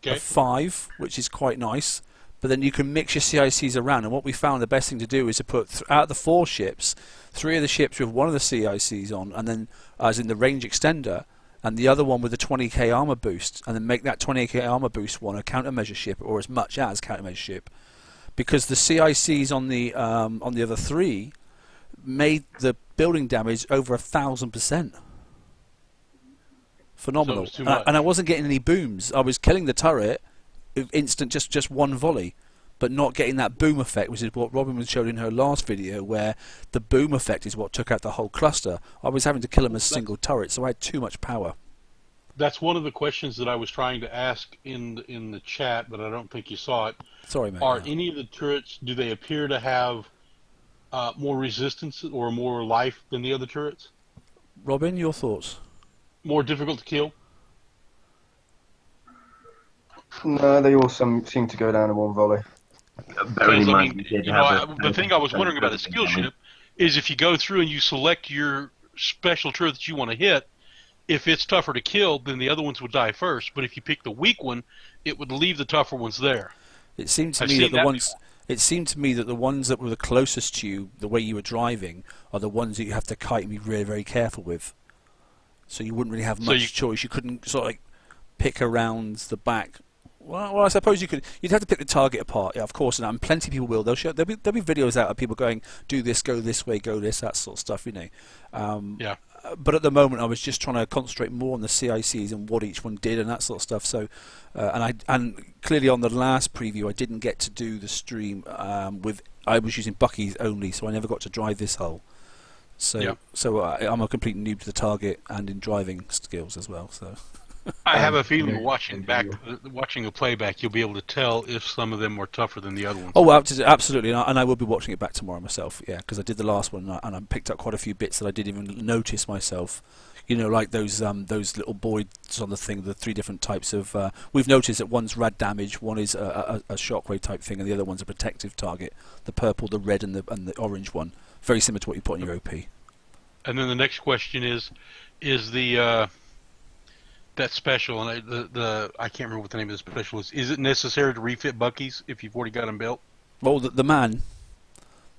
of 5, which is quite nice. but then you can mix your CICs around. And what we found the best thing to do is to put out of the 4 ships, 3 of the ships with one of the CICs on, and then as in the range extender, and the other one with a 20k armor boost, and then make that 20k armor boost one a countermeasure ship, or as much as countermeasure ship, because the CICs on the other 3 made the building damage over 1,000%. Phenomenal. So it was too much. And I wasn't getting any booms. I was killing the turret instant, just one volley, but not getting that boom effect, which is what Robin was showing in her last video, where the boom effect is what took out the whole cluster. I was having to kill them as single turrets, so I had too much power. That's one of the questions that I was trying to ask in the chat, but I don't think you saw it. Sorry, mate. Are any of the turrets, do they appear to have more resistance or more life than the other turrets? Robin, your thoughts? More difficult to kill? No, they all seem to go down in one volley. Bearing in I mind, mean, you did you know, have the thing I was wondering about a skill ship is if you go through and you select your special turret that you want to hit, if it's tougher to kill, then the other ones would die first. But if you pick the weak one, it would leave the tougher ones there. It seemed to me that the ones that were the closest to you, the way you were driving, are the ones that you have to kite and be very, very careful with. So you wouldn't really have much choice. You couldn't sort of like pick around the back. Well, I suppose you could. You'd have to pick the target apart. Yeah, of course, and plenty of people will. There'll be videos out of people going, do this, go this way, go this, that sort of stuff. You know. Yeah. But at the moment, I was just trying to concentrate more on the CICs and what each one did and that sort of stuff. So, and clearly on the last preview, I didn't get to do the stream I was using Bucky's only, so I never got to drive this hull. So, I'm a complete noob to the target and in driving skills as well. So. I have a feeling watching a playback, you'll be able to tell if some of them were tougher than the other ones. Oh, absolutely, and I will be watching it back tomorrow myself. Yeah, because I did the last one and I picked up quite a few bits that I didn't even notice myself. You know, like those little boys on the thing, the 3 different types of. We've noticed that one's rad damage, one is a shockwave type thing, and the other one's a protective target. The purple, the red, and the orange one, very similar to what you put on your OP. And then the next question is the that special, and I can't remember what the name of the special is. Is it necessary to refit Bucky's if you've already got them built? Well, the man.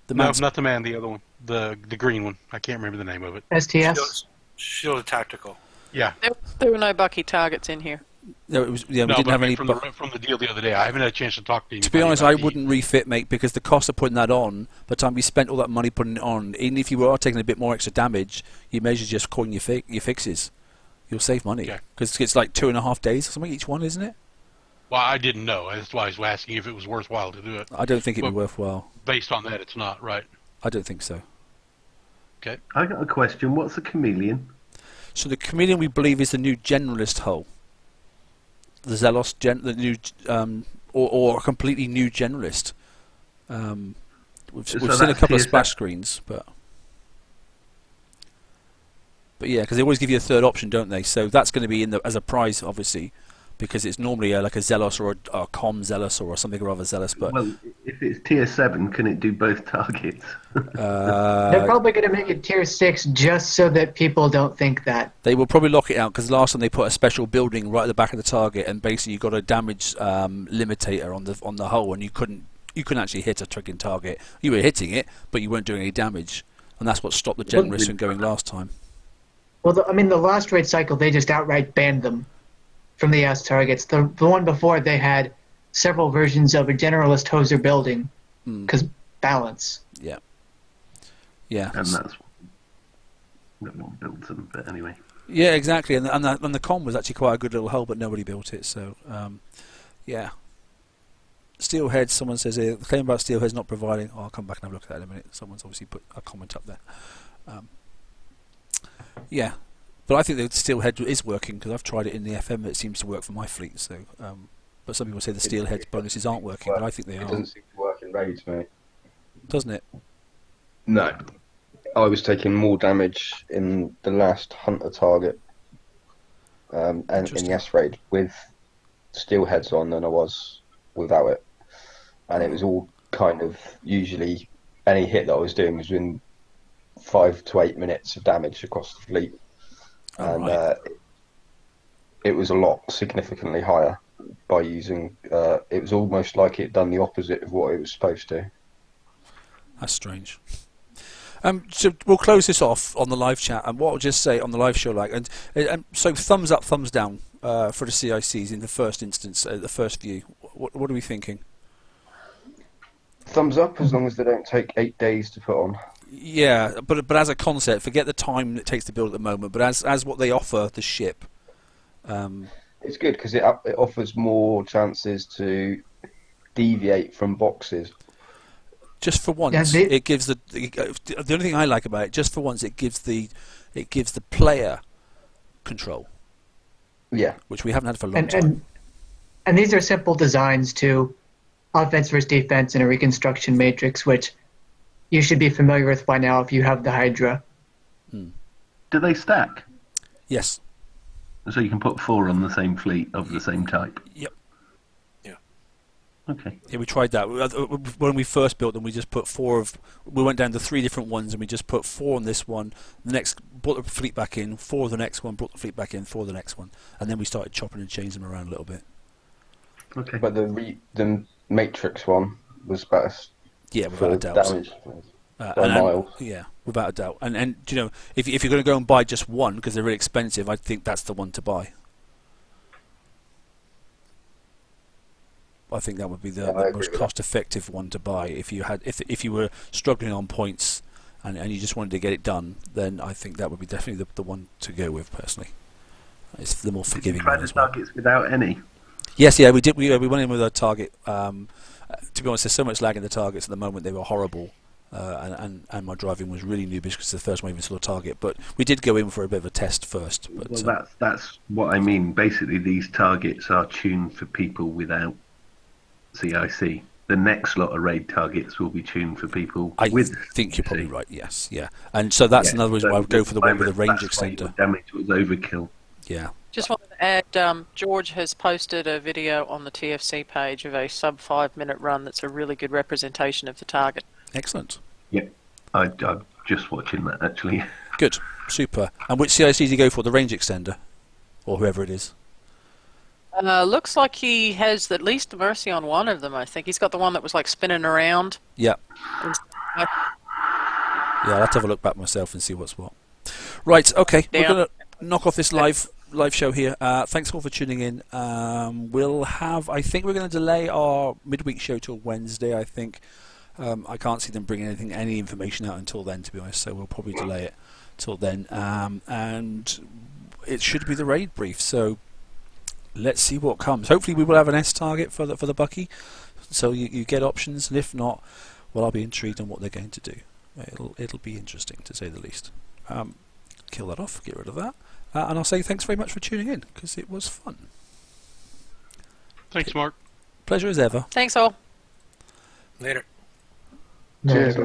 No, not the man. The other one, the green one. I can't remember the name of it. STS. Shield Tactical. Yeah. There were no Bucky targets in here. No, it was. Yeah, we didn't have any. From the deal the other day. I haven't had a chance to talk to you. To be honest, I wouldn't refit, mate, because the cost of putting that on, by the time you spent all that money putting it on, even if you are taking a bit more extra damage, you may as well just coin your fixes. You'll save money because it's like 2.5 days or something each one, isn't it? Well, I didn't know. That's why I was asking if it was worthwhile to do it. I don't think it'd be worthwhile. Based on that, it's not, right? I don't think so. Okay. I got a question. What's a chameleon? So the chameleon, we believe, is the new generalist hull. The Zelos, the new, or a completely new generalist. We've seen a couple of splash screens, but yeah, because they always give you a third option, don't they? So that's going to be as a prize, obviously, because it's normally like a Zelos or a Com Zelos or something or other Zelos. But well, if it's tier 7, can it do both targets? They're probably going to make it tier 6 just so that people don't think that. They will probably lock it out because last time they put a special building right at the back of the target, and basically you got a damage limitator on the hull, and you couldn't actually hit a triggering target. You were hitting it, but you weren't doing any damage, and that's what stopped the generalist from going last time. Well, the last raid cycle, they just outright banned them from the S targets. The one before, they had several versions of a generalist hoser building because balance. Yeah. And that's no one built them, but anyway. Yeah, exactly. And the Com was actually quite a good little hull, but nobody built it. So, yeah. Steelhead, someone says here, the claim about Steelhead's not providing. Oh, I'll come back and have a look at that in a minute. Someone's obviously put a comment up there. Yeah, but I think the Steelhead is working because I've tried it in the FM. It seems to work for my fleet. So, but some people say the Steelhead bonuses aren't working, but I think they are. It doesn't seem to work in raids, mate. Doesn't it? No, I was taking more damage in the last hunter target, and in the S raid with Steelheads on than I was without it, and it was all kind of usually any hit that I was doing was in 5 to 8 minutes of damage across the fleet, and it was a lot significantly higher by using. It was almost like it done the opposite of what it was supposed to. That's strange. So we'll close this off on the live chat, and what I'll just say on the live show, and so thumbs up, thumbs down for the CICs in the first instance, the first view. What are we thinking? Thumbs up, as long as they don't take 8 days to put on. Yeah, but as a concept, forget the time it takes to build at the moment. But as what they offer the ship, it's good because it offers more chances to deviate from boxes. Just for once, it gives the only thing I like about it. Just for once, it gives the player control. Yeah, which we haven't had for a long time. And these are simple designs too, offense versus defense in a reconstruction matrix, which you should be familiar with by now if you have the Hydra. Do they stack? Yes. So you can put 4 on the same fleet of the same type? Yep. Yeah. Okay. Yeah, we tried that. When we first built them, we just put 4 of... We went down to 3 different ones, and we just put 4 on this one. The next, brought the fleet back in, 4 of the next one, brought the fleet back in, 4 of the next one. And then we started chopping and changing them around a little bit. Okay. But the Matrix one was better. Yeah, without a doubt. Damage. Yeah, without a doubt. And you know, if you're going to go and buy just one because they're really expensive, I think that's the one to buy. I think that would be the most cost-effective one to buy if you were struggling on points and you just wanted to get it done. Then I think that would be definitely the one to go with personally. It's the more forgiving one as well. Targets without any. Yes, yeah, we did. We went in with a target. To be honest, there's so much lag in the targets at the moment; they were horrible, and my driving was really noobish because it's the first time I even saw a target. But we did go in for a bit of a test first. But, well, that's what I mean. Basically, these targets are tuned for people without CIC. The next lot of raid targets will be tuned for people with. I think you're probably right. Yes, yeah, and so that's another reason why I would go for the one with the range extender. Damage was overkill. Yeah. Just wanted to add, George has posted a video on the TFC page of a sub 5-minute run that's a really good representation of the target. Excellent. Yeah, I'm just watching that actually. Good, super. And which CIC did you go for? The range extender, or whoever it is? Looks like he has at least the Mercy on one of them. I think he's got the one that was like spinning around. Yeah. Yeah, I'll have to have a look back myself and see what's what. Right. Okay. We're gonna knock off this live show here. Thanks all for tuning in. We'll have. I think we're going to delay our midweek show till Wednesday. I think. I can't see them bringing any information out until then, to be honest. So we'll probably delay it till then. And it should be the raid brief. So let's see what comes. Hopefully we will have an S target for the Bucky, so you get options. And if not, well, I'll be intrigued on what they're going to do. It'll be interesting to say the least. Kill that off. Get rid of that. And I'll say thanks very much for tuning in, because it was fun. Thanks, Mark. Pleasure as ever. Thanks all. Later. Cheers.